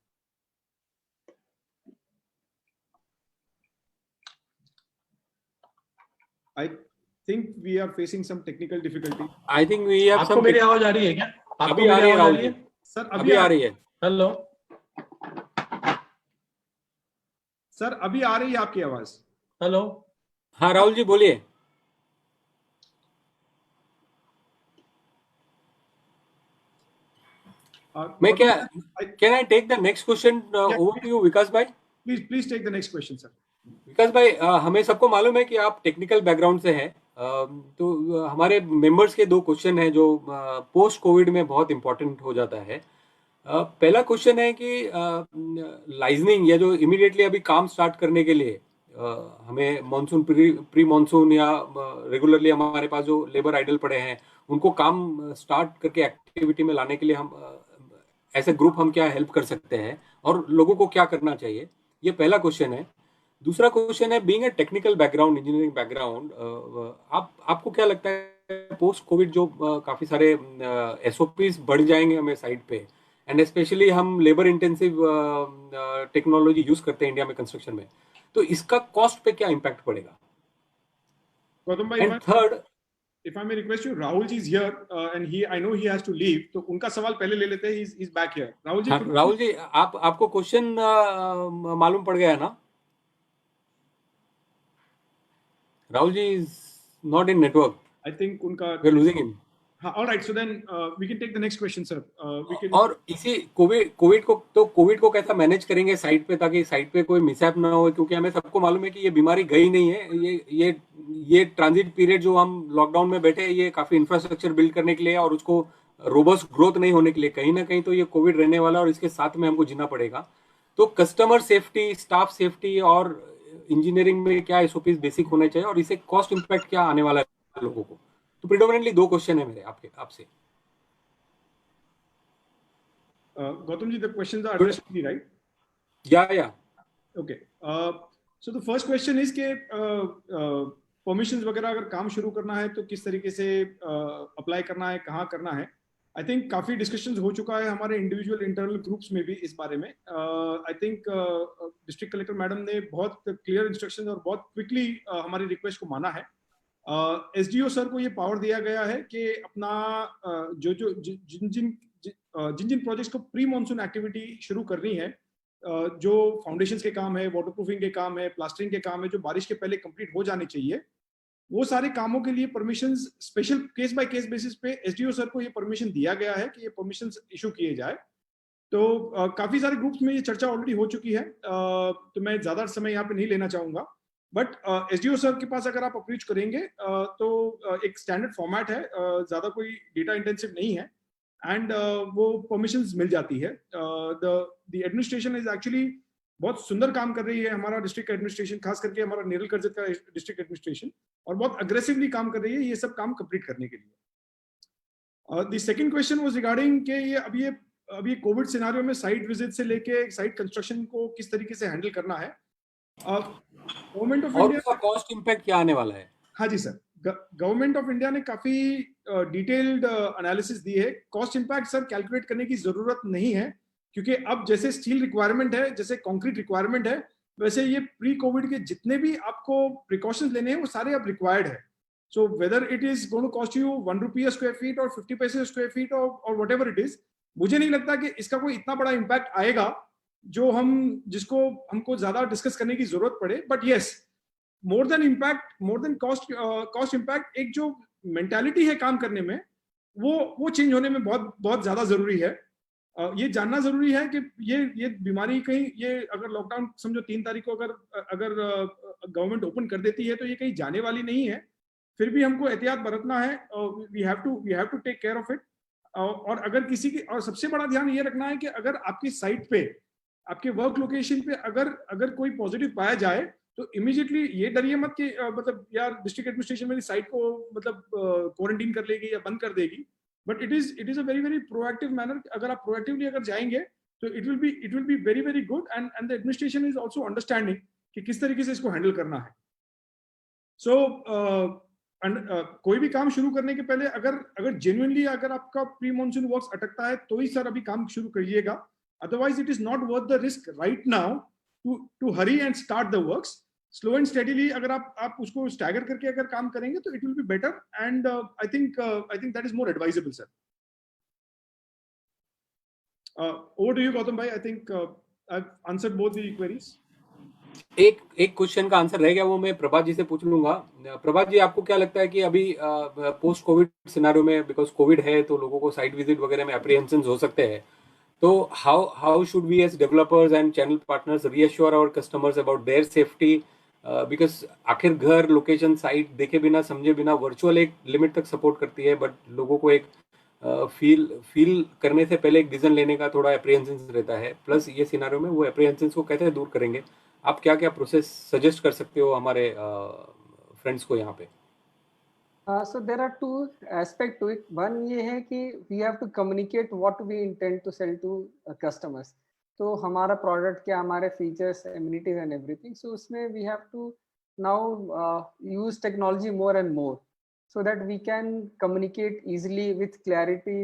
Speaker 3: I think we are facing some technical difficulty.
Speaker 1: I think we have
Speaker 7: आपको मेरी आवाज आ रही है क्या?
Speaker 1: अभी आ रही है राहुल जी,
Speaker 3: सर
Speaker 1: अभी आ रही है।
Speaker 7: हेलो
Speaker 3: सर, अभी आ रही है आपकी आवाज।
Speaker 7: हेलो,
Speaker 1: हाँ राहुल जी बोलिए। मैं क्या, can I take the next question over to you Vikas भाई?
Speaker 3: Please take the next question sir.
Speaker 1: Vikas भाई, हमें सबको मालूम है कि आप टेक्निकल बैकग्राउंड से हैं, तो हमारे मेंबर्स के दो क्वेश्चन हैं जो पोस्ट कोविड में बहुत इंपॉर्टेंट हो जाता है। पहला क्वेश्चन है कि लाइजनिंग या जो इमीडिएटली अभी काम स्टार्ट करने के लिए हमें मॉनसून प्री मॉनसून या रेगुलरली हमारे पास जो लेबर आइडल पड़े हैं उनको काम स्टार्ट करके एक्टिविटी में लाने के लिए हम एज ए ग्रुप हम क्या हेल्प कर सकते हैं और लोगों को क्या करना चाहिए, ये पहला क्वेश्चन है। दूसरा क्वेश्चन है, being a technical background, engineering background, आपको क्या लगता है पोस्ट कोविड जो काफी सारे एसओपीज बढ़ जाएंगे हमें साइड पे, एंड स्पेशली हम लेबर इंटेंसिव टेक्नोलॉजी यूज करते हैं इंडिया में कंस्ट्रक्शन में, तो इसका कॉस्ट पे क्या इम्पैक्ट पड़ेगा?
Speaker 3: गौतम भाई,
Speaker 1: and third,
Speaker 3: if I may request you, Rahul ji is here and I know he has to leave, तो उनका सवाल पहले ले लेते हैं। he's back here. Rahul ji,
Speaker 1: आपको क्वेश्चन मालूम पड़ गया है ना? Rahul ji is not in network.
Speaker 3: I think उनका
Speaker 1: we're losing him.
Speaker 3: हाँ, all right, so then we can take the next question, sir. We can...
Speaker 1: और इसी कोविड को कैसा मैनेज करेंगे साइट पे, ताकि साइट पे कोई मिसहैप ना हो, क्योंकि हमें सबको मालूम है कि ये बीमारी गई नहीं है, ये ट्रांजिट पीरियड जो हम लॉकडाउन में बैठे, ये काफी इंफ्रास्ट्रक्चर बिल्ड करने के लिए और उसको रोबस्ट ग्रोथ नहीं होने के लिए, कहीं ना कहीं तो ये कोविड रहने वाला और इसके साथ में हमको जीना पड़ेगा। तो कस्टमर सेफ्टी, स्टाफ सेफ्टी और इंजीनियरिंग में क्या एसओपीज बेसिक होने चाहिए और इसे कॉस्ट इम्पैक्ट क्या आने वाला है लोगों को? तो प्रिडोमिनेंटली दो क्वेश्चन है मेरे आपसे।
Speaker 3: Gautam ji, the questions are addressed to me, right?
Speaker 1: Yeah.
Speaker 3: Okay. So the first question is कि permissions वगैरह अगर काम शुरू करना है तो किस तरीके से अप्लाई करना है, कहाँ करना है? I think काफी डिस्कशंस हो चुका है हमारे इंडिविजुअल इंटरनल ग्रुप्स में भी इस बारे में। I think district collector madam ने बहुत क्लियर इंस्ट्रक्शंस और बहुत क्विकली हमारी रिक्वेस्ट को माना है। एसडीओ सर को ये पावर दिया गया है कि अपना जिन प्रोजेक्ट्स को प्री मॉनसून एक्टिविटी शुरू करनी है, जो फाउंडेशंस के काम है, वाटरप्रूफिंग के काम है, प्लास्टरिंग के काम है, जो बारिश के पहले कंप्लीट हो जाने चाहिए, वो सारे कामों के लिए permissions special case by case basis पे एसडीओ सर को ये परमिशन दिया गया है कि ये परमिशंस इशू किए जाए। तो काफी सारे ग्रुप्स में ये चर्चा ऑलरेडी हो चुकी है, तो मैं ज्यादा समय यहाँ पे नहीं लेना चाहूंगा, बट एसडीओ सर के पास अगर आप अप्रोच करेंगे तो एक स्टैंडर्ड फॉर्मेट है, ज्यादा कोई डेटा इंटेंसिव नहीं है, एंड वो परमिशंस मिल जाती है। द एडमिनिस्ट्रेशन इज एक्चुअली बहुत सुंदर काम कर रही है हमारा डिस्ट्रिक्ट एडमिनिस्ट्रेशन, खास करके हमारा नेरल कर्जत का डिस्ट्रिक्ट एडमिनिस्ट्रेशन, और बहुत अग्रेसिवली काम कर रही है ये सब काम कंप्लीट करने के लिए। The second question was regarding कि ये अभी कोविड सिनेरियो में साइट विजिट से लेके साइट कंस्ट्रक्शन को किस तरीके से हैंडल करना है। गवर्नमेंट ऑफ
Speaker 1: और
Speaker 3: इंडिया
Speaker 1: उसका कॉस्ट इम्पैक्ट क्या आने वाला है?
Speaker 3: हाँ जी सर, गवर्नमेंट ऑफ इंडिया ने काफी डिटेल्ड एनालिसिस दी है। कॉस्ट इम्पैक्ट सर कैलकुलेट करने की जरूरत नहीं है, क्योंकि अब जैसे स्टील रिक्वायरमेंट है, जैसे कंक्रीट रिक्वायरमेंट है, वैसे ये प्री कोविड के जितने भी आपको प्रिकॉशंस लेने हैं वो सारे अब रिक्वायर्ड है। So whether it is going to cost you 1 rupee square feet और 50 पैसे स्क्वायर फीट और वट एवर इट इज, मुझे नहीं लगता कि इसका कोई इतना बड़ा इम्पैक्ट आएगा जिसको हमको ज्यादा डिस्कस करने की जरूरत पड़े। But yes, more than impact, more than cost impact, एक जो मेंटालिटी है काम करने में वो चेंज होने में बहुत ज्यादा जरूरी है। ये जानना जरूरी है कि ये बीमारी कहीं, ये अगर लॉकडाउन समझो 3 तारीख को अगर गवर्नमेंट ओपन कर देती है तो ये कहीं जाने वाली नहीं है। फिर भी हमको एहतियात बरतना है, we have to take care of it. और अगर किसी की, और सबसे बड़ा ध्यान ये रखना है कि अगर आपकी साइट पे, आपके वर्क लोकेशन पे अगर कोई पॉजिटिव पाया जाए तो इमीडिएटली ये डरिए मत कि मतलब यार डिस्ट्रिक्ट एडमिनिस्ट्रेशन मेरी साइट को मतलब क्वारंटीन कर लेगी या बंद कर देगी। But it is a very proactive manner. अगर आप प्रोएक्टिवली अगर जाएंगे तो it will be very good, and the administration is also understanding कि किस तरीके से इसको हैंडल करना है। सो कोई भी काम शुरू करने के पहले अगर जेन्युइनली अगर आपका प्री मॉनसून वर्क्स अटकता है तो ही सर अभी काम शुरू करिएगा, otherwise it is not worth the risk right now to hurry and start the works. Slow and steadily अगर आप उसको स्टैगर करके अगर काम करेंगे तो it will be better, and I think that is more advisable sir. Over to you Gautam भाई, I think I have answered both the queries.
Speaker 1: एक क्वेश्चन का आंसर रह गया, वो मैं प्रभात जी से पूछ लूंगा। प्रभात जी, आपको क्या लगता है कि अभी पोस्ट कोविड सिनेरियो में, बिकॉज कोविड है तो लोगों को साइट विजिट वगैरह में एप्रीहेंशंस हो सकते हैं, तो how should we as developers and channel partners reassure our customers about their safety? Because आखिर घर, लोकेशन, साइट देखे बिना समझे बिना वर्चुअल एक लिमिट तक सपोर्ट करती है, बट लोगों को एक फील करने से पहले एक डिसीजन लेने का थोड़ा एप्रीहेंशन रहता है। प्लस ये सिनेरियो में वो एप्रीहेंशन को कैसे दूर करेंगे? आप क्या क्या प्रोसेस सजेस्ट कर सकते हो हमारे फ्रेंड्स को यहाँ पे?
Speaker 8: So there are two aspects to it. One ये है कि we have to communicate what we intend to sell to customers. तो हमारा product क्या, हमारे features, amenities and everything. So उसमें we have to now use technology more and more so that we can communicate easily with clarity,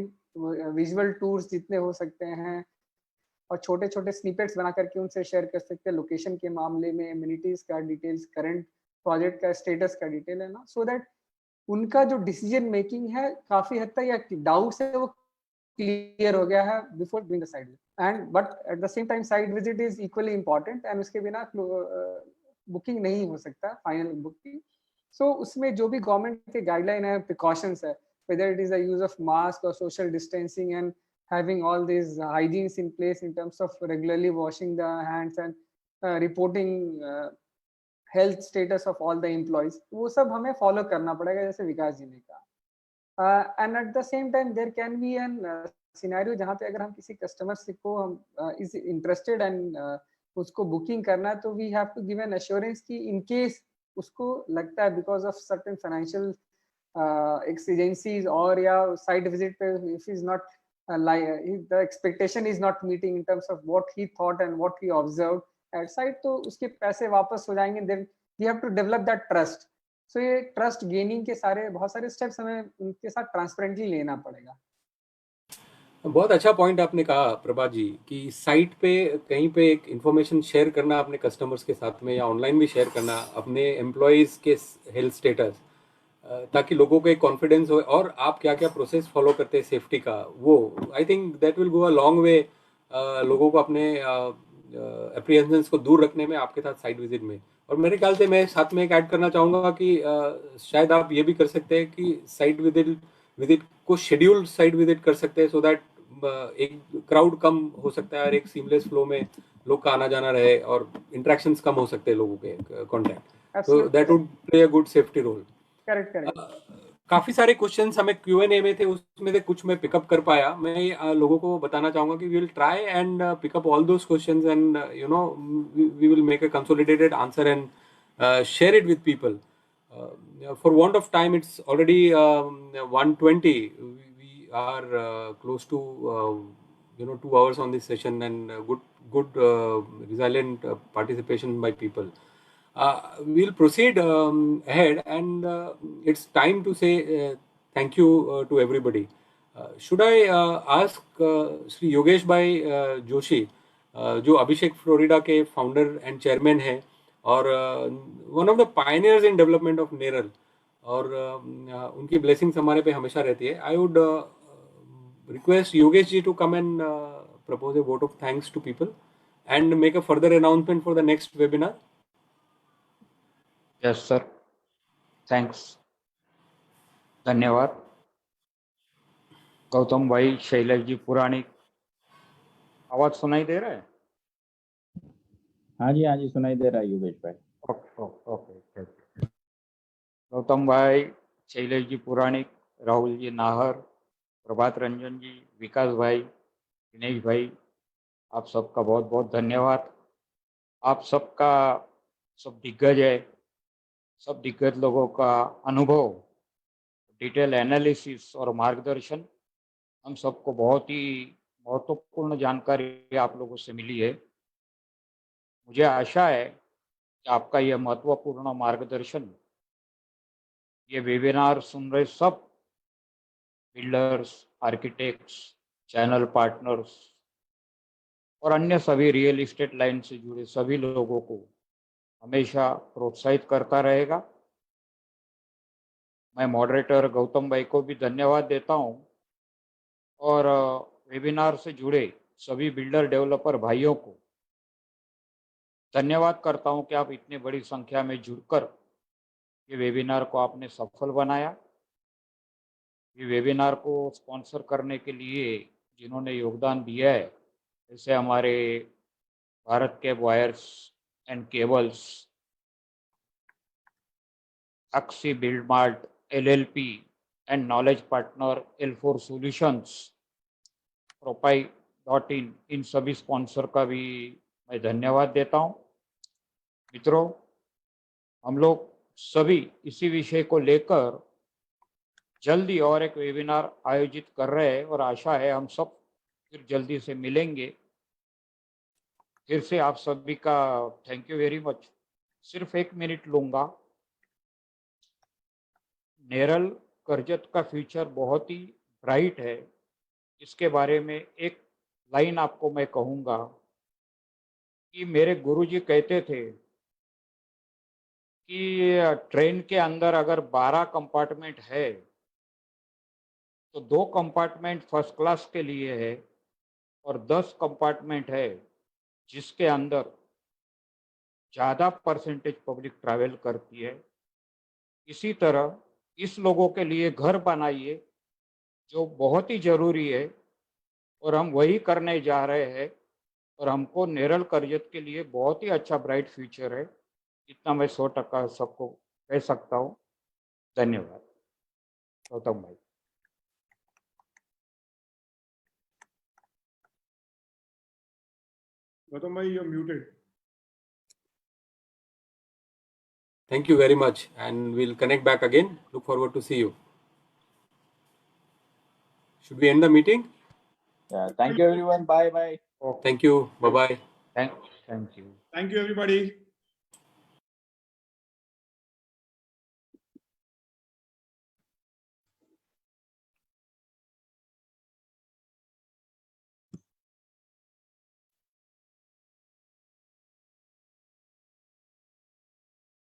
Speaker 8: visual tours जितने हो सकते हैं, और छोटे छोटे स्निपेट्स बना करके उनसे शेयर कर सकते हैं लोकेशन के मामले में, एमिनिटीज का डिटेल्स, करंट प्रोजेक्ट का स्टेटस का डिटेल है ना, सो दैट उनका जो डिसीजन मेकिंग है काफी हद तक या डाउट्स है वो क्लियर हो गया है before doing the site visit. And but at the same time site visit is equally important, and उसके बिना बुकिंग नहीं हो सकता, फाइनल बुकिंग। सो उसमें जो भी गवर्नमेंट के गाइडलाइन है, प्रिकॉशंस है, whether it is the use of mask or social distancing and having all these hygienes in place in terms of regularly washing the hands and reporting health status of all the employees, वो सब हमें follow करना पड़ेगा, जैसे विकास जी ने कहा। And at the same time there can be an scenario जहाँ पे अगर हम किसी customer को हम is interested and उसको booking करना है, तो we have to give an assurance कि in case उसको लगता है because of certain financial exigencies or या site visit पे if is not the expectation is not meeting in terms of what he thought and what he observed at site, तो उसके पैसे वापस हो जाएंगे। then we have to develop that trust. so ये trust gaining के बहुत सारे steps हमें उनके साथ transparently लेना पड़ेगा।
Speaker 1: बहुत अच्छा पॉइंट आपने कहा प्रभात जी, कि साइट पे कहीं पे एक इंफॉर्मेशन शेयर करना अपने कस्टमर्स के साथ में, या ऑनलाइन भी शेयर करना अपने एम्प्लॉयज़ के हेल्थ स्टेटस, ताकि लोगों को एक कॉन्फिडेंस हो, और आप क्या क्या प्रोसेस फॉलो करते हैं सेफ्टी का, वो आई think that will go a long way लोगों को अपने एप्रीहेंशंस को दूर रखने में आपके साथ साइट विजिट में। और मेरे ख्याल से मैं साथ में एक ऐड करना चाहूँगा कि शायद आप ये भी कर सकते हैं कि साइट विजिट को शेड्यूल्ड साइट विजिट कर सकते हैं, सो दैट एक क्राउड कम हो सकता है और एक सीमलेस फ्लो में लोग का आना जाना रहे और इंटरेक्शंस कम हो सकते हैं लोगों के contact, so that would play a good safety role.
Speaker 8: Correct.
Speaker 1: काफी सारे क्वेश्चंस हमें Q&A में थे, उसमें से कुछ मैं पिकअप कर पाया. मैं लोगों को बताना चाहूंगा कि we will try and pick up all those questions and we will make a consolidated answer and share it with people. For want of time, it's already 1:20. We are close to 2 hours on this session, and good resilient participation by people. We'll proceed ahead, and it's time to say thank you to everybody. Should I ask Sri Yogesh Bhai Joshi, जो अभिषेक फ्लोरिडा के फाउंडर एंड चेयरमैन है और one of the pioneers in development of Neral, और उनकी ब्लेसिंग्स हमारे पे हमेशा रहती है. I would request Yogesh ji to come and propose a vote of thanks to people and make a further announcement for the next webinar.
Speaker 10: Yes sir, thanks, धन्यवाद. गौतम भाई, शैलेश जी पुराणिक, आवाज सुनाई दे रहा है?
Speaker 11: हाँ जी सुनाई दे रहा है योगेश भाई.
Speaker 10: ओके. गौतम भाई, शैलेश जी पुराणिक, राहुल जी नाहर, प्रभात रंजन जी, विकास भाई, दिनेश भाई, आप सबका बहुत बहुत धन्यवाद. आप सबका सब दिग्गज है, सब दिग्गज लोगों का अनुभव, डिटेल एनालिसिस और मार्गदर्शन हम सबको बहुत ही महत्वपूर्ण जानकारी आप लोगों से मिली है. मुझे आशा है कि आपका यह महत्वपूर्ण मार्गदर्शन ये वेबिनार सुन रहे सब बिल्डर्स, आर्किटेक्ट्स, चैनल पार्टनर्स और अन्य सभी रियल एस्टेट लाइन से जुड़े सभी लोगों को हमेशा प्रोत्साहित करता रहेगा. मैं मॉडरेटर गौतम भाई को भी धन्यवाद देता हूं और वेबिनार से जुड़े सभी बिल्डर डेवलपर भाइयों को धन्यवाद करता हूं कि आप इतनी बड़ी संख्या में जुड़कर ये वेबिनार को आपने सफल बनाया. ये वेबिनार को स्पॉन्सर करने के लिए जिन्होंने योगदान दिया है, जैसे हमारे Bharat cab wires and cables, अक्सी build mart LLP and knowledge partner L4 solutions, Propy.in, इन सभी स्पॉन्सर का भी मैं धन्यवाद देता हूं. मित्रों, हम लोग सभी इसी विषय को लेकर जल्दी और एक वेबिनार आयोजित कर रहे हैं और आशा है हम सब फिर जल्दी से मिलेंगे. फिर से आप सभी का थैंक यू वेरी मच. सिर्फ 1 मिनट लूंगा. नेरल करजत का फ्यूचर बहुत ही ब्राइट है. इसके बारे में एक लाइन आपको मैं कहूँगा कि मेरे गुरुजी कहते थे कि ट्रेन के अंदर अगर 12 कंपार्टमेंट है तो 2 कंपार्टमेंट फर्स्ट क्लास के लिए है और 10 कंपार्टमेंट है जिसके अंदर ज़्यादा परसेंटेज पब्लिक ट्रैवल करती है. इसी तरह इस लोगों के लिए घर बनाइए जो बहुत ही ज़रूरी है और हम वही करने जा रहे हैं और हमको नेरल करजत के लिए बहुत ही अच्छा ब्राइट फ्यूचर है. इतना मैं 100% सबको कह सकता हूँ. धन्यवाद. गौतम भाई.
Speaker 3: Gautam bhai, you're muted.
Speaker 1: Thank you very much, and we'll connect back again. Look forward to see you. Should we end the meeting?
Speaker 11: Yeah, thank you everyone. Bye.
Speaker 1: Thank you. Bye bye.
Speaker 10: Thank you.
Speaker 3: Thank you, everybody.